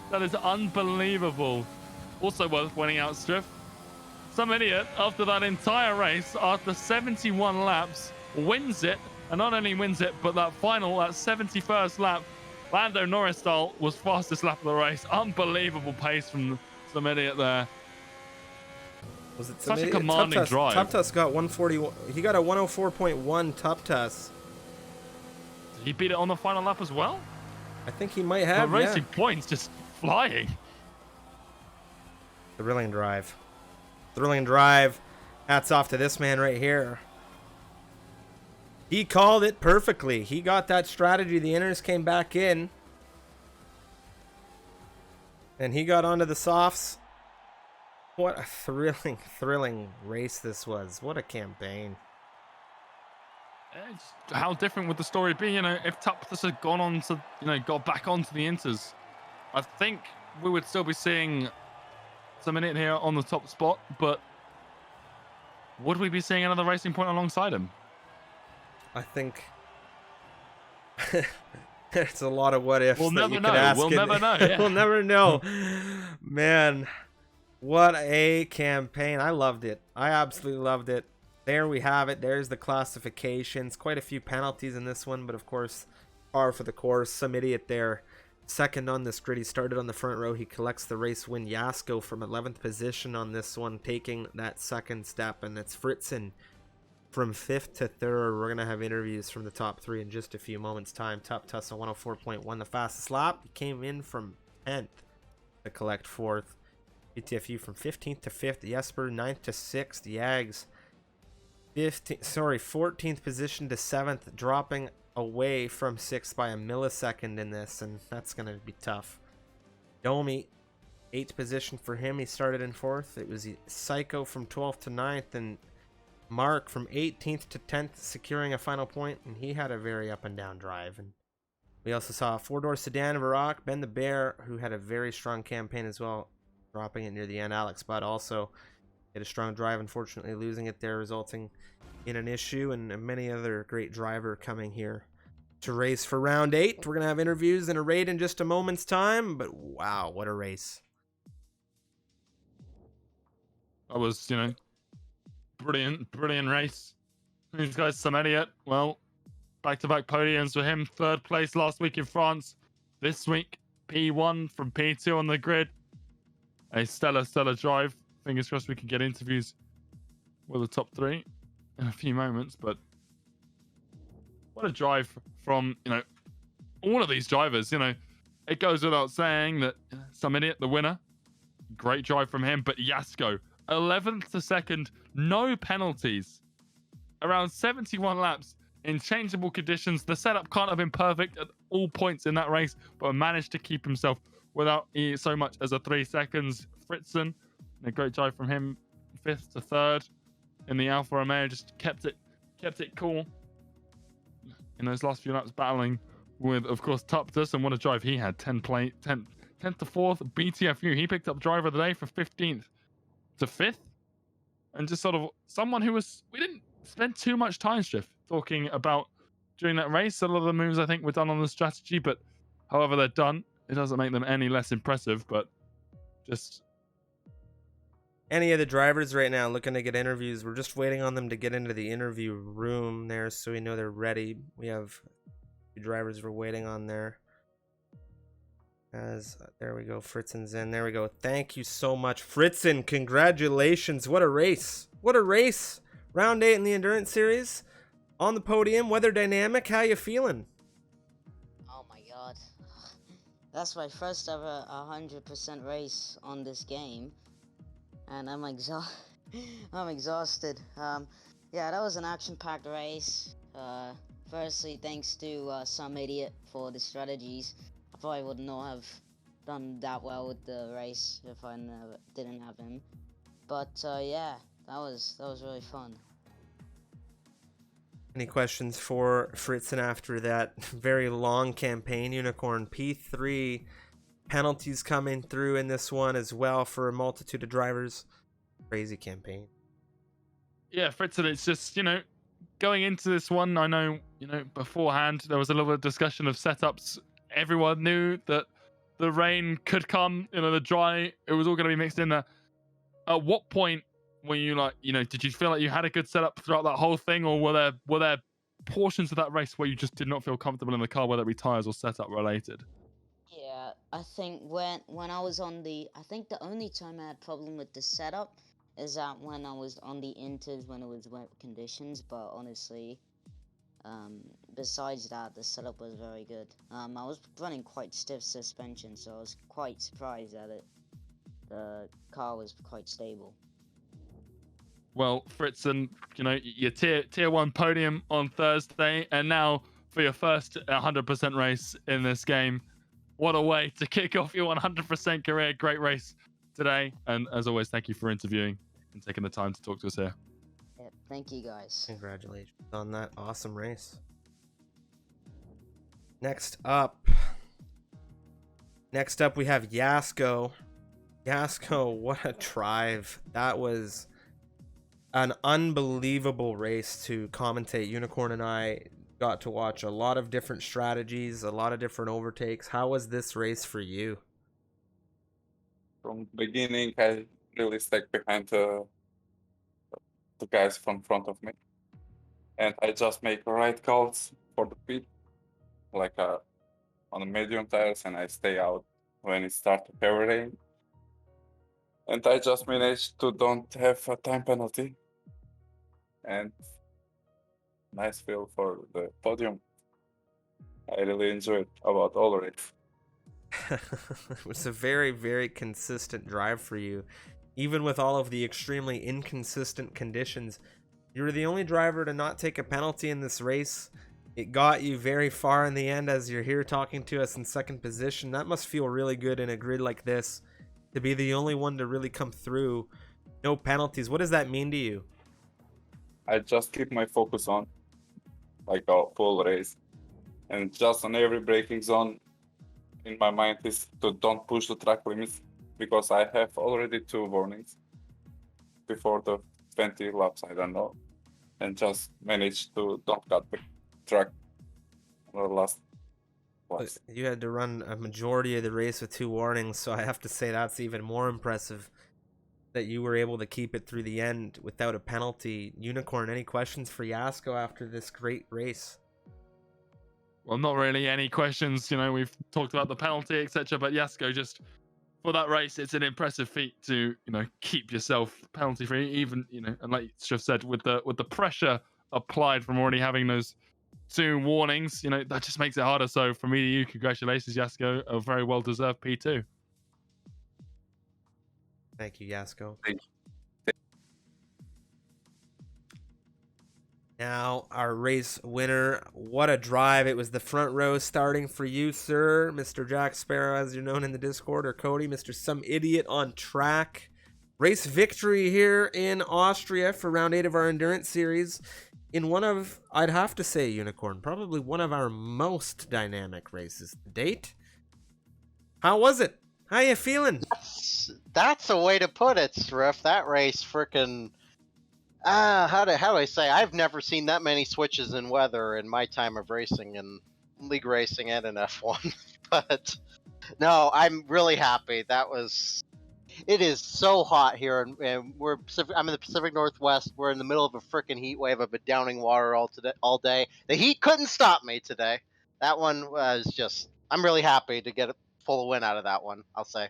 That is unbelievable. Also worth pointing out, Striff. Some idiot, after that entire race, after 71 laps, wins it. And not only wins it, but that 71st lap, Lando Norris style, was fastest lap of the race. Unbelievable pace from some idiot there. Was it such a commanding drive? Tuptus got 141. He got a 104.1 Tuptus. Did he beat it on the final lap as well? I think he might have. The racing points just flying. Thrilling drive. Thrilling drive. Hats off to this man right here. He called it perfectly. He got that strategy. The inners came back in. And he got onto the softs. What a thrilling race this was. What a campaign. How different would the story be, you know, if Tuptus had gone on to, you know, got back onto the inters? I think we would still be seeing some idiot here on the top spot, but would we be seeing another racing point alongside him? I think there's a lot of what ifs we'll that never you know. could ask. We'll never know. Yeah. We'll never know. Man, what a campaign. I loved it. I absolutely loved it. There we have it. There's the classifications. Quite a few penalties in this one, but of course, par for the course. Some idiot there. Second on this grid. He started on the front row. He collects the race win. Yasko from 11th position on this one, taking that second step. And it's Fritzen from 5th to 3rd. We're going to have interviews from the top 3 in just a few moments' time. Tuptus on 104.1, the fastest lap. He came in from 10th to collect 4th. BTFU from 15th to 5th. Jesper 9th to 6th. Yags 14th position to 7th, dropping away from 6th by a millisecond in this, and that's going to be tough. Domi, 8th position for him. He started in 4th. It was Psycho from 12th to 9th, and Mark from 18th to 10th, securing a final point, and he had a very up and down drive. And we also saw a 4-door sedan Varrock, Ben the Bear, who had a very strong campaign as well, dropping it near the end. Alex Budd also had a strong drive, unfortunately losing it there, resulting in an issue, and many other great driver coming here to race for round 8. We're going to have interviews and a raid in just a moment's time, but wow, what a race. That was, you know, brilliant race. These guys, some idiot. Well, back-to-back podiums for him. 3rd place last week in France. This week, P1 from P2 on the grid. A stellar drive. Fingers crossed we can get interviews with the top 3 in a few moments, but what a drive from, you know, all of these drivers. You know, it goes without saying that some idiot, the winner, great drive from him, but Yasko, 11th to 2nd, no penalties, around 71 laps in changeable conditions. The setup can't have been perfect at all points in that race, but managed to keep himself without so much as a 3 seconds. Fritzen, a great drive from him, 5th to 3rd in the Alfa Romeo, just kept it cool in those last few laps, battling with, of course, Tuptus. And what a drive he had. 10th to 4th. BTFU, he picked up driver of the day from 15th to 5th, and just sort of someone who was, we didn't spend too much time, Striff, talking about during that race. A lot of the moves I think were done on the strategy, but however they're done, it doesn't make them any less impressive. But just any of the drivers right now looking to get interviews, we're just waiting on them to get into the interview room there so we know they're ready. We have the drivers we're waiting on there. There we go, Fritzen's in. There we go. Thank you so much, Fritzen. Congratulations. What a race. What a race. Round 8 in the Endurance Series. On the podium, weather dynamic. How you feeling? Oh my god. That's my first ever 100% race on this game. And I'm exhausted. Yeah, that was an action-packed race. Firstly, thanks to some idiot for the strategies. I probably would not have done that well with the race if I never didn't have him. But yeah, that was really fun. Any questions for Fritzen after that very long campaign, Unicorn? P3 penalties coming through in this one as well for a multitude of drivers. Crazy campaign. Yeah, Fritzen, it's just, going into this one, I know, beforehand there was a little bit of discussion of setups. Everyone knew that the rain could come, the dry, it was all going to be mixed in there. At what point were you like, did you feel like you had a good setup throughout that whole thing, or were there portions of that race where you just did not feel comfortable in the car, whether it be tires or setup related? Yeah, I think when I was on I think the only time I had problem with the setup is that when I was on the inters when it was wet conditions, but honestly, besides that, the setup was very good. I was running quite stiff suspension, so I was quite surprised that the car was quite stable. Well, Fritzen, your tier 1 podium on Thursday, and now for your first 100% race in this game. What a way to kick off your 100% career. Great race today. And as always, thank you for interviewing and taking the time to talk to us here. Yeah, thank you guys. Congratulations on that awesome race. Next up we have Yasko. Yasko, what a drive. That was an unbelievable race to commentate. Unicorn and I got to watch a lot of different strategies, a lot of different overtakes. How was this race for you? From the beginning, I really stuck behind the guys from front of me, and I just make right calls for the pit, like on the medium tires, and I stay out when it starts to heavy rain. And I just managed to don't have a time penalty, and nice feel for the podium. I really enjoyed about all of it. It was a very, very consistent drive for you. Even with all of the extremely inconsistent conditions, you were the only driver to not take a penalty in this race. It got you very far in the end as you're here talking to us in second position. That must feel really good in a grid like this, to be the only one to really come through. No penalties. What does that mean to you? I just keep my focus on like a full race, and just on every braking zone in my mind is to don't push the track limits, because I have already 2 warnings before the 20 laps, I don't know, and just manage to don't cut the track on the last laps. You had to run a majority of the race with 2 warnings, so I have to say that's even more impressive that you were able to keep it through the end without a penalty. Unicorn, any questions for Yasko after this great race? Well, not really any questions. We've talked about the penalty, etc. But Yasko, just for that race, it's an impressive feat to, keep yourself penalty free. Even, and like Striff said, with the pressure applied from already having those 2 warnings, that just makes it harder. So from me to you, congratulations, Yasko. A very well deserved P2. Thank you, Yasko. Thank you. Now, our race winner. What a drive. It was the front row starting for you, sir. Mr. Jack Sparrow, as you're known in the Discord, or Cody, Mr. Some Idiot on Track. Race victory here in Austria for round 8 of our endurance series. In one of, I'd have to say, Unicorn, probably one of our most dynamic races to date. How was it? How you feeling? That's a way to put it, Striff. That race freaking... how do I say? I've never seen that many switches in weather in my time of racing, in league racing and in F1. But no, I'm really happy. It is so hot here, and I'm in the Pacific Northwest. We're in the middle of a freaking heat wave. I've been downing water all day. The heat couldn't stop me today. That one was just... I'm really happy to get a full win out of that one, I'll say.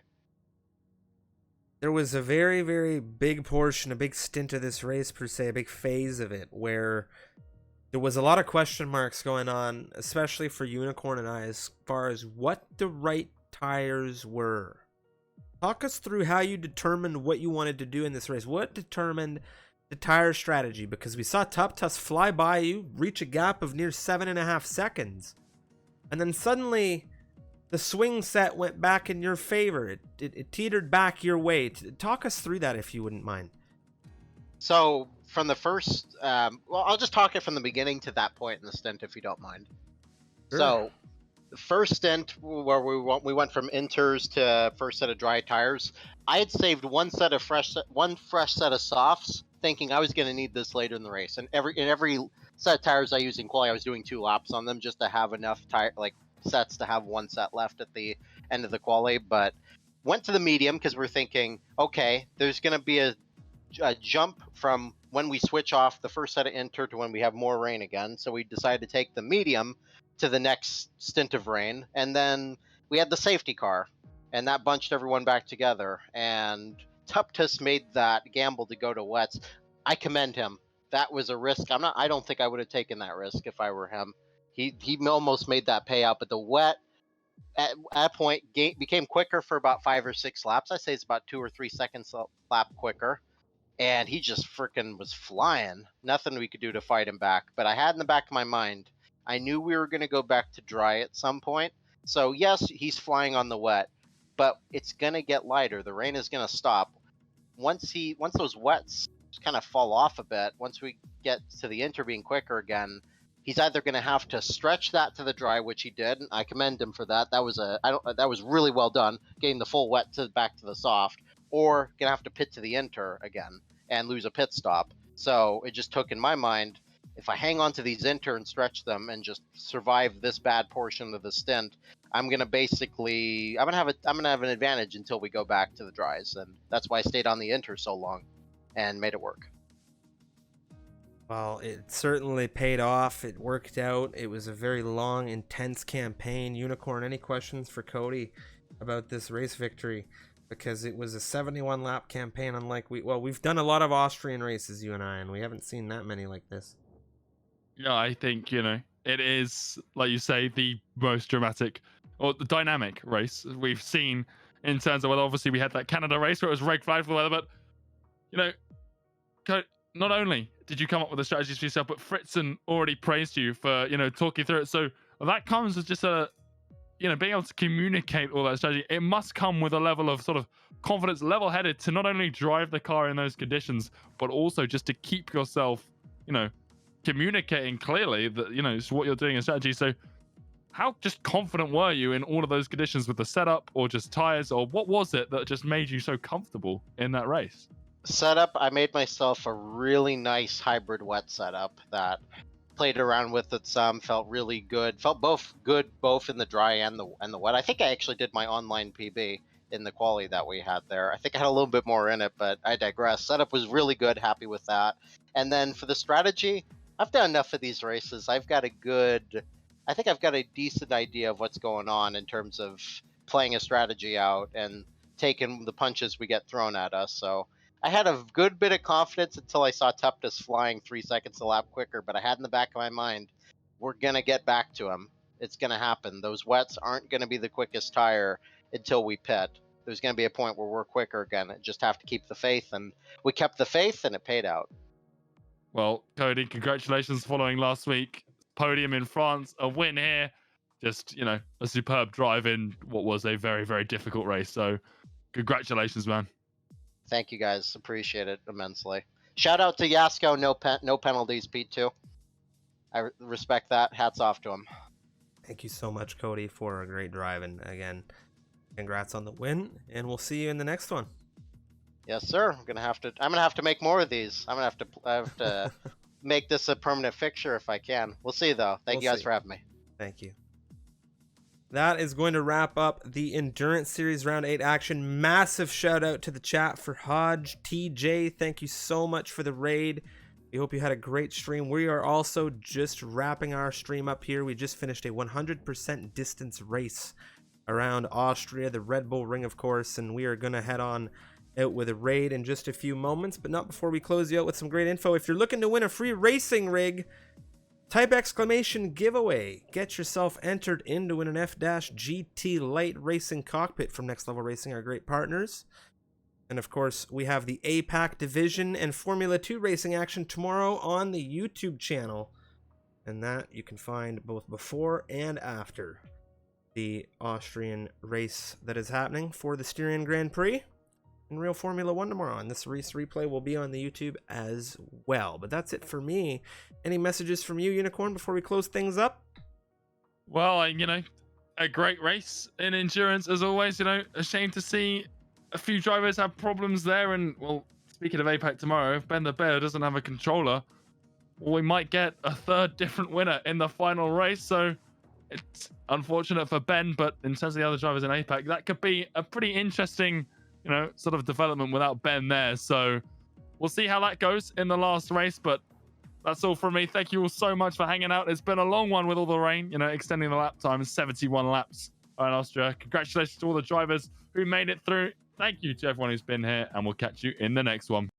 There was a very, very big portion, a big stint of this race, per se, a big phase of it, where there was a lot of question marks going on, especially for Unicorn and I, as far as what the right tires were. Talk us through how you determined what you wanted to do in this race. What determined the tire strategy? Because we saw Top Tuss fly by you, reach a gap of near 7.5 seconds. And then suddenly, the swing set went back in your favor. It teetered back your way. Talk us through that if you wouldn't mind. So from the first, well, I'll just talk it from the beginning to that point in the stint, if you don't mind. Sure. So the first stint where we went from inters to first set of dry tires, I had saved one fresh set of softs, thinking I was going to need this later in the race. And every set of tires I used in quali, I was doing 2 laps on them just to have enough sets to have 1 set left at the end of the quali. But went to the medium because we're thinking, okay, there's going to be a jump from when we switch off the first set of inter to when we have more rain again. So we decided to take the medium to the next stint of rain, and then we had the safety car, and that bunched everyone back together. And Tuptus made that gamble to go to wets. I commend him. That was a risk. I don't think I would have taken that risk if I were him. He almost made that payout, but the wet at that point became quicker for about 5 or 6 laps. I say it's about 2 or 3 seconds a lap quicker. And he just freaking was flying. Nothing we could do to fight him back. But I had in the back of my mind, I knew we were going to go back to dry at some point. So yes, he's flying on the wet, but it's going to get lighter. The rain is going to stop. Once those wets kind of fall off a bit, once we get to the inter being quicker again, he's either going to have to stretch that to the dry, which he did. And I commend him for that. That was really well done, getting the full wet back to the soft, or going to have to pit to the inter again and lose a pit stop. So it just took in my mind, if I hang on to these inter and stretch them and just survive this bad portion of the stint, I'm gonna have an advantage until we go back to the dries, and that's why I stayed on the inter so long and made it work. Well, it certainly paid off. It worked out. It was a very long, intense campaign. Unicorn, any questions for Cody about this race victory? Because it was a 71 lap campaign, unlike we've done a lot of Austrian races, you and I, and we haven't seen that many like this. Yeah, I think, it is, like you say, the most dramatic or the dynamic race we've seen in terms of, well, obviously we had that Canada race where it was red flag for the weather, but, not only did you come up with the strategies for yourself, but Fritzen already praised you for, talking through it. So that comes as just being able to communicate all that strategy. It must come with a level of sort of confidence, level-headed, to not only drive the car in those conditions, but also just to keep yourself, communicating clearly that, it's what you're doing in strategy. So how just confident were you in all of those conditions with the setup or just tires, or what was it that just made you so comfortable in that race? Setup, I made myself a really nice hybrid wet setup that played around with it some, felt really good, felt good both in the dry and the wet. I think I actually did my online PB in the quali that we had there. I think I had a little bit more in it, but I digress. Setup was really good, happy with that. And then for the strategy, I've done enough of these races. I think I've got a decent idea of what's going on in terms of playing a strategy out and taking the punches we get thrown at us. So I had a good bit of confidence until I saw Tuptus flying 3 seconds a lap quicker, but I had in the back of my mind, we're going to get back to him. It's going to happen. Those wets aren't going to be the quickest tire until we pit. There's going to be a point where we're quicker again. I just have to keep the faith, and we kept the faith, and it paid out. Well, Cody, congratulations following last week. Podium in France, a win here. Just, a superb drive in what was a very, very difficult race. So congratulations, man. Thank you, guys. Appreciate it immensely. Shout out to Yasko. No penalties, Pete, too. I respect that. Hats off to him. Thank you so much, Cody, for a great drive. And again, congrats on the win. And we'll see you in the next one. Yes, sir. I'm gonna have to make more of these. I have to make this a permanent fixture if I can. We'll see, though. Thank you guys for having me. Thank you. That is going to wrap up the Endurance Series Round 8 action. Massive shout out to the chat for Hodge TJ. Thank you so much for the raid. We hope you had a great stream. We are also just wrapping our stream up here. We just finished a 100% distance race around Austria, the Red Bull Ring, of course, and we are going to head on out with a raid in just a few moments, but not before we close you out with some great info. If you're looking to win a free racing rig, type exclamation giveaway. Get yourself entered in to win an F-GT Light Racing cockpit from Next Level Racing, our great partners. And of course, we have the APAC Division and Formula 2 racing action tomorrow on the YouTube channel. And that you can find both before and after the Austrian race that is happening for the Styrian Grand Prix in Real Formula 1 tomorrow, and this race replay will be on the YouTube as well. But that's it for me. Any messages from you, Unicorn, before we close things up? Well, a great race in endurance as always. A shame to see a few drivers have problems there. And well, speaking of APAC tomorrow, if Ben the Bear doesn't have a controller, we might get a third different winner in the final race. So it's unfortunate for Ben, but in terms of the other drivers in APAC, that could be a pretty interesting sort of development without Ben there. So we'll see how that goes in the last race, but that's all from me. Thank you all so much for hanging out. It's been a long one with all the rain, extending the lap time, 71 laps in Austria. Congratulations to all the drivers who made it through. Thank you to everyone who's been here, and we'll catch you in the next one.